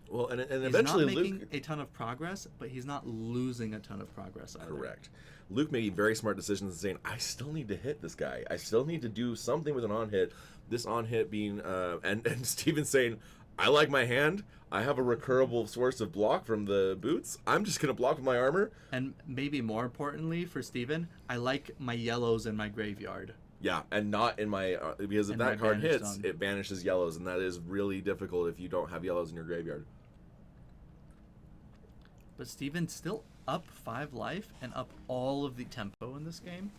well, and he's eventually not making Luke a ton of progress, but he's not losing a ton of progress either. Correct. Luke making very smart decisions and saying, I still need to hit this guy. I still need to do something with an on-hit. This on-hit being... and Steven saying, I like my hand. I have a recurable source of block from the boots. I'm just going to block with my armor. And maybe more importantly for Steven, I like my yellows in my graveyard. Yeah, and not in my... because if that card hits, it banishes yellows, and that is really difficult if you don't have yellows in your graveyard. But Steven's still up 5 life and up all of the tempo in this game.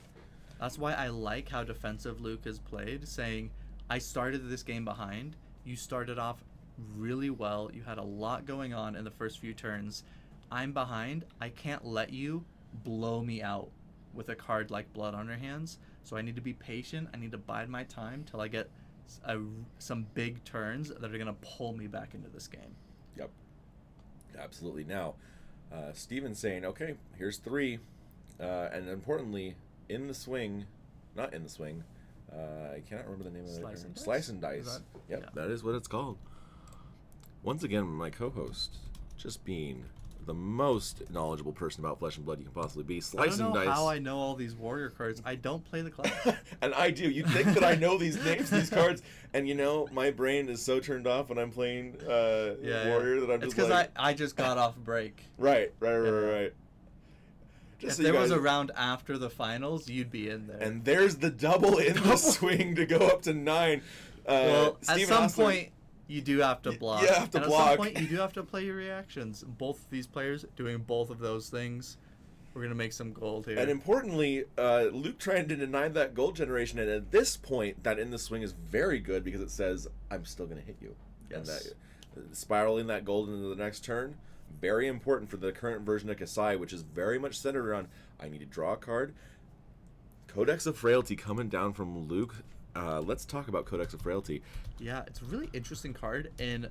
That's why I like how defensive Luke has played, saying, I started this game behind. You started off really well. You had a lot going on in the first few turns. I'm behind. I can't let you blow me out with a card like Blood on Her Hands. So I need to be patient. I need to bide my time till I get some big turns that are going to pull me back into this game. Yep. Absolutely. Now, Steven saying, okay, here's 3. And importantly, in the swing, not in the swing, I cannot remember the name of Slice it. and dice? Slice and dice. Is that- Yep, yeah. that is what it's called. Once again, my co-host, just being the most knowledgeable person about Flesh and Blood you can possibly be. I Slice don't and know dice. how I know all these warrior cards. I don't play the class. And I do. You'd think that I know these names, these cards, and my brain is so turned off when I'm playing Warrior that I'm It's just because like... I just got off break. Right. Yeah. Just If so there you was guys... a round after the finals, you'd be in there. And there's the double in the swing to go up to 9. Well, at Steven some Hostler- point, you do have to block. you have to and block. At some point, you do have to play your reactions. Both of these players doing both of those things. We're going to make some gold here. And importantly, Luke trying to deny that gold generation, and at this point, that in the swing is very good because it says, I'm still going to hit you. Yes. And that spiraling that gold into the next turn, very important for the current version of Kasai, which is very much centered around, I need to draw a card. Codex of Frailty coming down from Luke. Let's talk about Codex of Frailty. Yeah, it's a really interesting card in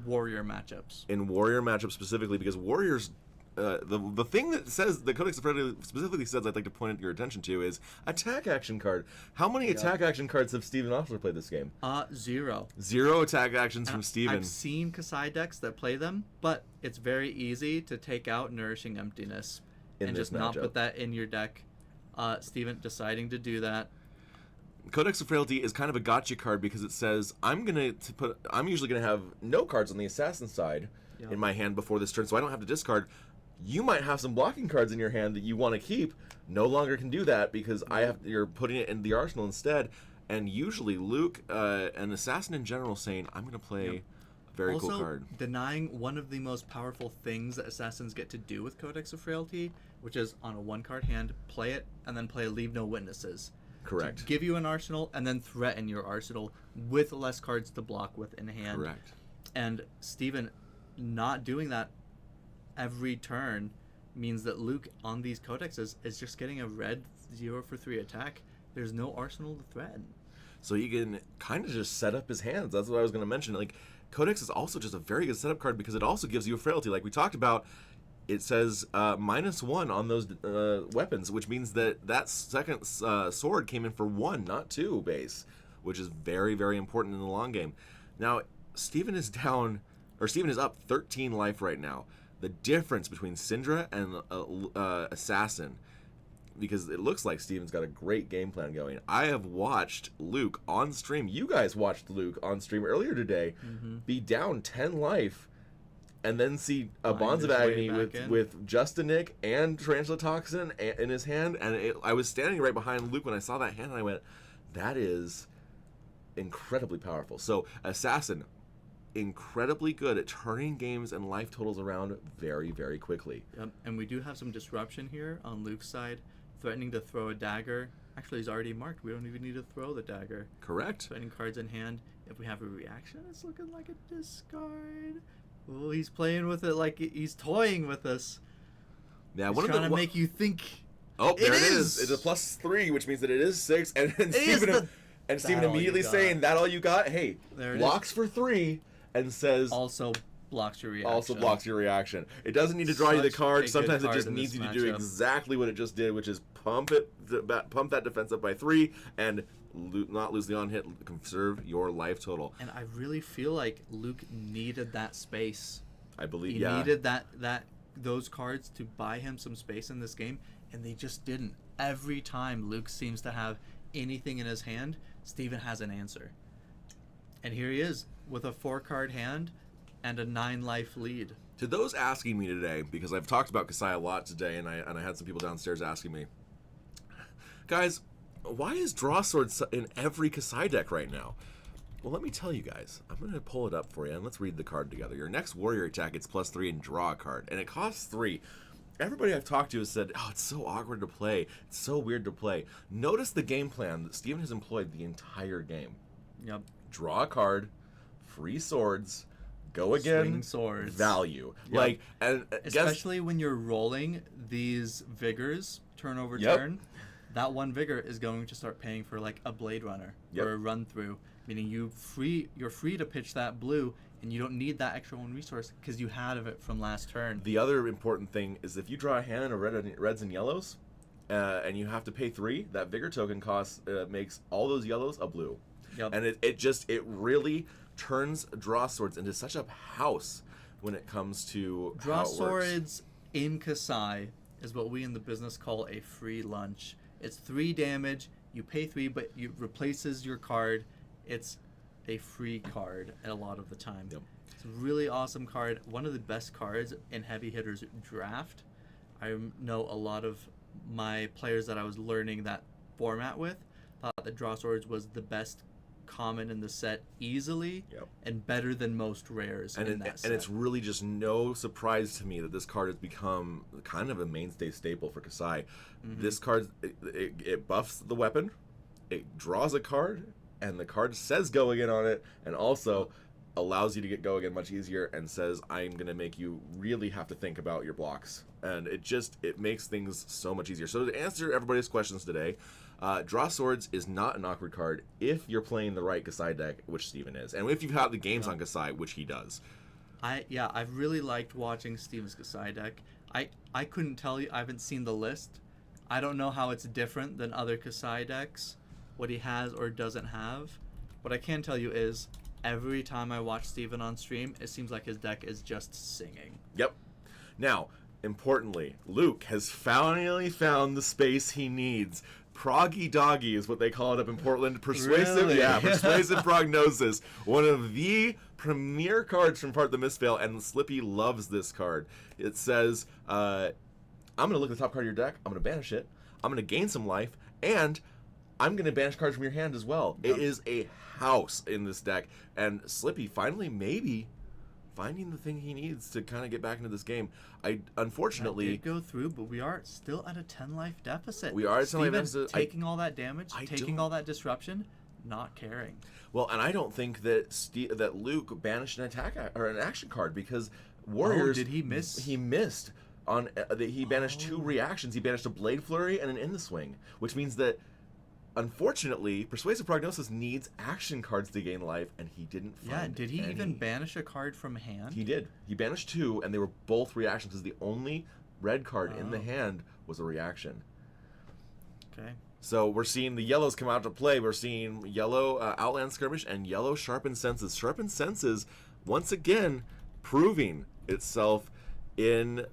warrior matchups. In Warrior matchups specifically, because Warriors... the thing that says the Codex of Frailty specifically says I'd like to point your attention to is attack action card. How many attack action cards have Steven Ostler played this game? 0. 0 attack actions from And Steven. I've seen Kasai decks that play them, but it's very easy to take out Nourishing Emptiness In and this just not matchup. put that in your deck. Steven deciding to do that. Codex of Frailty is kind of a gotcha card because it says I'm usually gonna have no cards on the assassin side Yep. in my hand before this turn, so I don't have to discard. You might have some blocking cards in your hand that you want to keep. No longer can do that because you're putting it in the arsenal instead. And usually Luke, an assassin in general, saying I'm gonna play a very Also, cool card. denying one of the most powerful things that assassins get to do with Codex of Frailty, which is on a 1-card hand, play it, and then play Leave No Witnesses. Correct. To give you an arsenal, and then threaten your arsenal with less cards to block with in hand. Correct. And Steven not doing that every turn means that Luke on these codexes is just getting a red 0 for 3 attack. There's no arsenal to threaten. So he can kind of just set up his hands. That's what I was going to mention. Like, Codex is also just a very good setup card because it also gives you a frailty. Like we talked about, it says -1 on those weapons, which means that second sword came in for 1, not 2 base, which is very, very important in the long game. Now, Steven is up 13 life right now. The difference between Syndra and Assassin, because it looks like Steven's got a great game plan going. I have watched Luke on stream. You guys watched Luke on stream earlier today be down 10 life and then see a Find Bonds of his way Agony back in. with Justinic and Tarantula Toxin in his hand. And I was standing right behind Luke when I saw that hand, and I went, that is incredibly powerful. So Assassin, incredibly good at turning games and life totals around very, very quickly. Yep. And we do have some disruption here on Luke's side, threatening to throw a dagger. Actually, he's already marked. We don't even need to throw the dagger. Correct. Threatening cards in hand. If we have a reaction, it's looking like a discard. Oh, he's playing with it like he's toying with us. Yeah, He's trying to make you think. Oh, there it is. is. It's a +3, which means that it is 6. And It is Steven that all immediately you got. saying, that all you got? Hey, There it blocks for 3 and says Also blocks your reaction. also blocks your reaction. It doesn't need to draw you the Such a card. good Sometimes it card just in needs this you to do matchup. exactly what it just did, which is pump that defense up by 3 and not lose the on hit, conserve your life total. And I really feel like Luke needed that space. I believe, He needed those cards to buy him some space in this game, and they just didn't. Every time Luke seems to have anything in his hand, Steven has an answer. And here he is with a 4-card hand and a 9-life lead. To those asking me today, because I've talked about Kasai a lot today, and I had some people downstairs asking me, guys, why is Draw Sword in every Kasai deck right now? Well, let me tell you guys. I'm going to pull it up for you, and let's read the card together. Your next warrior attack, it's +3 and draw a card, and it costs 3. Everybody I've talked to has said, oh, it's so awkward to play. It's so weird to play. Notice the game plan that Steven has employed the entire game. Yep. Draw a card, free swords, go again, Swing swords. value. Yep. Like, and Especially when you're rolling these vigors turn over Yep. turn, that one vigor is going to start paying for like a Blade Runner Yep. or a run through, meaning you're free to pitch that blue and you don't need that extra 1 resource because you had of it from last turn. The other important thing is if you draw a hand of reds and yellows, and you have to pay 3, that Vigor token cost makes all those yellows a blue. Yep. And it really turns draw swords into such a house when it comes to Draw how it works. swords in Kasai is what we in the business call a free lunch. It's 3 damage. You pay 3, but it replaces your card. It's a free card a lot of the time. Yep. It's a really awesome card. One of the best cards in Heavy Hitters Draft. I know a lot of my players that I was learning that format with thought that Draw Swords was the best common in the set easily, Yep. and better than most rares in that set. And it's really just no surprise to me that this card has become kind of a mainstay staple for Kasai. Mm-hmm. This card, it buffs the weapon, it draws a card, and the card says go again on it, and also allows you to get go again much easier and says I'm going to make you really have to think about your blocks. And it makes things so much easier. So to answer everybody's questions today, Draw Swords is not an awkward card if you're playing the right Kasai deck, which Steven is, and if you've had the games on Kasai, which he does. I've really liked watching Steven's Kasai deck. I couldn't tell you, I haven't seen the list. I don't know how it's different than other Kasai decks, what he has or doesn't have. What I can tell you is, every time I watch Steven on stream, it seems like his deck is just singing. Yep. Now, importantly, Luke has finally found the space he needs. Proggy Doggy is what they call it up in Portland. Persuasive, Really? yeah, Persuasive Prognosis. One of the premier cards from Part the Mistveil, and Slippy loves this card. It says, I'm going to look at the top card of your deck, I'm going to banish it, I'm going to gain some life, and I'm going to banish cards from your hand as well. Yep. It is a house in this deck, and Slippy finally maybe finding the thing he needs to kind of get back into this game. Unfortunately, I did go through, but we are still at a 10 life deficit. We are at 10 life Steven deficit. Taking all that damage, taking all that disruption, not caring. Well, and I don't think that that Luke banished an attack or an action card because Warriors. Oh, did he miss? He missed on he banished 2 reactions. He banished a Blade Flurry and an In the Swing, which means that unfortunately, Persuasive Prognosis needs action cards to gain life, and he didn't find Yeah, did he any. even banish a card from hand? He did. He banished 2, and they were both reactions because the only red card in the hand was a reaction. Okay. So we're seeing the yellows come out to play. We're seeing yellow Outland Skirmish and yellow Sharpened Senses. Sharpened Senses, once again, proving itself in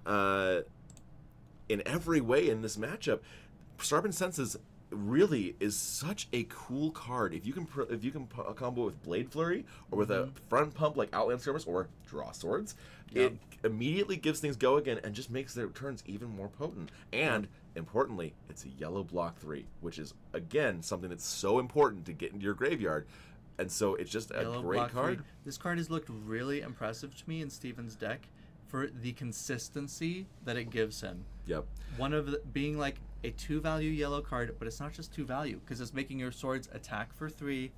every way in this matchup. Sharpened Senses really is such a cool card. If you can combo with Blade Flurry or with a front pump like Outland Skirmish or Draw Swords, it immediately gives things go again and just makes their turns even more potent. And importantly, it's a yellow block 3, which is again something that's so important to get into your graveyard. And so it's just a great card. 3. This card has looked really impressive to me in Steven's deck for the consistency that it gives him. Yep. One of the, being like a 2-value yellow card, but it's not just 2-value because it's making your swords attack for 3,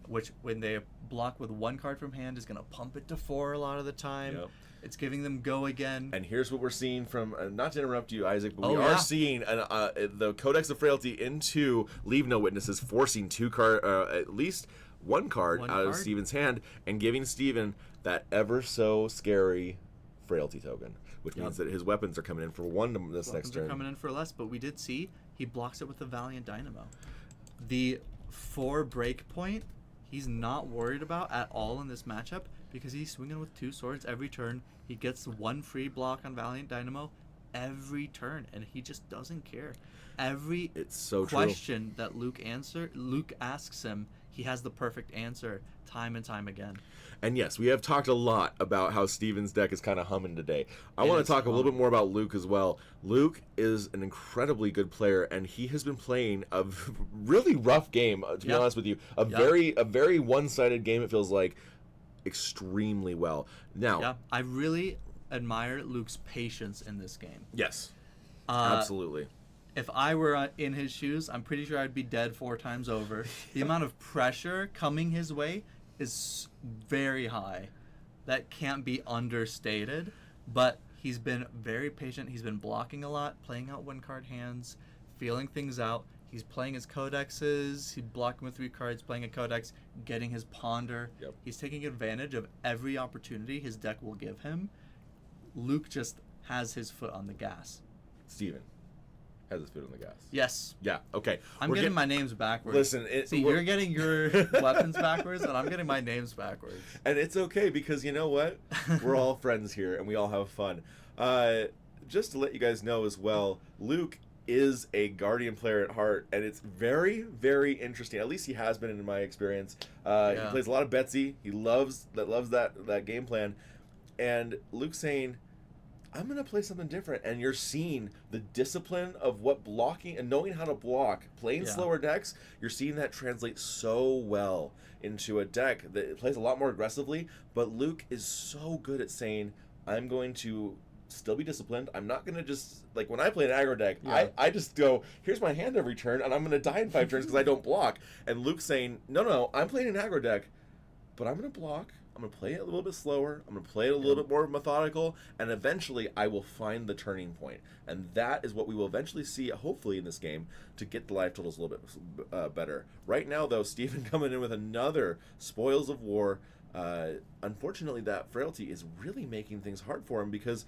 which when they block with 1 card from hand is going to pump it to 4 a lot of the time. Yep. It's giving them go again. And here's what we're seeing from, not to interrupt you, Isaac, but we are seeing the Codex of Frailty into Leave No Witnesses, forcing at least one card out of Steven's hand and giving Steven that ever so scary Frailty token, which means that his weapons are coming in for 1 this next turn. Are coming in for less, but we did see he blocks it with the Valiant Dynamo. The 4 break point, he's not worried about at all in this matchup because he's swinging with 2 swords every turn. He gets 1 free block on Valiant Dynamo every turn, and he just doesn't care. Every question that Luke asks him, he has the perfect answer time and time again. And yes, we have talked a lot about how Steven's deck is kind of humming today. I want to talk a little bit more about Luke as well. Luke is an incredibly good player, and he has been playing a really rough game, to be honest with you. A very one-sided game, it feels like, extremely well. Now, I really admire Luke's patience in this game. Yes, absolutely. If I were in his shoes, I'm pretty sure I'd be dead 4 times over. The amount of pressure coming his way is very high. That can't be understated, but he's been very patient. He's been blocking a lot, playing out 1-card hands, feeling things out. He's playing his codexes. He's blocking with 3 cards, playing a codex, getting his ponder. Yep. He's taking advantage of every opportunity his deck will give him. Luke just has his foot on the gas. Steven has his foot on the gas. Yes. Yeah, okay. I'm getting my names backwards. Listen, see, you're getting your weapons backwards, and I'm getting my names backwards. And it's okay, because you know what? We're all friends here, and we all have fun. Just to let you guys know as well, Luke is a Guardian player at heart, and it's very, very interesting. At least he has been in my experience. He plays a lot of Betsy. He loves that game plan. And Luke's saying, I'm going to play something different. And you're seeing the discipline of what blocking and knowing how to block, playing slower decks. You're seeing that translate so well into a deck that plays a lot more aggressively. But Luke is so good at saying, I'm going to still be disciplined. I'm not going to just, like when I play an aggro deck, I just go, here's my hand every turn, and I'm going to die in 5 turns because I don't block. And Luke's saying, no, I'm playing an aggro deck, but I'm going to block. I'm going to play it a little bit slower. I'm going to play it a little bit more methodical, and eventually I will find the turning point. And that is what we will eventually see, hopefully, in this game to get the life totals a little bit better. Right now, though, Steven coming in with another Spoils of War. Unfortunately, that frailty is really making things hard for him because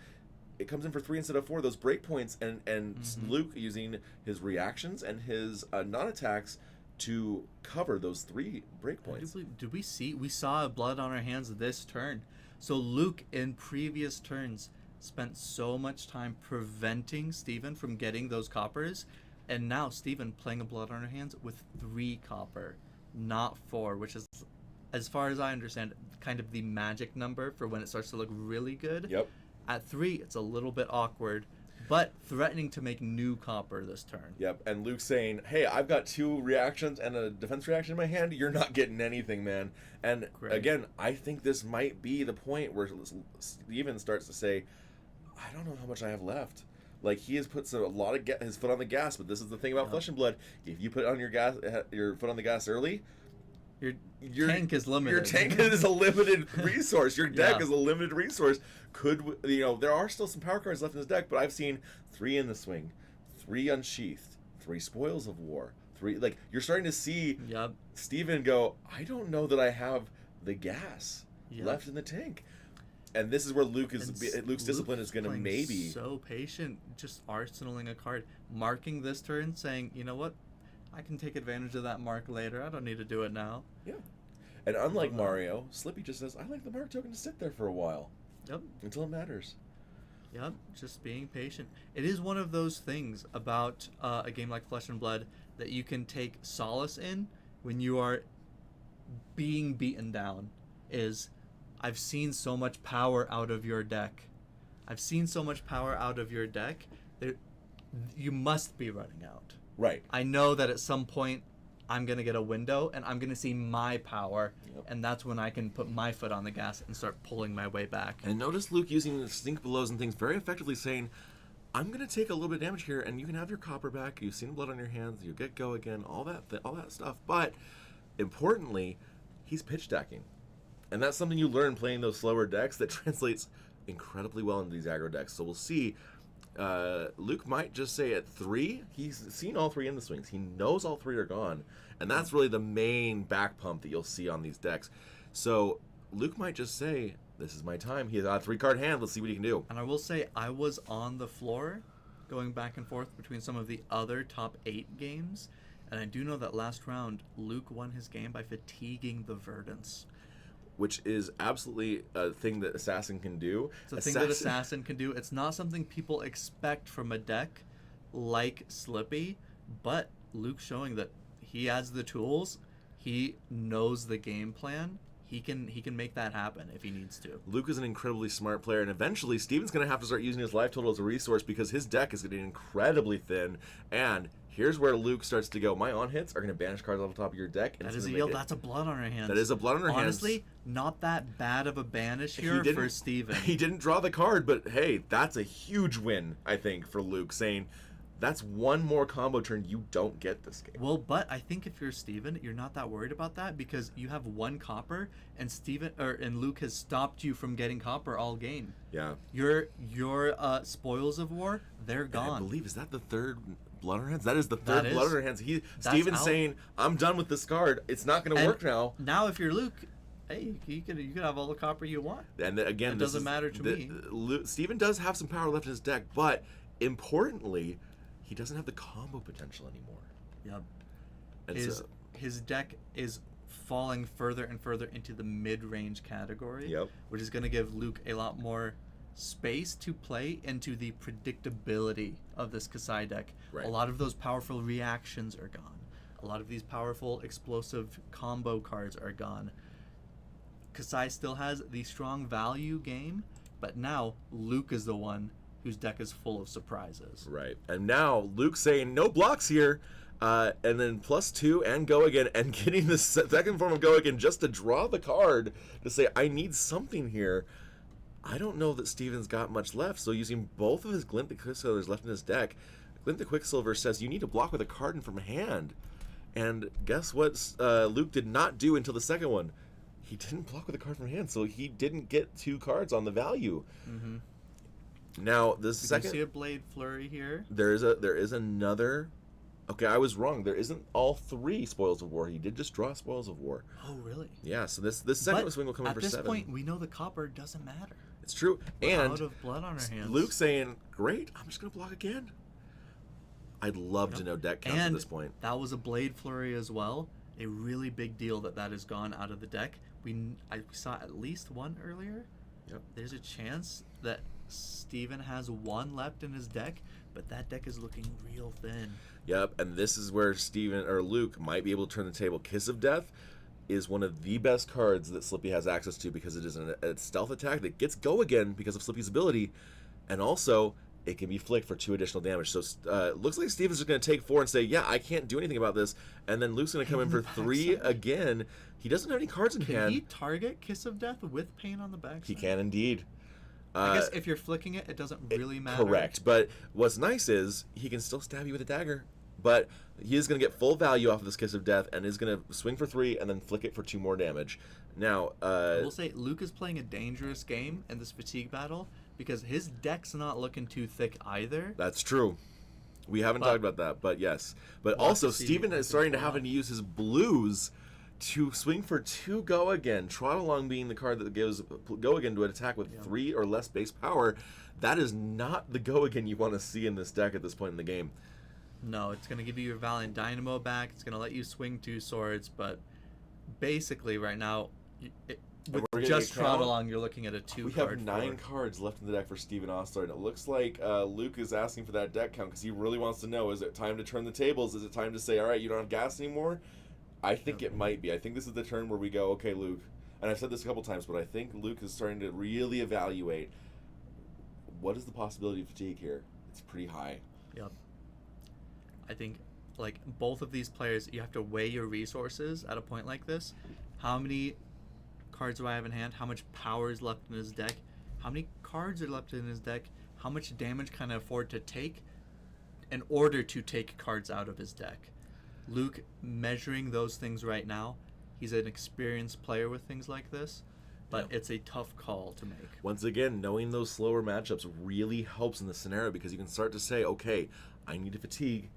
it comes in for 3 instead of 4. Those breakpoints and Luke using his reactions and his non-attacks to cover those 3 breakpoints. Did we see? We saw blood on our hands this turn. So Luke, in previous turns, spent so much time preventing Steven from getting those coppers, and now Steven playing a blood on our hands with 3 copper, not 4, which is, as far as I understand, kind of the magic number for when it starts to look really good. Yep. At 3, it's a little bit awkward, but threatening to make new copper this turn. Yep, and Luke's saying, hey, I've got 2 reactions and a defense reaction in my hand. You're not getting anything, man. And again, I think this might be the point where Steven starts to say, I don't know how much I have left. Like, he has put a lot of his foot on the gas, but this is the thing about Flesh and Blood. If you put on your foot on the gas early, your tank is limited. Your tank is a limited resource. Your deck is a limited resource. There are still some power cards left in his deck, but I've seen 3 in the swing, 3 unsheathed, 3 Spoils of War, 3. Like, you're starting to see Steven go, I don't know that I have the gas left in the tank. And this is where Luke's discipline is going to maybe so patient, just arsenaling a card, marking this turn, saying, you know what, I can take advantage of that mark later. I don't need to do it now. Yeah. And unlike Mario, Slippy just says, I like the mark token to sit there for a while. Yep. Until it matters. Yep, just being patient. It is one of those things about a game like Flesh and Blood that you can take solace in when you are being beaten down. I've seen so much power out of your deck. That you must be running out. Right. I know that at some point I'm going to get a window and I'm going to see my power, and that's when I can put my foot on the gas and start pulling my way back. And notice Luke using the stink belows and things very effectively, saying, I'm going to take a little bit of damage here and you can have your copper back. You've seen blood on your hands. You get go again, all that stuff. But importantly, he's pitch decking. And that's something you learn playing those slower decks that translates incredibly well into these aggro decks. So we'll see. Luke might just say at 3, he's seen all 3 in the swings. He knows all 3 are gone. And that's really the main back pump that you'll see on these decks. So Luke might just say, this is my time. He has a 3-card hand. Let's see what he can do. And I will say, I was on the floor going back and forth between some of the other top 8 games. And I do know that last round, Luke won his game by fatiguing the Verdants. Which is absolutely a thing that Assassin can do. It's a thing that Assassin can do. It's not something people expect from a deck like Slippy, but Luke's showing that he has the tools. He knows the game plan. He can make that happen if he needs to. Luke is an incredibly smart player, and eventually Steven's going to have to start using his life total as a resource because his deck is getting incredibly thin, and here's where Luke starts to go, my on-hits are going to banish cards off the top of your deck. And that's a blood on our hands. That is a blood on our hands. Honestly, not that bad of a banish here for Steven. He didn't draw the card, but hey, that's a huge win, I think, for Luke, saying that's one more combo turn you don't get this game. Well, but I think if you're Steven, you're not that worried about that because you have 1 copper, and Luke has stopped you from getting copper all game. Yeah. Your Spoils of War, they're gone. And I believe, is that the 3rd blood on our hands. That is the That third blood is- on our hands. that's Steven's out. saying, I'm done with this card. It's not going to And work now. Now, if you're Luke, hey, you could have all the copper you want. And again, It this doesn't is- matter to me. Steven does have some power left in his deck, but importantly, he doesn't have the combo potential anymore. Yep. And His deck is falling further and further into the mid-range category, Yep. which is going to give Luke a lot more space to play into the predictability of this Kasai deck. Right. A lot of those powerful reactions are gone. A lot of these powerful explosive combo cards are gone. Kasai still has the strong value game, but now Luke is the one whose deck is full of surprises. Right. And now Luke's saying no blocks here. And then +2 and go again, and getting the second form of go again just to draw the card to say, I need something here. I don't know that Steven's got much left, so using both of his Glint the Quicksilvers left in his deck, Glint the Quicksilver says you need to block with a card from hand. And guess what Luke did not do until the second one? He didn't block with a card from hand, so he didn't get 2 cards on the value. Mm-hmm. Now, the You second... see a Blade Flurry here? There is another... Okay, I was wrong. There isn't all 3 Spoils of War. He did just draw Spoils of War. Oh, really? Yeah, so this second swing will come in for 7. At this point, we know the copper doesn't matter. It's true. We're And out of blood on our hands. Luke saying, great, I'm just going to block again. I'd love to know deck counts at this point. That was a Blade Flurry as well. A really big deal that has gone out of the deck. I saw at least one earlier. Yep. There's a chance that Steven has 1 left in his deck, but that deck is looking real thin. Yep, and this is where Steven or Luke might be able to turn the table. Kiss of Death is one of the best cards that Slippy has access to because it is a stealth attack that gets go again because of Slippy's ability, and also it can be flicked for 2 additional damage. So looks like Steven's just going to take 4 and say, yeah, I can't do anything about this, and then Luke's going to come in for 3 again. He doesn't have any cards in Can hand. he target Kiss of Death with Pain on the back? He can indeed. I guess if you're flicking it, it doesn't really matter. Correct, but what's nice is he can still stab you with a dagger, but he is going to get full value off of this Kiss of Death and is going to swing for 3 and then flick it for 2 more damage. Now, I will say Luke is playing a dangerous game in this fatigue battle because his deck's not looking too thick either. That's true. We haven't talked about that, but yes. But We'll have also, to see Steven if is he starting to can pull having off. to use his blues to swing for 2 go again. Trot Along being the card that gives go again to an attack with 3 or less base power. That is not the go again you want to see in this deck at this point in the game. No, it's going to give you your Valiant Dynamo back. It's going to let you swing 2 swords, but basically right now, with we're gonna just get count. Trot Along, you're looking at a 2 We card have 9 4. cards left in the deck for Steven Ostler, and it looks like Luke is asking for that deck count because he really wants to know, is it time to turn the tables? Is it time to say, all right, you don't have gas anymore? I think it might be. I think this is the turn where we go, okay, Luke. And I've said this a couple times, but I think Luke is starting to really evaluate what is the possibility of fatigue here. It's pretty high. Yep. I think, like, both of these players, you have to weigh your resources at a point like this. How many cards do I have in hand? How much power is left in his deck? How many cards are left in his deck? How much damage can I afford to take in order to take cards out of his deck? Luke measuring those things right now. He's an experienced player with things like this, but it's a tough call to make. Once again, knowing those slower matchups really helps in this scenario because you can start to say, okay, I need to fatigue.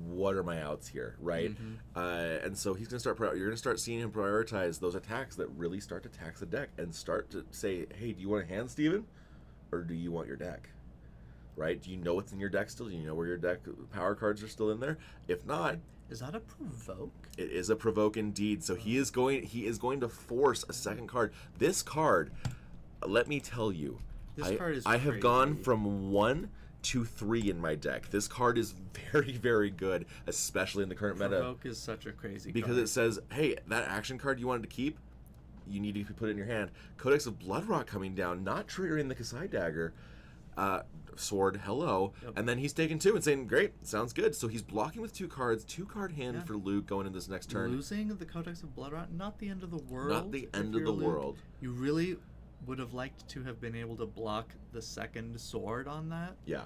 What are my outs here, right? And so he's gonna you're gonna start seeing him prioritize those attacks that really start to tax the deck and start to say, hey, do you want a hand, Steven? Or do you want your deck? Right? Do you know what's in your deck still? Do you know where your deck power cards are still in there? If not, Is that a provoke? it is a provoke indeed. So he is going to force a second card. This card, let me tell you, This card is I have gone crazy. from 1 to 3 in my deck. This card is very, very good, especially in the current meta. Provoke is such a crazy Because card. it says, hey, that action card you wanted to keep, you need to put it in your hand. Codex of Bloodrot coming down, not triggering the Kasai Dagger. Sword, hello. Yep. And then he's taking 2 and saying, great, sounds good. So he's blocking with 2 cards, 2-card hand for Luke going into this next turn. Losing the Codex of Bloodrot, not the end of the world. Not the if end of you're the Luke. world. You really would have liked to have been able to block the second sword on that. Yeah.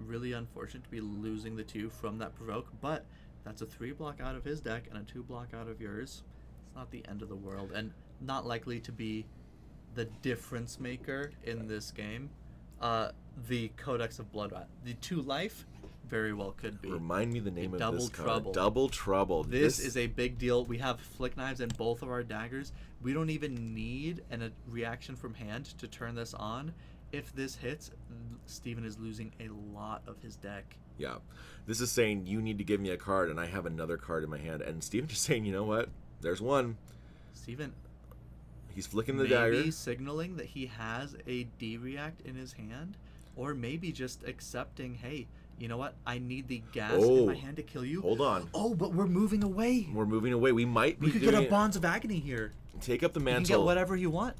Really unfortunate to be losing the 2 from that provoke, but that's a 3 block out of his deck and a 2 block out of yours. It's not the end of the world, and not likely to be the difference maker in this game. the Codex of Bloodwrath. The 2 life very well could be. Remind me the name of Double this card. Trouble. Double Trouble. This is a big deal. We have Flick Knives in both of our daggers. We don't even need a reaction from hand to turn this on. If this hits, Steven is losing a lot of his deck. Yeah. This is saying you need to give me a card, and I have another card in my hand. And Steven just saying, you know what? There's one. Steven, he's flicking the maybe dagger. signaling that he has a D-React in his hand, or maybe just accepting, hey, you know what? I need the gas in my hand to kill you. Hold on. Oh, but we're moving away. We're moving away. We might be We could get a Bonds of Agony here. Take up the You can mantle. get whatever you want.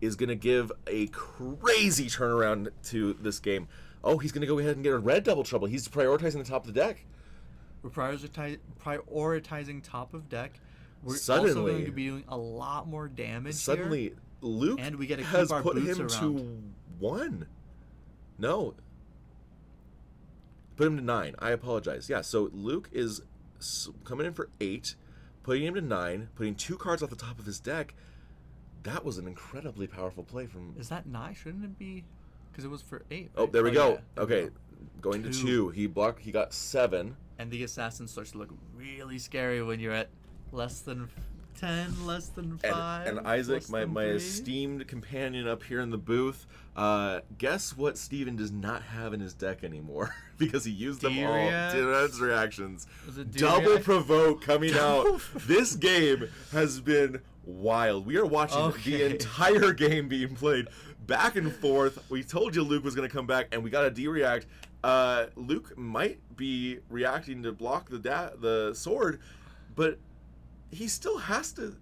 Is going to give a crazy turnaround to this game. Oh, he's going to go ahead and get a red Double Trouble. He's prioritizing the top of the deck. We're prioritizing top of deck. We're Suddenly, also going to be doing a lot more damage Suddenly, here. Luke And we get to keep has our put boots him around. to 1. No. Put him to 9. I apologize. Yeah, so Luke is coming in for 8, putting him to 9, putting 2 cards off the top of his deck. That was an incredibly powerful play from... Is that 9? Shouldn't it be? Because it was for 8. Oh, right? there we go. Yeah. Okay, going to 2. He got 7. And the assassin starts to look really scary when you're at less than 10, less than 5. And Isaac, less my than 3. esteemed companion up here in the booth, guess what Steven does not have in his deck anymore? Because he used them all. Didn't reactions. Double Provoke coming out. This game has been wild. We are watching the entire game being played back and forth. We told you Luke was going to come back, and we got a D-React. Luke might be reacting to block the sword, but he still has to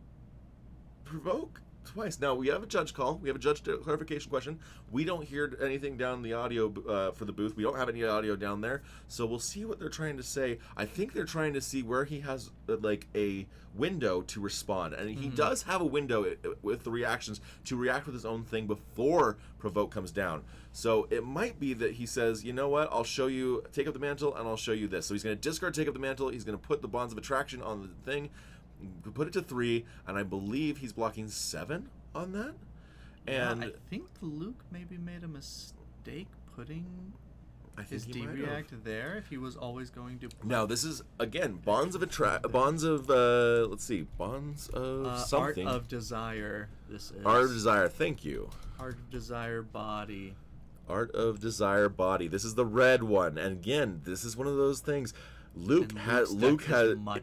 provoke twice. Now, we have a judge call. We have a judge clarification question. We don't hear anything down the audio for the booth. We don't have any audio down there. So we'll see what they're trying to say. I think they're trying to see where he has like a window to respond. And he does have a window with the reactions to react with his own thing before provoke comes down. So it might be that he says, you know what, I'll show you, take up the mantle, and I'll show you this. So he's going to discard take up the mantle. He's going to put the Bonds of Attraction on the thing, put it to 3, and I believe he's blocking 7 on that. And I think Luke maybe made a mistake putting his he might D-React there if he was always going to put now this is again Bonds of Bonds of something. Art of Desire. This is Art of Desire. Thank you. Art of Desire body. Art of Desire body. This is the red one, and again, this is one of those things. Luke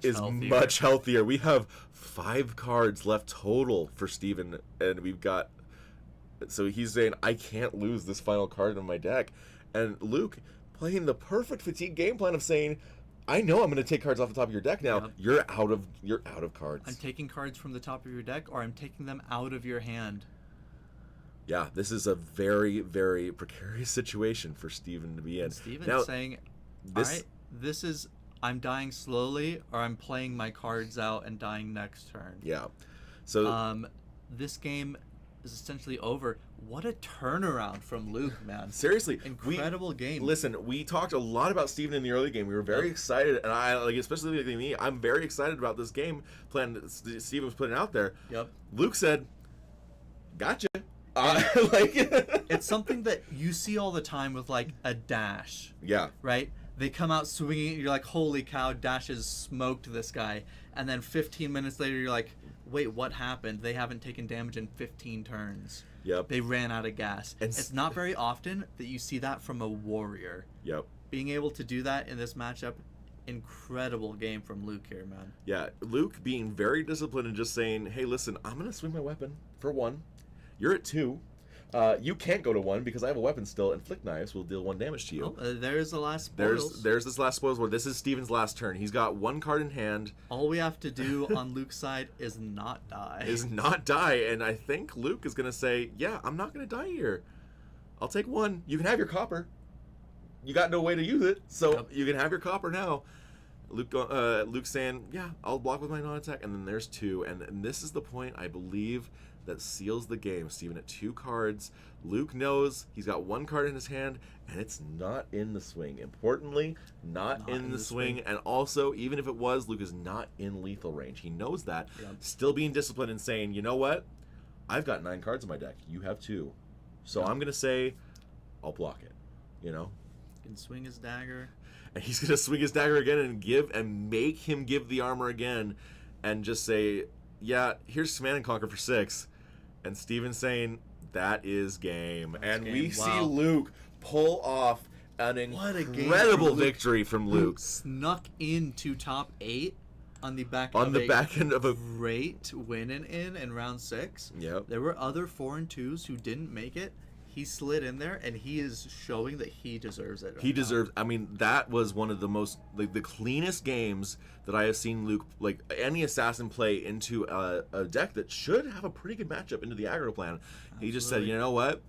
is much healthier. We have 5 cards left total for Steven, and we've got. So he's saying, I can't lose this final card in my deck. And Luke playing the perfect fatigue game plan of saying, I know I'm going to take cards off the top of your deck now. Yep. You're out of cards. I'm taking cards from the top of your deck, or I'm taking them out of your hand. Yeah, this is a very, very precarious situation for Steven to be in. Steven's saying, all right, this is, I'm dying slowly, or I'm playing my cards out and dying next turn. Yeah. So this game is essentially over. What a turnaround from Luke, man. Seriously. Incredible game. Listen, we talked a lot about Steven in the early game. We were very excited, and I, like, especially me, I'm very excited about this game plan that Steven was putting out there. Yep. Luke said, gotcha. It's something that you see all the time with, like, a dash. Yeah. Right? They come out swinging, you're like, holy cow, Dash has smoked this guy. And then 15 minutes later, you're like, wait, what happened? They haven't taken damage in 15 turns. Yep. They ran out of gas. And it's not very often that you see that from a warrior. Yep. Being able to do that in this matchup, incredible game from Luke here, man. Yeah, Luke being very disciplined and just saying, hey, listen, I'm going to swing my weapon for 1. You're at 2. You can't go to 1 because I have a weapon still, and Flick Knives will deal 1 damage to you. Oh, there's the last spoils. There's this last spoils where this is Steven's last turn. He's got 1 card in hand. All we have to do on Luke's side is not die. And I think Luke is going to say, yeah, I'm not going to die here. I'll take 1. You can have your copper. You got no way to use it, so you can have your copper now. Luke's saying, yeah, I'll block with my non-attack, and then there's 2. And this is the point, I believe, that seals the game. Steven at 2 cards. Luke knows he's got 1 card in his hand, and it's not in the swing. Importantly, not in the swing. And also, even if it was, Luke is not in lethal range. He knows that. Yep. Still being disciplined and saying, you know what? I've got 9 cards in my deck. You have 2. So I'm going to say, I'll block it. You know? Can swing his dagger. And he's gonna swing his dagger again and make him give the armor again, and just say, "Yeah, here's Command and Conquer for 6." And Steven saying, "That is game." That's and game. we see Wow. Luke pull off an What a game incredible from Luke. victory from Luke Snuck into top 8 on the back end of a great win in round 6. Yep. There were other 4 and 2s who didn't make it. He slid in there, and he is showing that he deserves it. He deserves. I mean, that was one of the most the cleanest games that I have seen Luke, like any assassin, play into a deck that should have a pretty good matchup into the aggro plan. Absolutely. He just said, "You know what?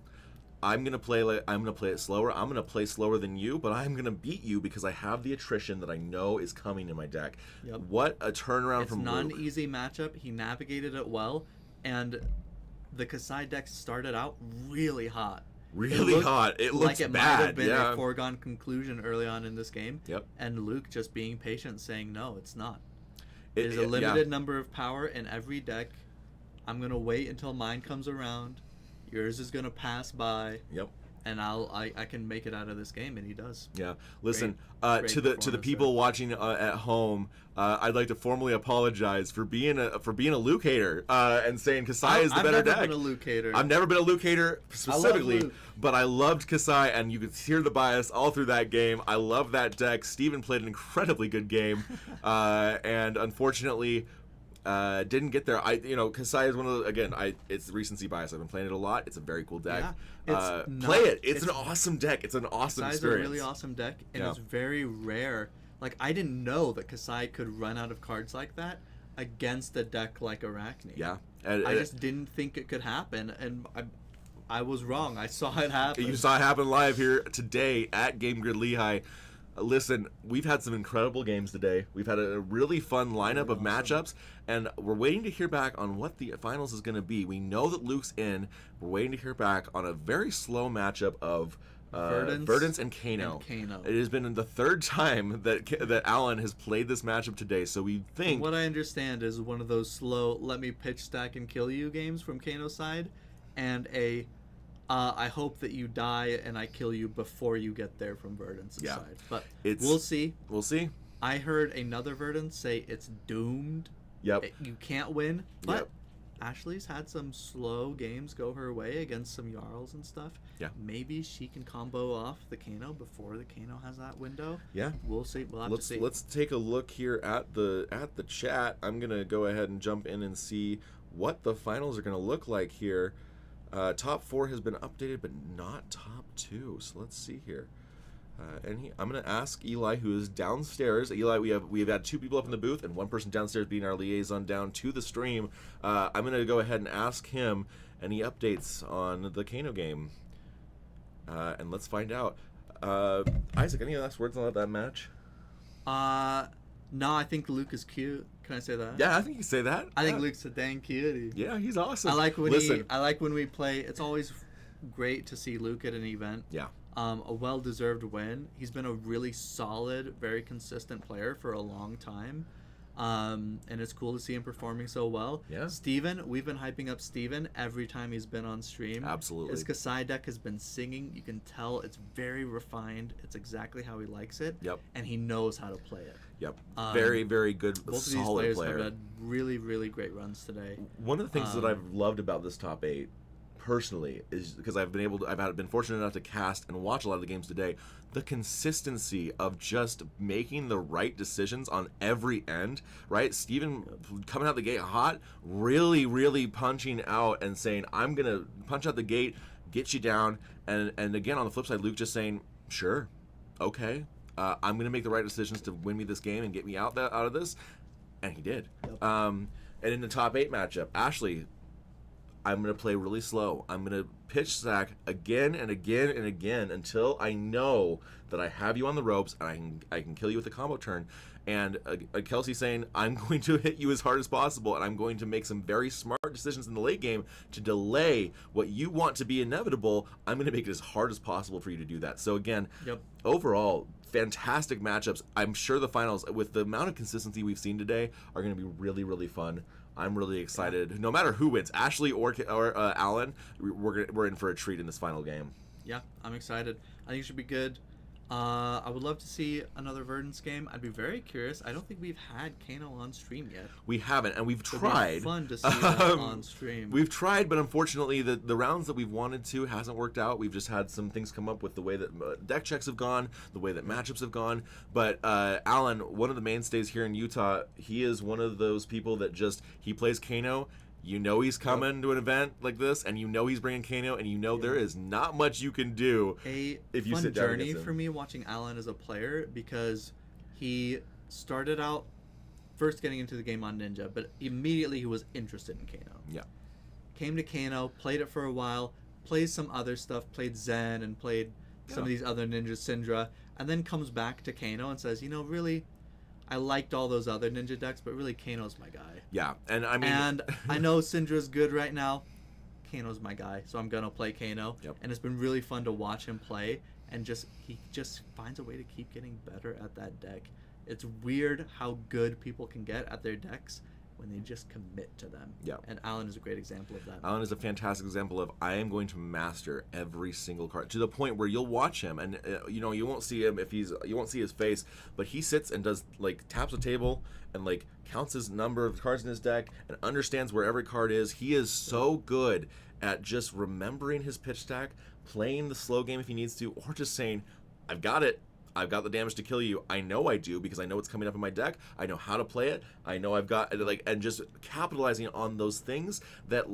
I'm gonna play it slower. I'm gonna play slower than you, but I'm gonna beat you because I have the attrition that I know is coming in my deck." Yep. What a turnaround from Luke! It's not Luke. an easy matchup. He navigated it well, and the Kasai deck started out really hot. Really hot. It looks like it bad. might have been yeah. a foregone conclusion early on in this game. Yep. And Luke just being patient, saying, "No, it's not. There's a limited number of power in every deck. I'm gonna wait until mine comes around. Yours is gonna pass by. Yep. And I can make it out of this game," and he does. Yeah. Listen, Great to the performance people there. watching at home, I'd like to formally apologize for being a Luke hater and saying Kasai is the better deck. I've never been a Luke hater. I've never been a Luke hater specifically, Luke. but I loved Kasai, and you could hear the bias all through that game. I love that deck. Steven played an incredibly good game, and unfortunately, didn't get there. Kasai is one of the, it's recency bias. I've been playing it a lot. It's a very cool deck. Yeah, play it. It's an awesome deck. It's an awesome Kasai's experience. a really awesome deck, and Yeah. it's very rare. Like, I didn't know that Kasai could run out of cards like that against a deck like Arachne. Yeah. I just didn't think it could happen, and I was wrong. I saw it happen. You saw it happen live here today at Game Grid Lehi. Listen, we've had some incredible games today. We've had a really fun lineup of matchups, and we're waiting to hear back on what the finals is going to be. We know that Luke's in. We're waiting to hear back on a very slow matchup of Verdance and Kano. It has been the 3rd time that Alan has played this matchup today, so we think... What I understand is one of those slow, let me pitch, stack, and kill you games from Kano's side, and I hope that you die and I kill you before you get there from Verdance's side. But we'll see. We'll see. I heard another Verdance say it's doomed. Yep. You can't win. But Yep. Ashley's had some slow games go her way against some Jarls and stuff. Yeah. Maybe she can combo off the Kano before the Kano has that window. Yeah. We'll see. We'll have to see. Let's take a look here at the chat. I'm gonna go ahead and jump in and see what the finals are gonna look like here. Top 4 has been updated, but not top 2. So let's see here. I'm going to ask Eli, who is downstairs. Eli, we have had 2 people up in the booth and 1 person downstairs being our liaison down to the stream. I'm going to go ahead and ask him any updates on the Kano game, and let's find out. Isaac, any last words on that match? No, I think Luke is cute. Can I say that? Yeah, I think you can say that. I think Luke's a dang cutie. Yeah, he's awesome. I like when we play. It's always great to see Luke at an event. Yeah. A well-deserved win. He's been a really solid, very consistent player for a long time. And it's cool to see him performing so well. Yeah. Steven, we've been hyping up Steven every time he's been on stream. Absolutely. His Kasai deck has been singing. You can tell it's very refined. It's exactly how he likes it. Yep. And he knows how to play it. Yep. Very, very good, Both solid of these players player. have had really, really great runs today. One of the things that I've loved about this top 8 personally is because I've been fortunate enough to cast and watch a lot of the games today, the consistency of just making the right decisions on every end, right? Steven coming out the gate hot, really, really punching out and saying, I'm going to punch out the gate, get you down. And again, on the flip side, Luke just saying, sure, okay, I'm going to make the right decisions to win me this game and get me out of this. And he did. Yep. And in the top 8 matchup, Ashley, I'm going to play really slow. I'm going to pitch stack again and again and again until I know that I have you on the ropes and I can kill you with a combo turn. And Kelsey saying, I'm going to hit you as hard as possible, and I'm going to make some very smart decisions in the late game to delay what you want to be inevitable. I'm going to make it as hard as possible for you to do that. So again, overall, fantastic matchups. I'm sure the finals, with the amount of consistency we've seen today, are going to be really, really fun. I'm really excited. No matter who wins, Ashley or Alan, we're in for a treat in this final game. Yeah, I'm excited. I think it should be good. I would love to see another Verdance game. I'd be very curious. I don't think we've had Kano on stream yet. We haven't, and we've It'd tried. be fun to see that on stream. We've tried, but unfortunately, the rounds that we've wanted to hasn't worked out. We've just had some things come up with the way that deck checks have gone, the way that matchups have gone. But Alan, one of the mainstays here in Utah, he is one of those people that he plays Kano. You know he's coming to an event like this, and you know he's bringing Kano, and you know there is not much you can do if you sit down journey against him. for me watching Alan as a player, because he started out first getting into the game on Ninja, but immediately he was interested in Kano. Yeah. Came to Kano, played it for a while, played some other stuff, played Zen and played some of these other Ninja Syndra, and then comes back to Kano and says, really, I liked all those other Ninja decks, but really Kano's my guy. Yeah, and I mean... And I know Syndra's good right now. Kano's my guy, so I'm going to play Kano. Yep. And it's been really fun to watch him play, and he just finds a way to keep getting better at that deck. It's weird how good people can get at their decks when they just commit to them. Yeah. And Alan is a great example of that. Alan is a fantastic example of I am going to master every single card to the point where you'll watch him and you won't see him you won't see his face, but he sits and does taps a table and counts his number of cards in his deck and understands where every card is. He is so good at just remembering his pitch stack, playing the slow game if he needs to, or just saying, I've got it. I've got the damage to kill you. I know I do because I know it's coming up in my deck. I know how to play it. I know I've got and just capitalizing on those things that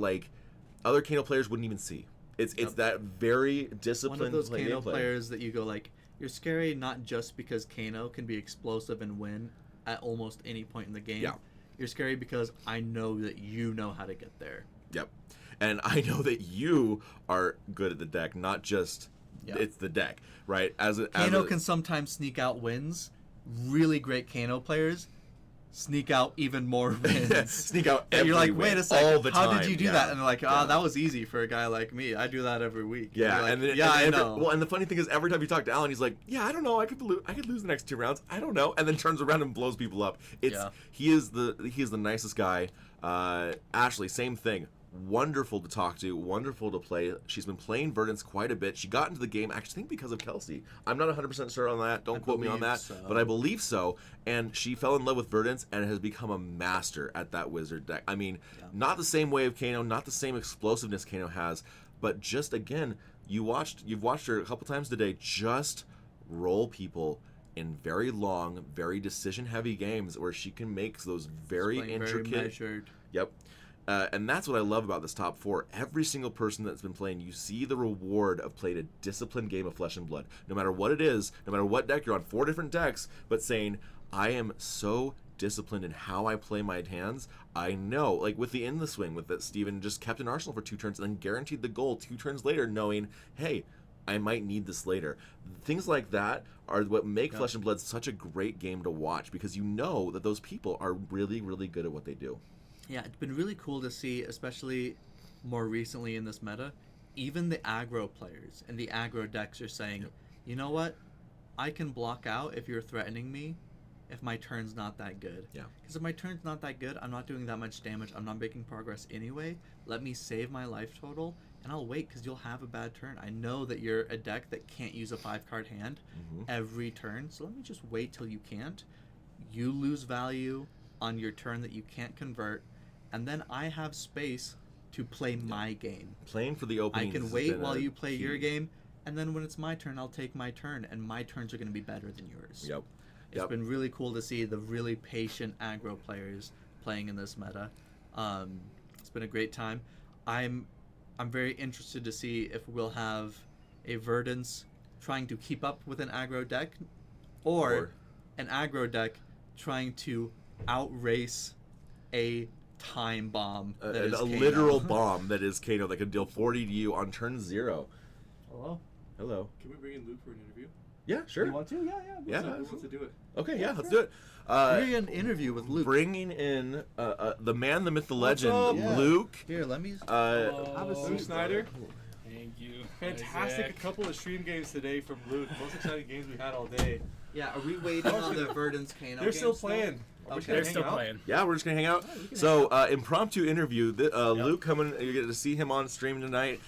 other Kano players wouldn't even see. It's that very disciplined. One of those Kano players that you go you're scary not just because Kano can be explosive and win at almost any point in the game. Yeah. You're scary because I know that you know how to get there. Yep. And I know that you are good at the deck, not just it's the deck, right? Kano can sometimes sneak out wins. Really great Kano players sneak out even more wins. Sneak out and every you're like, win, wait a second, all the time. How did you do that? And they're like, that was easy for a guy like me. I do that every week. Yeah, and I know. Well, and the funny thing is, every time you talk to Alan, he's like, yeah, I don't know, I could lose the next 2 rounds. I don't know, and then turns around and blows people up. He is the nicest guy. Ashley, same thing. Wonderful to talk to, wonderful to play. She's been playing Verdance quite a bit. She got into the game, actually, I think because of Kelsey. I'm not 100% sure on that. Don't quote me on that. But I believe so. And she fell in love with Verdance and has become a master at that wizard deck. I mean, not the same way of Kano, not the same explosiveness Kano has, but just, again, you've watched her a couple times today just roll people in very long, very decision-heavy games where she can make those very intricate... Very measured. Yep. And that's what I love about this top 4. Every single person that's been playing, you see the reward of playing a disciplined game of Flesh and Blood. No matter what it is, no matter what deck you're on, 4 different decks, but saying, I am so disciplined in how I play my hands. I know, with the In the Swing, with that Steven just kept an arsenal for 2 turns and then guaranteed the goal 2 turns later, knowing, hey, I might need this later. Things like that are what make Flesh and Blood such a great game to watch, because you know that those people are really, really good at what they do. Yeah, it's been really cool to see, especially more recently in this meta, even the aggro players and the aggro decks are saying, you know what? I can block out if you're threatening me if my turn's not that good. Yeah. Because if my turn's not that good, I'm not doing that much damage, I'm not making progress anyway, let me save my life total, and I'll wait because you'll have a bad turn. I know that you're a deck that can't use a 5-card hand every turn, so let me just wait till you can't. You lose value on your turn that you can't convert, and then I have space to play my game. Playing for the opening. I can wait while you play your game, and then when it's my turn, I'll take my turn, and my turns are going to be better than yours. Yep. It's been really cool to see the really patient aggro players playing in this meta. It's been a great time. I'm very interested to see if we'll have a Verdance trying to keep up with an aggro deck, or an aggro deck trying to outrace a time bomb that is a Kano. literal bomb that is Kano that can deal 40 to you on turn 0. Hello? Hello. Can we bring in Luke for an interview? Yeah, sure. You want to? Yeah. Who wants to do it? Okay, yeah, let's do it. Bring an interview with Luke. Bringing in the man, the myth, the legend, up? Luke. Here, let me Have a seat, Luke Snyder. Thank you. Fantastic. Isaac. A couple of stream games today from Luke. Most exciting games we had all day. Yeah, are we waiting on the Verdant's Kano? They're still game playing. Okay. They're still playing. Yeah, we're just gonna hang out. we can So, impromptu interview. Luke coming. You get to see him on stream tonight.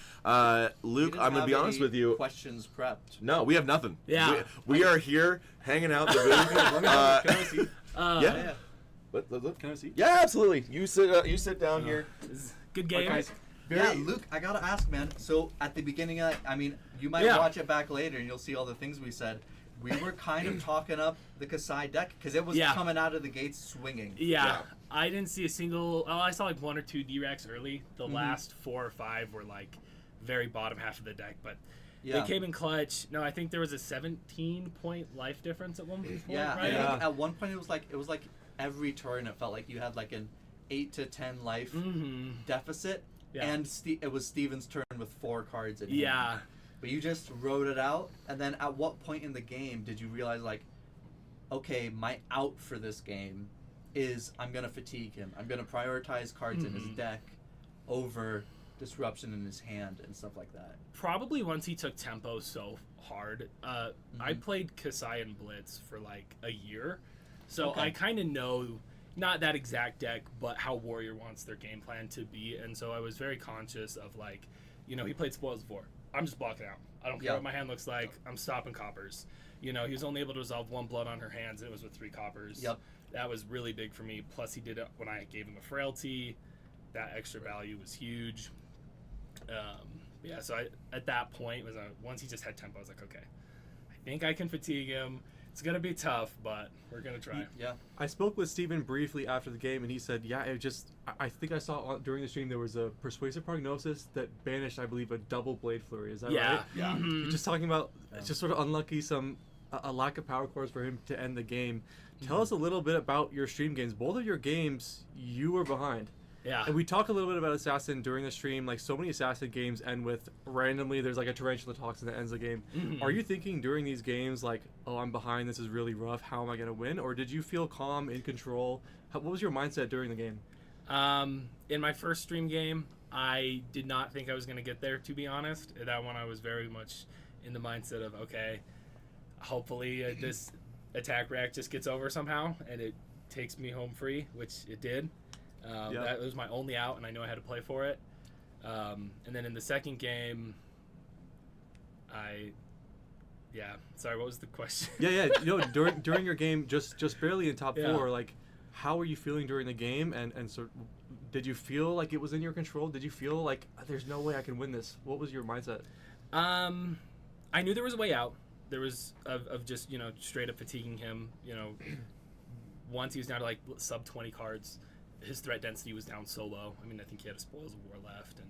Luke, I'm gonna be honest with you. Questions prepped. No, we have nothing. Yeah. We are here hanging out in the booth. Can I see? Yeah. Look. Can I see? Yeah, absolutely. You sit down here. Good game. Okay. Yeah, Luke, I gotta ask, man. So at the beginning of, I mean, you might watch it back later and you'll see all the things we said. We were kind of talking up the Kasai deck because it was coming out of the gates swinging. Yeah. I didn't see a single. Oh, I saw like 1 or 2 D-Racks early. The last 4 or 5 were like very bottom half of the deck, but they came in clutch. No, I think there was a 17-point life difference at one point. Yeah, right? I think at one point it was like every turn it felt like you had like an 8 to 10 life deficit. Yeah. And it was Steven's turn with 4 cards in hand. Yeah. But you just wrote it out, and then at what point in the game did you realize, like, okay, my out for this game is I'm going to fatigue him. I'm going to prioritize cards in his deck over disruption in his hand and stuff like that? Probably once he took tempo so hard. I played Kasai and Blitz for like a year, so I kind of know not that exact deck, but how Warrior wants their game plan to be, and so I was very conscious of like, you know, he played Spoils of War. I'm just blocking out. I don't care what my hand looks like. I'm stopping coppers. You know, he was only able to resolve 1 blood on her hands, and it was with 3 coppers. Yep. That was really big for me. Plus, he did it when I gave him a frailty. That extra value was huge. Yeah, so at that point, once he just had tempo, I was like, okay, I think I can fatigue him. It's going to be tough, but we're going to try. Yeah. I spoke with Steven briefly after the game, and he said, I think I saw during the stream there was a Persuasive Prognosis that banished, I believe, a double Blade Flurry. Is that right? Yeah. You're just talking about just sort of unlucky, a lack of power cores for him to end the game. Tell us a little bit about your stream games. Both of your games, you were behind. Yeah. And we talk a little bit about Assassin during the stream. Like, so many Assassin games end with randomly there's like a tarantula toxin that ends the game. Are you thinking during these games like, oh, I'm behind, this is really rough, how am I going to win? Or did you feel calm, in control? What was your mindset during the game? In my first stream game, I did not think I was going to get there, to be honest. That one I was very much in the mindset of, okay, hopefully this attack rack just gets over somehow and it takes me home free, which it did. That was my only out, and I knew I had to play for it. And then in the second game, sorry, what was the question? You know, during your game, just barely in top 4, like, how were you feeling during the game? And so, did you feel like it was in your control? Did you feel like there's no way I can win this? What was your mindset? I knew there was a way out. There was of just, you know, straight up fatiguing him. You know, once he was down to like sub 20 cards. His threat density was down so low. I mean, I think he had a Spoils of War left, and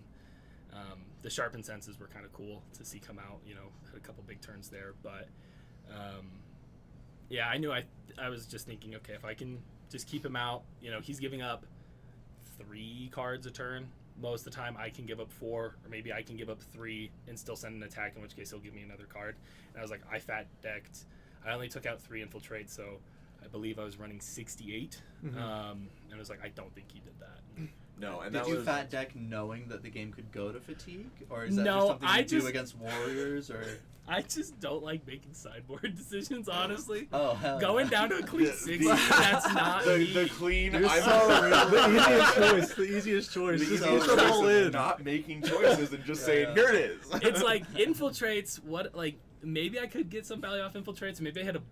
the Sharpened Senses were kind of cool to see come out. You know, had a couple big turns there, but I knew I was just thinking, okay, if I can just keep him out, you know, he's giving up 3 cards a turn. Most of the time, I can give up 4, or maybe I can give up 3 and still send an attack, in which case he'll give me another card. And I was like, I fat decked. I only took out 3 infiltrates, so I believe I was running 68, and I was like, I don't think he did that. No, and did that you was... fat deck knowing that the game could go to fatigue, or is that No, just something you I do against warriors, or? I just don't like making sideboard decisions, honestly. Oh, hell Going yeah. down to a clean 60, that's not me. the clean. You're I'm so real. The easiest choice. The easiest choice. The Just easiest put them choice all is in. not making choices and just saying, here it is. It's like infiltrates. What, like, maybe I could get some value off infiltrates. Maybe I had a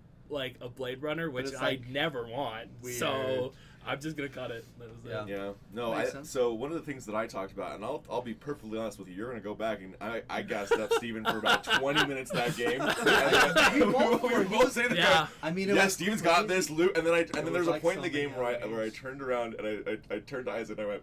Blade Runner, which I like never want. weird. So I'm just gonna cut it. That was it. Yeah, no. Makes sense. So one of the things that I talked about, and I'll be perfectly honest with you, you're gonna go back and I gassed up Steven for about 20 minutes that game. We were both saying Yeah. I mean, Steven's got this, Luke, and then there's a like point in the so game many where I games. turned around and I turned to Isaac and I went,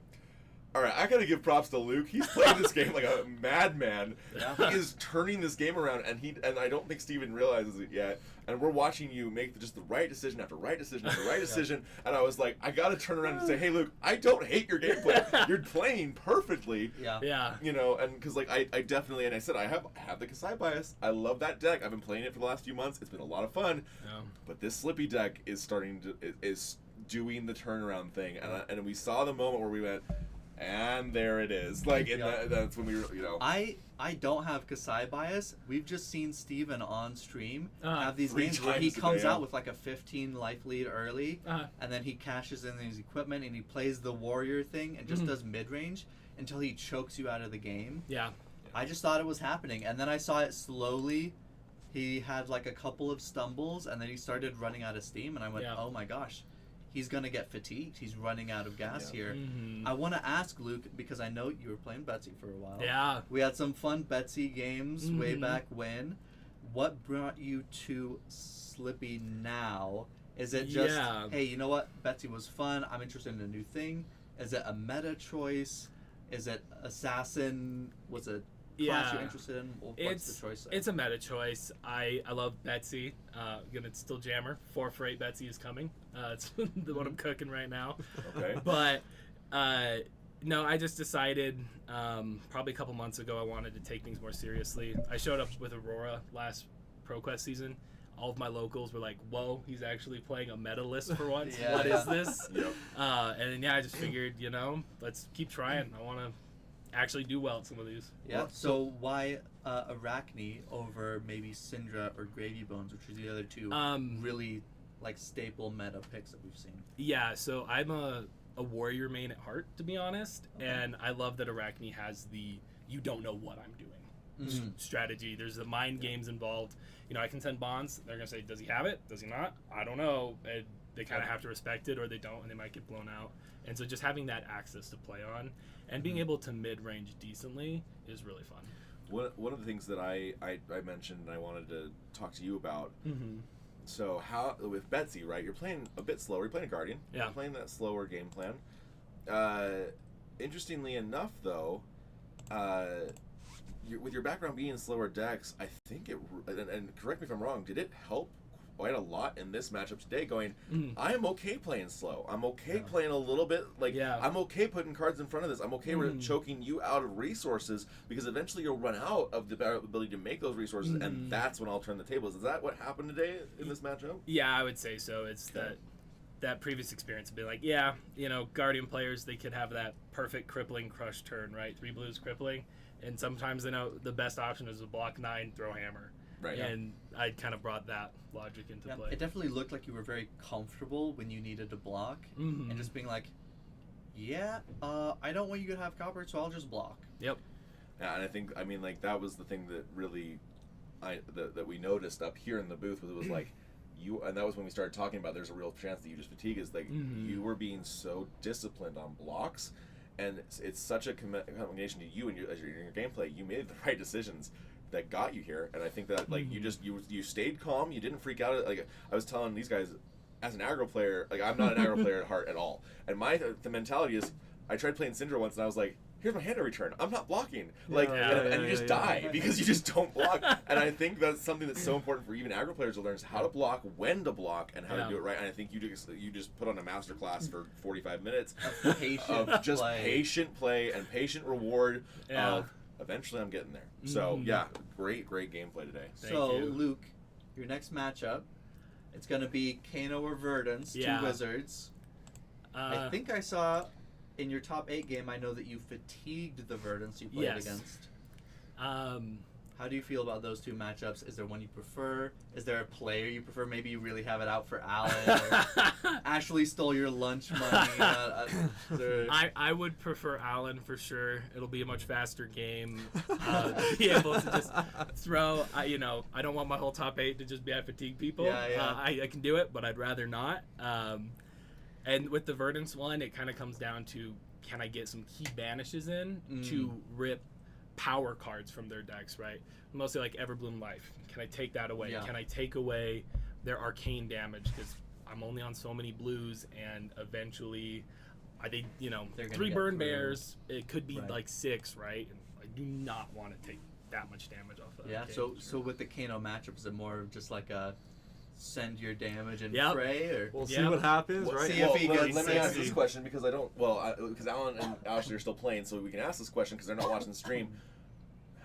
all right, I gotta give props to Luke. He's playing this game like a madman. Yeah. He is turning this game around, and I don't think Steven realizes it yet. And we're watching you make just the right decision after right decision after right decision. And I was like, I gotta turn around and say, hey, Luke, I don't hate your gameplay. You're playing perfectly. Yeah. Yeah. You know, and because like I definitely, and I said I have the Kasai bias. I love that deck. I've been playing it for the last few months. It's been a lot of fun. Yeah. But this Slippy deck is starting to is doing the turnaround thing, and we saw the moment where we went, And there it is. Like, that's when we were, I don't have Kasai bias. We've just seen Steven on stream have these 3 games where he times a comes day, out with like a 15 life lead early, and then he cashes in his equipment and he plays the warrior thing and just does mid-range until he chokes you out of the game. Yeah. I just thought it was happening, and then I saw it slowly. He had like a couple of stumbles, and then he started running out of steam, and I went, oh my gosh. He's going to get fatigued. He's running out of gas here. I want to ask Luke, because I know you were playing Betsy for a while. Yeah. We had some fun Betsy games way back when. What brought you to Slippy now? Is it just, hey, you know what? Betsy was fun. I'm interested in a new thing. Is it a meta choice? Is it Assassin? Was it class you're interested in? What's the choice there? It's a meta choice. I love Betsy. Gonna still jammer. 4 for 8 Betsy is coming. It's the one I'm cooking right now. Okay. But no, I just decided probably a couple months ago I wanted to take things more seriously. I showed up with Aurora last ProQuest season. All of my locals were like, whoa, he's actually playing a meta list for once. What is this? Yep. And then I just figured, let's keep trying. I want to actually do well at some of these. Yeah. So why Arachne over maybe Syndra or Gravy Bones, which are the other two really like staple meta picks that we've seen? Yeah. So I'm a warrior main at heart, to be honest, and I love that Arachne has the you don't know what I'm doing strategy. There's the mind games involved. I can send bonds. They're gonna say, does he have it? Does he not? I don't know. And they kind of have to respect it, or they don't, and they might get blown out. And so just having that access to play on and being able to mid-range decently is really fun. One of the things that I mentioned and I wanted to talk to you about. So how with Betsy, right? You're playing a bit slower. You're playing a Guardian. Yeah. You're playing that slower game plan. Interestingly enough, though, with your background being slower decks, I think it and correct me if I'm wrong. Did it help quite a lot in this matchup today? Going, I'm okay playing slow. I'm okay playing a little bit I'm okay putting cards in front of this. I'm okay with choking you out of resources because eventually you'll run out of the ability to make those resources, and that's when I'll turn the tables. Is that what happened today in this matchup? Yeah, I would say so. It's that previous experience would be like, Guardian players, they could have that perfect crippling crush turn, right? 3 blues crippling, and sometimes they know the best option is a block 9 throw hammer. Right. And I kind of brought that logic into play. It definitely looked like you were very comfortable when you needed to block, and just being like, I don't want you to have copper, so I'll just block. Yep. Yeah, and I think that was the thing that really that we noticed up here in the booth was like and that was when we started talking about there's a real chance that you just fatigue is like you were being so disciplined on blocks, and it's such a combination to you and as your gameplay. You made the right decisions that got you here, and I think that you stayed calm. You didn't freak out. Like I was telling these guys, as an aggro player, like I'm not an aggro player at heart at all, and the mentality is I tried playing Syndra once and I was like, here's my hand return. I'm not blocking. And you just die because you just don't block. And I think that's something that's so important for even aggro players to learn is how to block, when to block, and how to do it right. And I think you just put on a masterclass for 45 minutes of just patient play and patient reward of eventually I'm getting there. So great gameplay today. Thank you. Luke, your next matchup, it's going to be Kano or Verdance, 2 wizards. I think I saw in your top 8 game, I know that you fatigued the Verdance you played against. How do you feel about those 2 matchups? Is there one you prefer? Is there a player you prefer? Maybe you really have it out for Alan. Or Ashley stole your lunch money. I would prefer Alan for sure. It'll be a much faster game. Be able to just throw. I don't want my whole top 8 to just be at fatigue people. I can do it, but I'd rather not. And with the Verdance one, it kind of comes down to, can I get some key banishes in to rip power cards from their decks, right? Mostly like Everbloom Life. Can I take that away? Can I take away their arcane damage? Because I'm only on so many blues, and eventually, 3 burn bears, it could be like 6, right? And I do not want to take that much damage off of that. Yeah, so with the Kano matchup, is it more of just like a send your damage and pray, or we'll see what happens, right? See if he gets. Let me ask this question because I don't. Because Alan and Ashley are still playing, so we can ask this question because they're not watching the stream.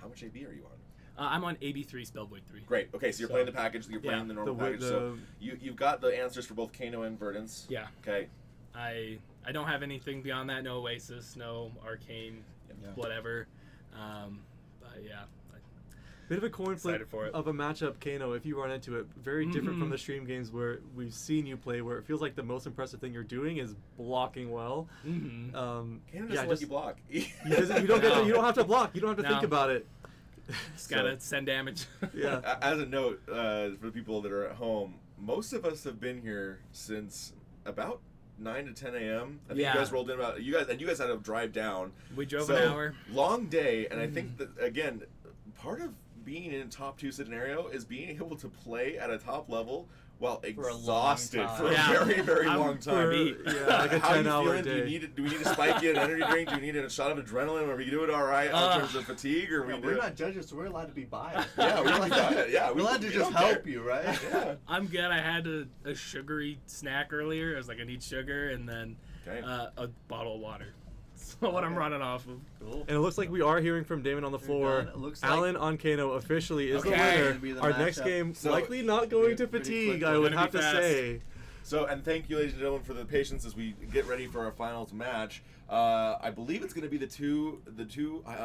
How much AB are you on? I'm on AB3 Spellvoid 3. Great. Okay, so you're playing the package. You're playing the normal package. So you've got the answers for both Kano and Verdance. Yeah. Okay. I I don't have anything beyond that. No Oasis, no Arcane, Yeah. whatever. But yeah, Bit of a coin flip Excited for it. of a matchup, Kano, if you run into it. Very different from the stream games where we've seen you play, where it feels like the most impressive thing you're doing is blocking well. mm-hmm. Can't just let you block. You don't have to block. You don't have to No. think about it. Just gotta send damage. Yeah. As a note, for the people that are at home, most of us have been here since about 9 to 10 a.m. I think Yeah. you guys rolled in about you guys had to drive down. We drove So, an hour. Long day, and I think that again, part of being in a top 2 scenario is being able to play at a top level while For a long exhausted time. for Yeah. a very, very I'm long time. Like a How are you 10-hour feeling? day. Do we need to spike you an energy drink? Do we need a shot of adrenaline? Are we doing all right in terms of fatigue? Or Yeah, we're not judges, so we're allowed to be biased. Yeah, we're we're allowed to we just don't help care. you, right? Yeah. I'm good. I had a sugary snack earlier. I was like, I need sugar, and then Okay. a bottle of water. So what I'm running off of. Cool. And it looks like we are hearing from Damon on the floor. done. It looks like- Alan on Kano officially is Okay. the Gonna be winner. the Our next matchup. game So- likely not going to Pretty fatigue, quick. I would Gonna have be to fast. say. So, and thank you, ladies and gentlemen, for the patience as we get ready for our finals match. I believe it's going to be the two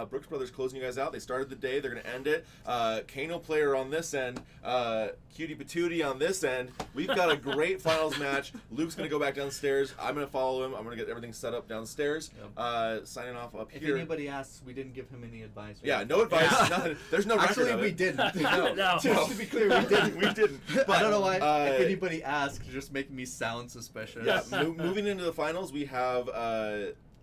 Brooks brothers closing you guys out. They started the day. They're going to end it. Kano player on this end. Cutie Patootie on this end. We've got a great finals match. Luke's going to go back downstairs. I'm going to follow him. I'm going to get everything set up downstairs. Signing off up If here. anybody asks, we didn't give him any advice. Yeah, no advice. Yeah. Nothing. There's no record Actually, of we it. didn't. No. No. Just to be clear, we didn't. We didn't. But, I don't know why. If uh, anybody asks, just make me sound suspicious. Yeah, moving into the finals, we have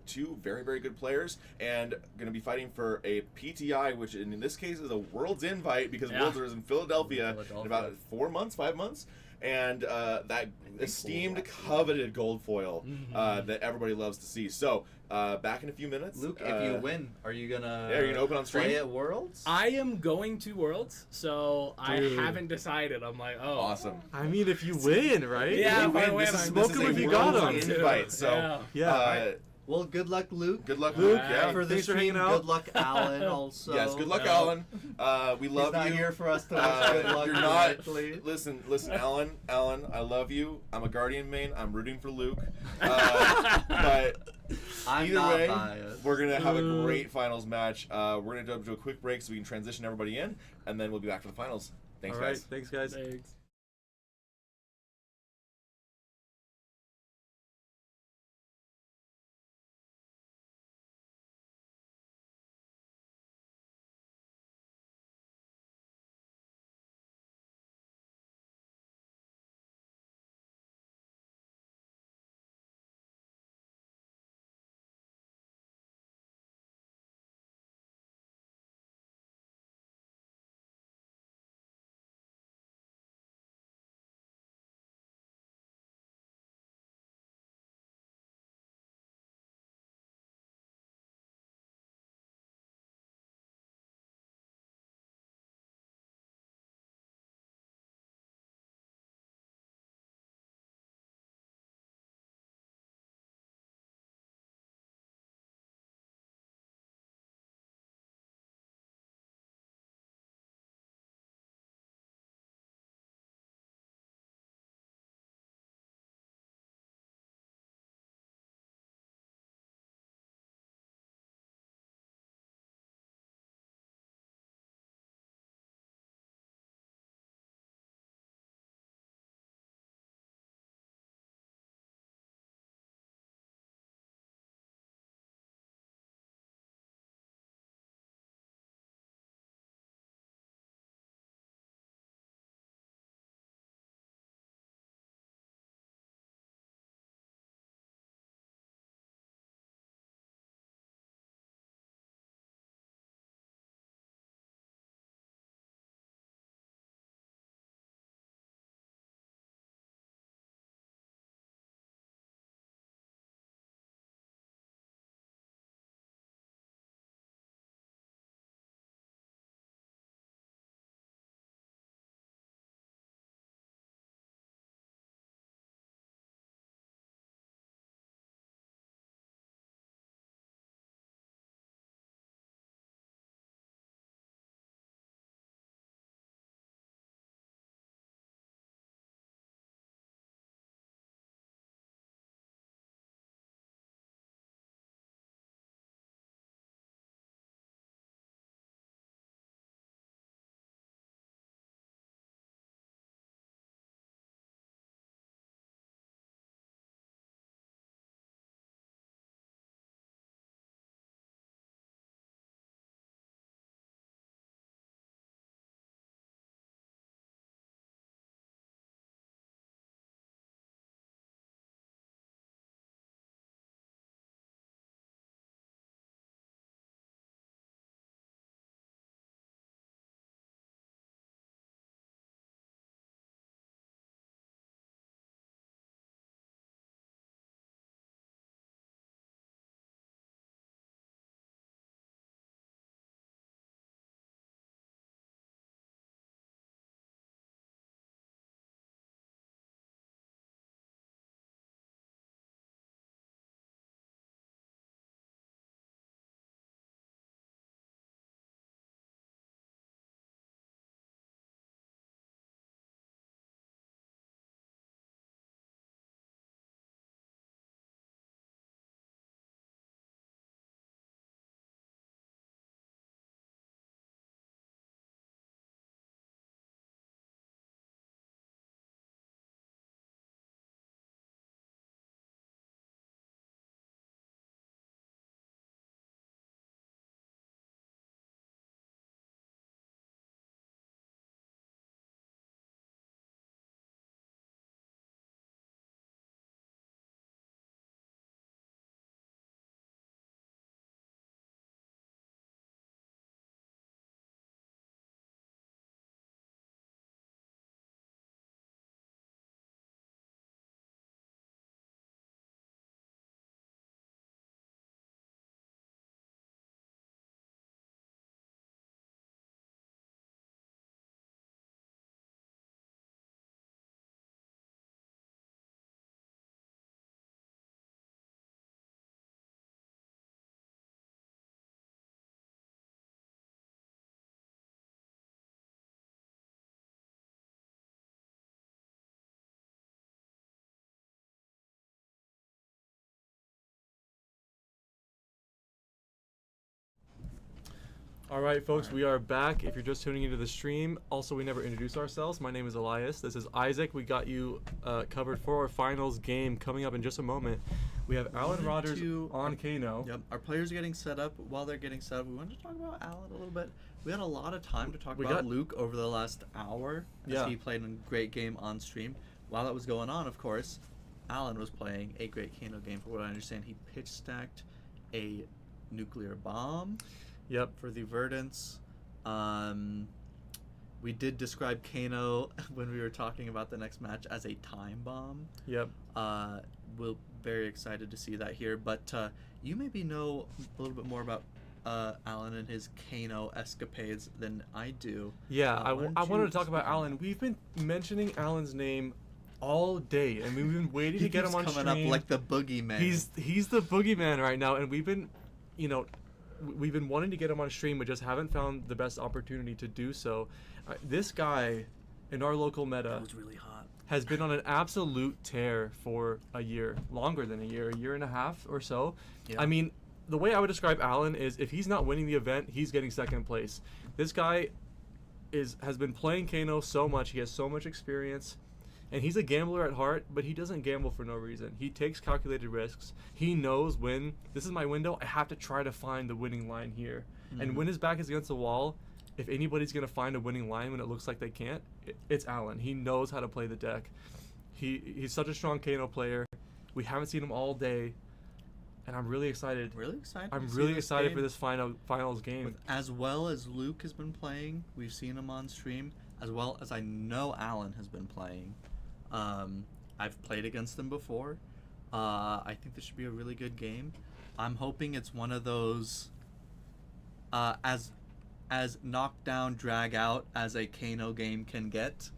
two very, very good players and going to be fighting for a PTI, which in this case is a World's Invite because Yeah. Worlds is in Philadelphia in about 5 months. And that esteemed, coveted gold foil that everybody loves to see. So, back in a few minutes. Luke, if you win, are you gonna? Yeah, are you gonna open on stream? Play at Worlds? I am going to Worlds, so Dude. I haven't decided. I'm like, oh. Awesome. I mean, if you win, right? Yeah, We if I win. win, This is- I'm- Smoke this 'em is if a you got World's 'em. Invite. So, Yeah. Yeah. Well, good luck, Luke. good luck, Luke, Luke. Yeah. For the Thanks for stream, hanging out. good luck, Alan. Also, Yes, good luck, No. Alan. We He's love not you. here for us to wish good luck You're not. directly. Listen, Alan, I love you. I'm a Guardian main. I'm rooting for Luke. But I'm either not way, biased. we're gonna have a great finals match. We're gonna do a quick break so we can transition everybody in, and then we'll be back for the finals. Thanks, All right. guys. Thanks, guys. Thanks. All right, folks, we are back. If you're just tuning into the stream, also we never introduced ourselves. My name is Elias. This is Isaac. We got you covered for our finals game coming up in just a moment. We have Alan Rodgers on Kano. Yep, our players are getting set up. While they're getting set up, we wanted to talk about Alan a little bit. We had a lot of time to talk about Luke over the last hour as he played a great game on stream. While that was going on, of course, Alan was playing a great Kano game. For what I understand, he pitch stacked a nuclear bomb. Yep. For the Verdants. We did describe Kano when we were talking about the next match as a time bomb. Yep. We're very excited to see that here. But you maybe know a little bit more about Alan and his Kano escapades than I do. Yeah, I wanted to talk about Alan. We've been mentioning Alan's name all day, and we've been waiting to get him on stream. Coming up like the boogeyman. He's the boogeyman right now, and we've been wanting to get him on stream, but just haven't found the best opportunity to do so. This guy in our local meta was really hot. Has been on an absolute tear for a year, longer than a year and a half or so. Yeah. I mean, the way I would describe Alan is if he's not winning the event, he's getting second place. This guy has been playing Kano so much, he has so much experience, and he's a gambler at heart, but he doesn't gamble for no reason. He takes calculated risks. He knows when this is my window, I have to try to find the winning line here. Mm-hmm. And when his back is against the wall, if anybody's going to find a winning line when it looks like they can't, it's Alan. He knows how to play the deck. He's such a strong Kano player. We haven't seen him all day, and I'm really excited. I'm really excited for this finals game. As well as Luke has been playing, we've seen him on stream, as well as I know Alan has been playing. I've played against them before. I think this should be a really good game. I'm hoping it's one of those as knockdown, drag out as a Kano game can get.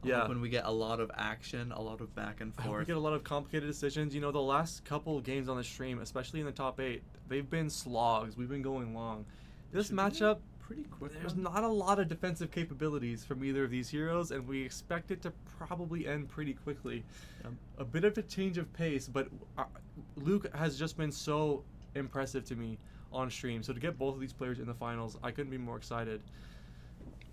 When we get a lot of action, a lot of back and forth. We get a lot of complicated decisions. You know, the last couple games on the stream, especially in the top 8, they've been slogs. We've been going long. This matchup, pretty quick. There's not a lot of defensive capabilities from either of these heroes, and we expect it to probably end pretty quickly. A bit of a change of pace, but Luke has just been so impressive to me on stream. So to get both of these players in the finals, I couldn't be more excited.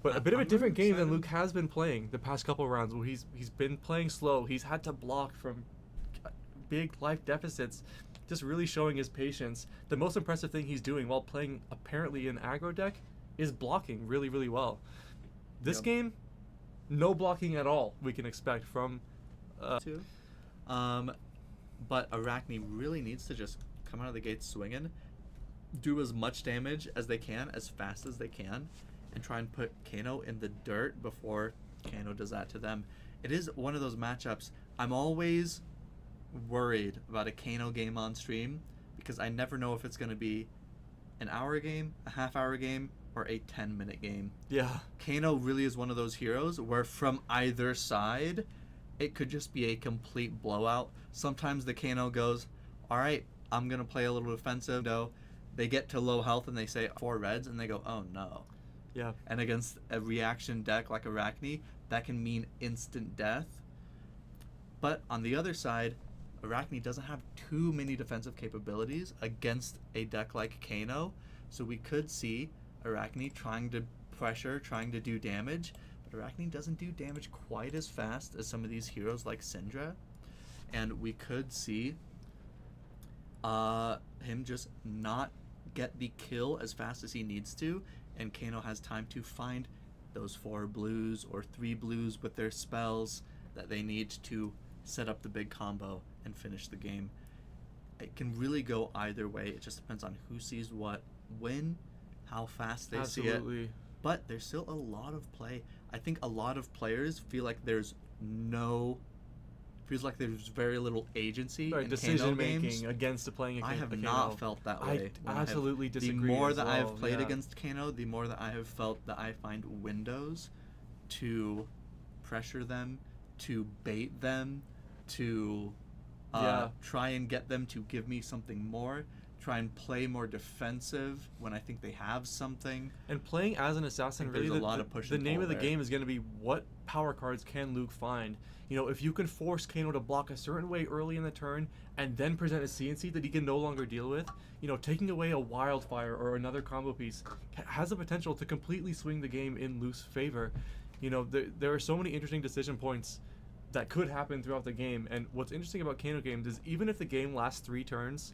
But a bit of a different game than Luke has been playing the past couple rounds, where he's been playing slow. He's had to block from big life deficits, just really showing his patience. The most impressive thing he's doing while playing apparently an aggro deck is blocking really, really well. This game, no blocking at all we can expect from but Arachne really needs to just come out of the gate swinging, do as much damage as they can, as fast as they can, and try and put Kano in the dirt before Kano does that to them. It is one of those matchups I'm always worried about a Kano game on stream, because I never know if it's going to be an hour game, a half-hour game, or a 10-minute game. Yeah. Kano really is one of those heroes where from either side, it could just be a complete blowout. Sometimes the Kano goes, all right, I'm going to play a little defensive. No, they get to low health and they say 4 reds, and they go, oh no. Yeah. And against a reaction deck like Arachne, that can mean instant death. But on the other side, Arachne doesn't have too many defensive capabilities against a deck like Kano, so we could see Arachne trying to pressure, trying to do damage, but Arachne doesn't do damage quite as fast as some of these heroes like Syndra, and we could see him just not get the kill as fast as he needs to, and Kano has time to find those 4 blues or 3 blues with their spells that they need to set up the big combo and finish the game. It can really go either way. It just depends on who sees what when, how fast they see it. But there's still a lot of play. I think a lot of players feel like there's very little agency in decision Kano games. making against playing I have not felt that way. I absolutely disagree. The more that I have played against Kano, the more that I have felt that I find windows to pressure them, to bait them, to try and get them to give me something more, try and play more defensive when I think they have something. And playing as an assassin, really, there's a lot of push the and name pull of the there. game is going to be what power cards can Luke find. You know, if you can force Kano to block a certain way early in the turn and then present a CNC that he can no longer deal with, you know, taking away a wildfire or another combo piece has the potential to completely swing the game in Luke's favor. You know, there are so many interesting decision points that could happen throughout the game. And what's interesting about Kano games is even if the game lasts 3 turns,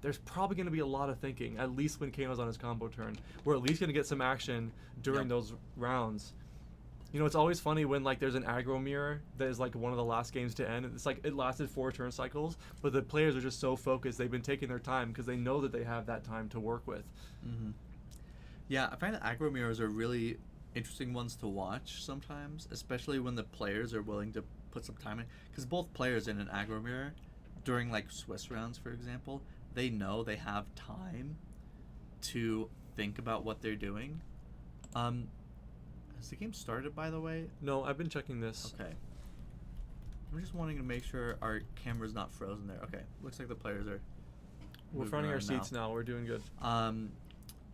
there's probably going to be a lot of thinking, at least when Kano's on his combo turn. We're at least going to get some action during those rounds. You know, it's always funny when, like, there's an aggro mirror that is, like, one of the last games to end. It's like it lasted 4 turn cycles, but the players are just so focused. They've been taking their time because they know that they have that time to work with. Mm-hmm. Yeah, I find that aggro mirrors are really interesting ones to watch sometimes, especially when the players are willing to put some time in. Because both players in an aggro mirror, during, like, Swiss rounds, for example, they know they have time to think about what they're doing. Has the game started, by the way? No, I've been checking this. Okay. I'm just wanting to make sure our camera's not frozen there. Okay, looks like the players are We're moving finding our around seats now. We're doing good.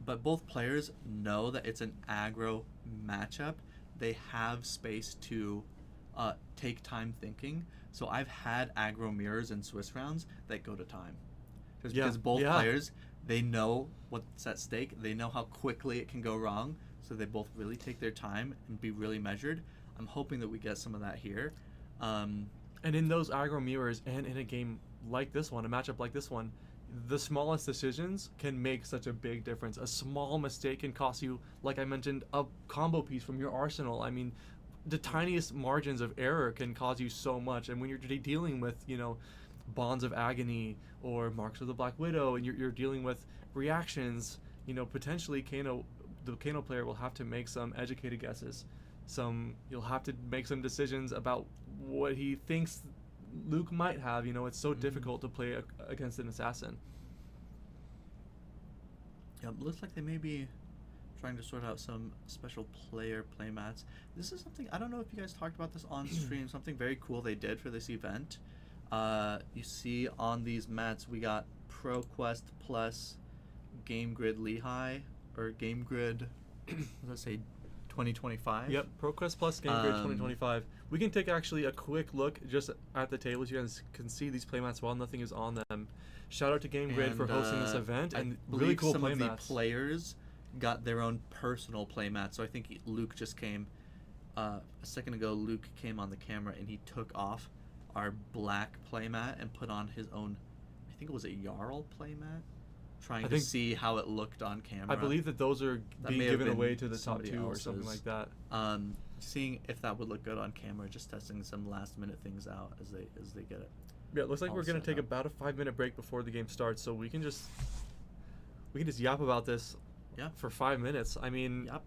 But both players know that it's an aggro matchup. They have space to take time thinking. So I've had aggro mirrors in Swiss rounds that go to time. Just because both players, they know what's at stake. They know how quickly it can go wrong. So they both really take their time and be really measured. I'm hoping that we get some of that here. And in those aggro mirrors and in a game like this one, a matchup like this one, the smallest decisions can make such a big difference. A small mistake can cost you, like I mentioned, a combo piece from your arsenal. I mean, the tiniest margins of error can cause you so much. And when you're dealing with, you know, Bonds of Agony or Marks of the Black Widow, and you're dealing with reactions, you know, potentially the Kano player will have to make some educated guesses. You'll have to make some decisions about what he thinks Luke might have. You know, it's so difficult to play against an assassin. Yeah, it looks like they may be trying to sort out some special player playmats. This is something, I don't know if you guys talked about this on stream, something very cool they did for this event. You see on these mats we got ProQuest plus Game Grid Lehi, or Game Grid, let's say 2025. Yep, ProQuest Plus Game Grid 2025. We can take actually a quick look just at the tables. You guys can see these playmats while nothing is on them. Shout out to Game Grid for hosting this event, and really cool some playmats. Of the players got their own personal playmat. So I think Luke just came a second ago. Luke came on the camera and he took off our black playmat and put on his own, I think it was a Jarl playmat, trying to see how it looked on camera. I believe that those are being given away to the top 2 or something like that. Seeing if that would look good on camera, just testing some last minute things out as they get it. Yeah, it looks like we're gonna take up. about a 5-minute break before the game starts, so we can just yap about this. Yeah. For 5 minutes. I mean. Yep.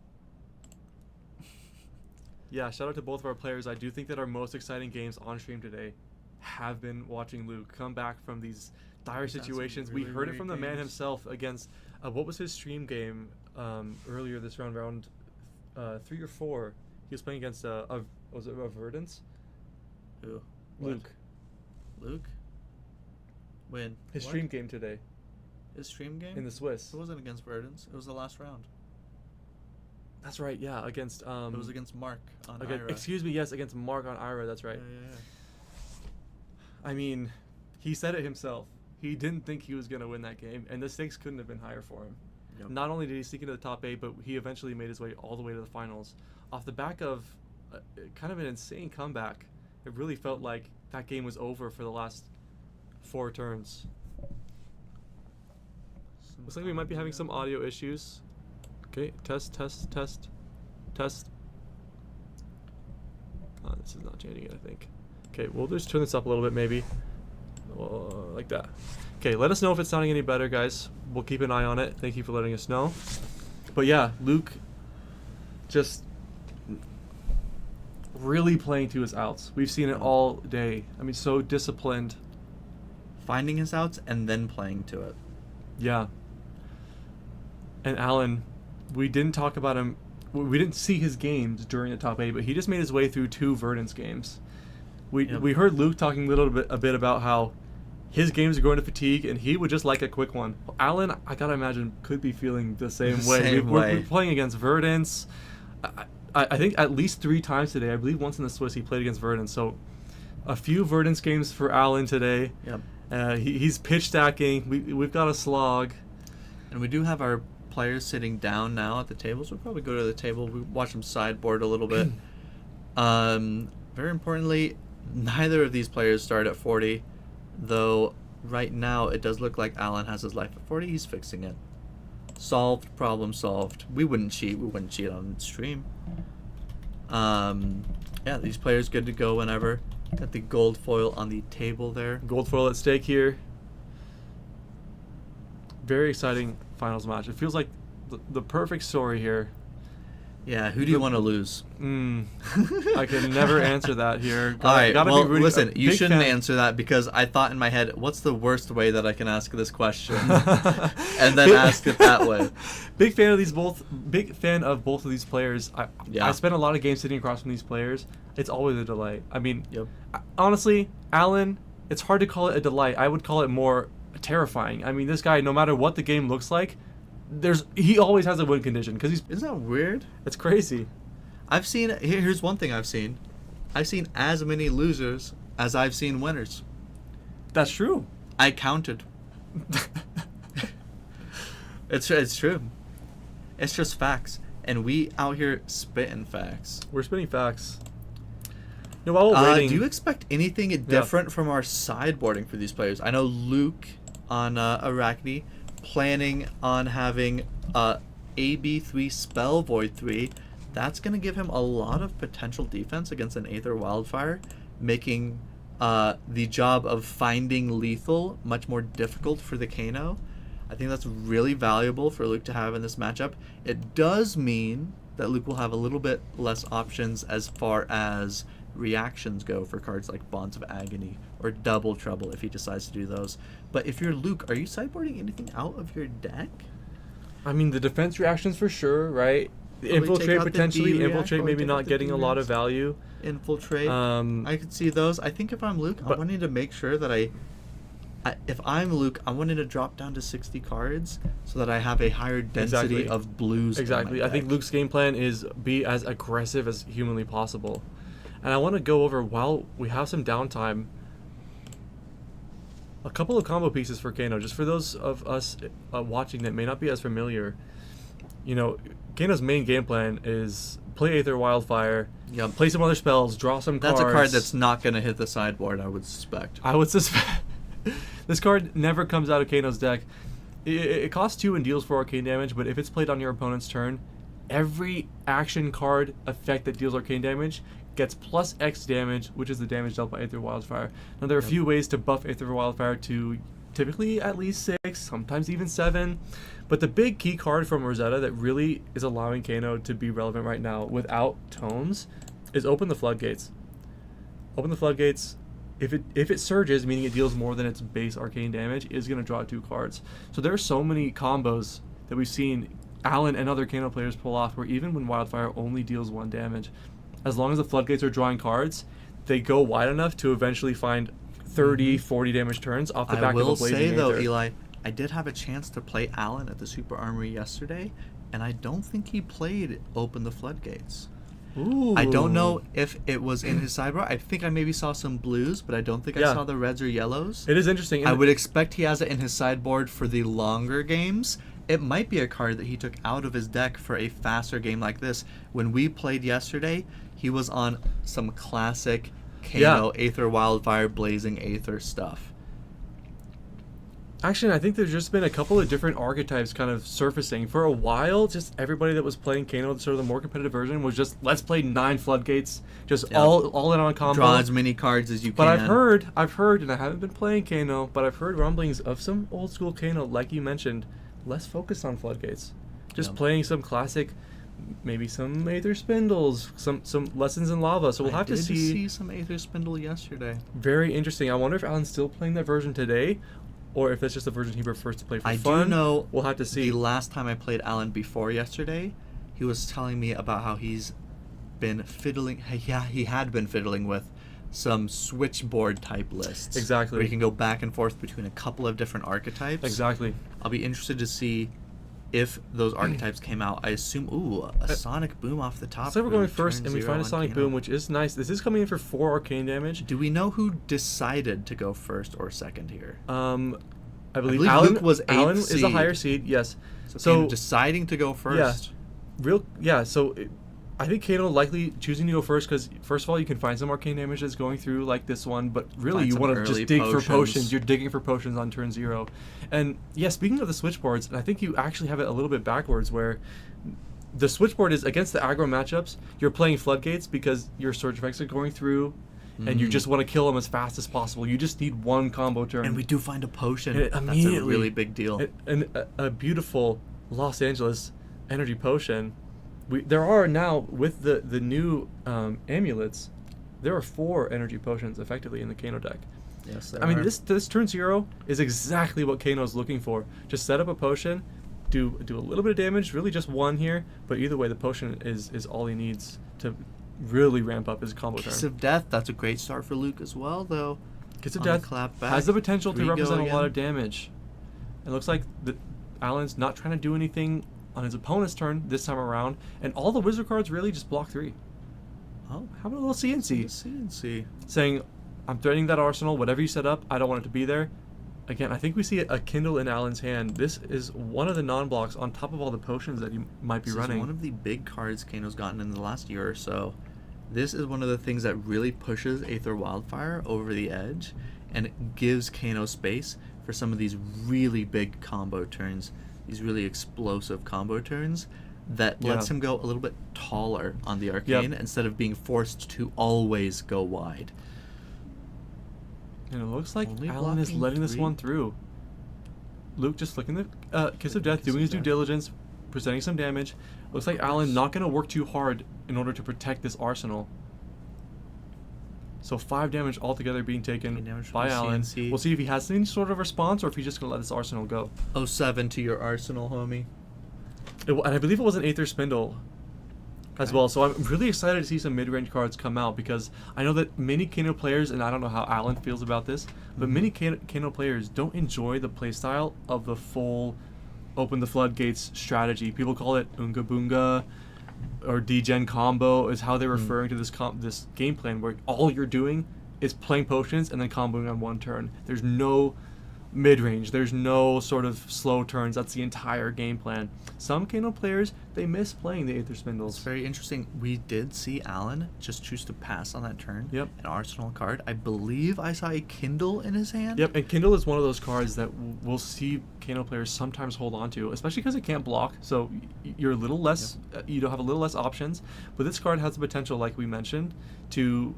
Yeah, shout out to both of our players. I do think that our most exciting games on stream today have been watching Luke come back from these dire situations. Really, we heard it from the man games. himself against what was his stream game earlier this round 3 or 4. He was playing against was it Verdance? Who? Luke. Luke? When? His stream game today His stream game? in the Swiss. It wasn't against Verdance. It was the last round. That's right. Yeah, against It was against Mark on okay, Ira. excuse me. Yes, against Mark on Ira. That's right. Yeah. I mean, he said it himself. He didn't think he was going to win that game, and the stakes couldn't have been higher for him. Yep. Not only did he sneak into the top 8, but he eventually made his way all the way to the finals. Off the back of kind of an insane comeback, it really felt like that game was over for the last 4 turns. Looks like we might be having some audio issues. Okay, test. This is not changing it, I think. Okay, we'll just turn this up a little bit, maybe. Like that. Okay, let us know if it's sounding any better, guys. We'll keep an eye on it. Thank you for letting us know. But yeah, Luke just really playing to his outs. We've seen it all day. I mean, so disciplined. Finding his outs and then playing to it. Yeah. And Alan, we didn't talk about him. We didn't see his games during the top 8, but he just made his way through 2 Verdance games. We heard Luke talking a bit about how his games are going to fatigue, and he would just like a quick one. Alan, I gotta imagine, could be feeling the same way. We're playing against Verdance. I think at least 3 times today. I believe once in the Swiss he played against Verdance. So a few Verdance games for Alan today. Yep. He's pitch stacking. We've got a slog. And we do have our players sitting down now at the tables. We'll probably go to the table. We watch them sideboard a little bit. Very importantly, neither of these players start at 40, though right now it does look like Alan has his life at 40. He's fixing it. Solved, problem solved. We wouldn't cheat. We wouldn't cheat on stream. Yeah, these players good to go whenever. Got the gold foil on the table there. Gold foil at stake here. Very exciting finals match. It feels like the perfect story here. Yeah, who do you want to lose? I can never answer that here. All right, well, listen, you shouldn't answer that because I thought in my head, what's the worst way that I can ask this question? And then ask it that way. Big fan of both of these players. I spent a lot of games sitting across from these players. It's always a delight. I mean, honestly, Alan, it's hard to call it a delight. I would call it more terrifying. I mean, this guy, no matter what the game looks like, he always has a win condition because Isn't that weird? It's crazy. I've seen here's one thing I've seen as many losers as I've seen winners. That's true. I counted. It's true. It's just facts, and we out here spitting facts. We're spitting facts. No, while we're waiting, do you expect anything different from our sideboarding for these players? I know Luke on Arachne planning on having AB3 Spell Void 3. That's going to give him a lot of potential defense against an Aether Wildfire, making the job of finding lethal much more difficult for the Kano. I think that's really valuable for Luke to have in this matchup. It does mean that Luke will have a little bit less options as far as reactions go for cards like Bonds of Agony or Double Trouble if he decides to do those. But if you're Luke, are you sideboarding anything out of your deck? I mean, the defense reactions for sure, right? Infiltrate potentially. Infiltrate maybe not getting a lot of value. Infiltrate. I could see those. I think if I'm Luke, I'm wanting to make sure that if I'm Luke, I'm wanting to drop down to 60 cards so that I have a higher density of blues. Exactly. I think Luke's game plan is be as aggressive as humanly possible. And I want to go over, while we have some downtime, a couple of combo pieces for Kano, just for those of us watching that may not be as familiar. You know, Kano's main game plan is play Aether Wildfire, play some other spells, draw some cards. That's a card that's not going to hit the sideboard, I would suspect. This card never comes out of Kano's deck. It costs 2 and deals 4 arcane damage, but if it's played on your opponent's turn, every action card effect that deals arcane damage gets plus X damage, which is the damage dealt by Aether Wildfire. Now, there are a few ways to buff Aether Wildfire to typically at least 6, sometimes even 7. But the big key card from Rosetta that really is allowing Kano to be relevant right now without tomes is Open the Floodgates. Open the Floodgates. If it surges, meaning it deals more than its base arcane damage, is going to draw 2 cards. So there are so many combos that we've seen Alan and other Kano players pull off where even when Wildfire only deals 1 damage, as long as the Floodgates are drawing cards, they go wide enough to eventually find 30, 40 damage turns off the back of a Blazing Aether. I will say, though, Eli, I did have a chance to play Alan at the Super Armory yesterday, and I don't think he played Open the Floodgates. Ooh. I don't know if it was in his sideboard. I think I maybe saw some blues, but I don't think I saw the reds or yellows. It is interesting. I would expect he has it in his sideboard for the longer games. It might be a card that he took out of his deck for a faster game like this. When we played yesterday, he was on some classic Kano Aether Wildfire Blazing Aether stuff. Actually, I think there's just been a couple of different archetypes kind of surfacing. For a while, just everybody that was playing Kano, sort of the more competitive version, was just, let's play 9 Floodgates, just all in on combo. Draw as many cards as you can. But I've heard, and I haven't been playing Kano, but I've heard rumblings of some old school Kano, like you mentioned, less focused on Floodgates. Just playing some classic, maybe some Aether Spindles, some Lessons in Lava. So we'll have to see. I did see some Aether Spindle yesterday. Very interesting. I wonder if Alan's still playing that version today, or if that's just the version he prefers to play for fun. I do know. We'll have to see. The last time I played Alan before yesterday, he was telling me about how he's been fiddling. Yeah, he had been fiddling with some switchboard type lists. Exactly. Where you can go back and forth between a couple of different archetypes. Exactly. I'll be interested to see if those archetypes came out. I assume, a Sonic Boom off the top. So we're for going first, turn and we 0 find a on Sonic Kano. Boom, which is nice. This is coming in for 4 arcane damage. Do we know who decided to go first or second here? I believe believe Alan, Luke was Alan eighth is a seed. higher seed, yes. So Kano deciding to go first. I think Kano likely choosing to go first because, first of all, you can find some arcane damage that's going through like this one, but really Find you some want to early just dig for potions. potions. You're digging for potions on turn 0. And yeah, speaking of the switchboards, I think you actually have it a little bit backwards where the switchboard is against the aggro matchups. You're playing floodgates because your surge effects are going through, and you just want to kill them as fast as possible. You just need one combo turn. And we do find a potion. And That's a immediately- really big deal. And a beautiful Los Angeles energy potion. There are now, with the new amulets, there are 4 energy potions effectively in the Kano deck. Yes, I mean, this turn 0 is exactly what Kano's looking for. Just set up a potion, do a little bit of damage, really just 1 here, but either way, the potion is all he needs to really ramp up his combo Kiss turn. of Death, that's a great start for Luke as well, though. Kiss of on the Death clap back. has the potential to 3 go represent a lot again. of damage. It looks like Alan's not trying to do anything on his opponent's turn this time around, and all the wizard cards really just block 3. Oh, How about a little CNC? CNC. Saying, I'm threatening that arsenal, whatever you set up, I don't want it to be there. Again, I think we see a Kindle in Alan's hand. This is one of the non-blocks on top of all the potions that he might be This running. is one of the big cards Kano's gotten in the last year or so. This is one of the things that really pushes Aether Wildfire over the edge, and it gives Kano space for some of these really big combo turns, these really explosive combo turns that lets him go a little bit taller on the arcane instead of being forced to always go wide. And it looks like Only Alan is blocking letting this 3. one through. Luke just flicking the Kiss of Death, Kiss doing of his due Death. diligence, presenting some damage. Looks like Alan not going to work too hard in order to protect this arsenal. So 5 damage altogether being taken damage from by the Alan. CNC. We'll see if he has any sort of response or if he's just going to let this arsenal go. 07 to your arsenal, homie. And I believe it was an Aether Spindle as well. So I'm really excited to see some mid-range cards come out because I know that many Kano players, and I don't know how Alan feels about this, but many Kano players don't enjoy the playstyle of the full open the floodgates strategy. People call it Unga Boonga or D-Gen combo is how they're referring to this game plan where all you're doing is playing potions and then comboing on 1 turn. There's no mid-range. There's no sort of slow turns. That's the entire game plan. Some Kano players, they miss playing the Aether Spindles. It's very interesting. We did see Alan just choose to pass on that turn. Yep. An arsenal card. I believe I saw a Kindle in his hand. Yep, and Kindle is one of those cards that we'll see Kano players sometimes hold on to, especially because it can't block. So you're a little less, you don't have a little less options. But this card has the potential, like we mentioned, to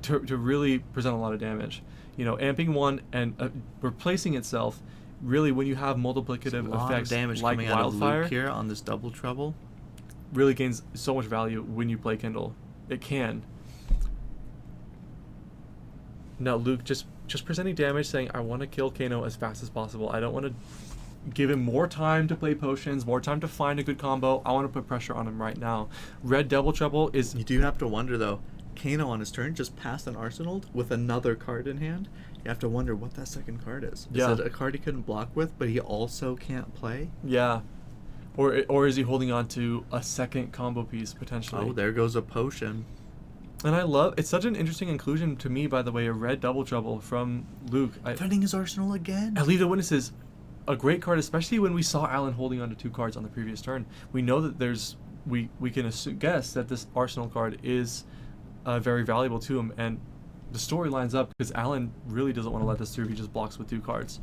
really present a lot of damage. You know, amping 1 and replacing itself. Really, when you have multiplicative A lot effects of damage like coming out of Wildfire, Luke here on this double trouble. really gains so much value when you play Kindle. It can. Now Luke just presenting damage, saying, I want to kill Kano as fast as possible. I don't want to give him more time to play potions, more time to find a good combo. I want to put pressure on him right now. Red Double Trouble is... You do have to wonder, though. Kano on his turn just passed an arsenal with another card in hand. You have to wonder what that second card is. Yeah. Is it a card he couldn't block with, but he also can't play? Yeah. Or is he holding on to a second combo piece, potentially? Oh, there goes a potion. And I love... It's such an interesting inclusion to me, by the way, a Red Double Trouble from Luke. Threatening his arsenal again? I leave the witnesses a great card, especially when we saw Alan holding on to 2 cards on the previous turn. We know that we can guess that this arsenal card is very valuable to him, and the story lines up because Alan really doesn't want to let this through. He just blocks with 2 cards.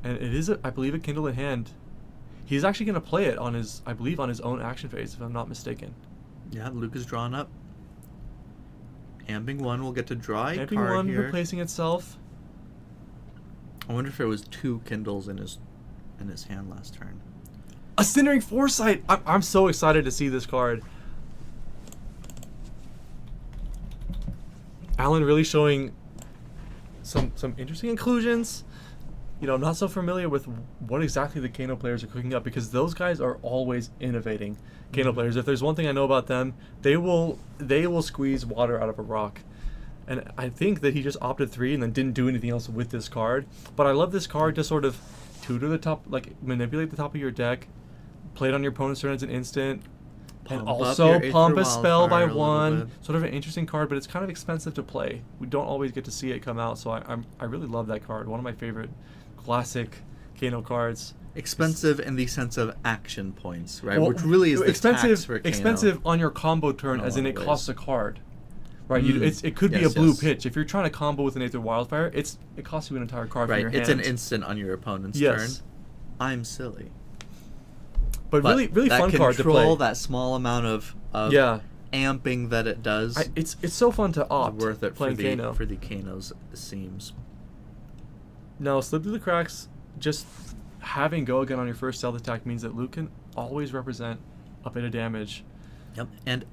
And it is, I believe, a Kindle in hand. He's actually going to play it on his, I believe, on his own action phase, if I'm not mistaken. Yeah, Luke is drawn up. Amping 1 will get to draw a Amping card 1 here. replacing itself. I wonder if there was 2 Kindles in his hand last turn. A Cindering Foresight! I'm so excited to see this card. Alan really showing some interesting inclusions. I'm not so familiar with what exactly the Kano players are cooking up, because those guys are always innovating. Kano players, if there's one thing I know about them, they will squeeze water out of a rock. And I think that he just opted 3 and then didn't do anything else with this card. But I love this card to sort of tutor the top, like manipulate the top of your deck, play it on your opponent's turn as an instant, and also pump a spell by 1. Sort of an interesting card, but it's kind of expensive to play. We don't always get to see it come out, so I really love that card. One of my favorite classic Kano cards. Expensive in the sense of action points, right? Which really is the tax for Kano. Expensive on your combo turn, as in it costs a card. Right, it could be a blue pitch. If you're trying to combo with an Aether Wildfire, it costs you an entire card from your hand. It's an instant on your opponent's turn. I'm silly. But really fun card to play. That small amount of amping that it does. It's so fun to opt. Worth it playing Kano. For the Kanos, it seems. No, Slip Through the Cracks, just having Go Again on your first stealth attack means that Luke can always represent a bit of damage. Yep, and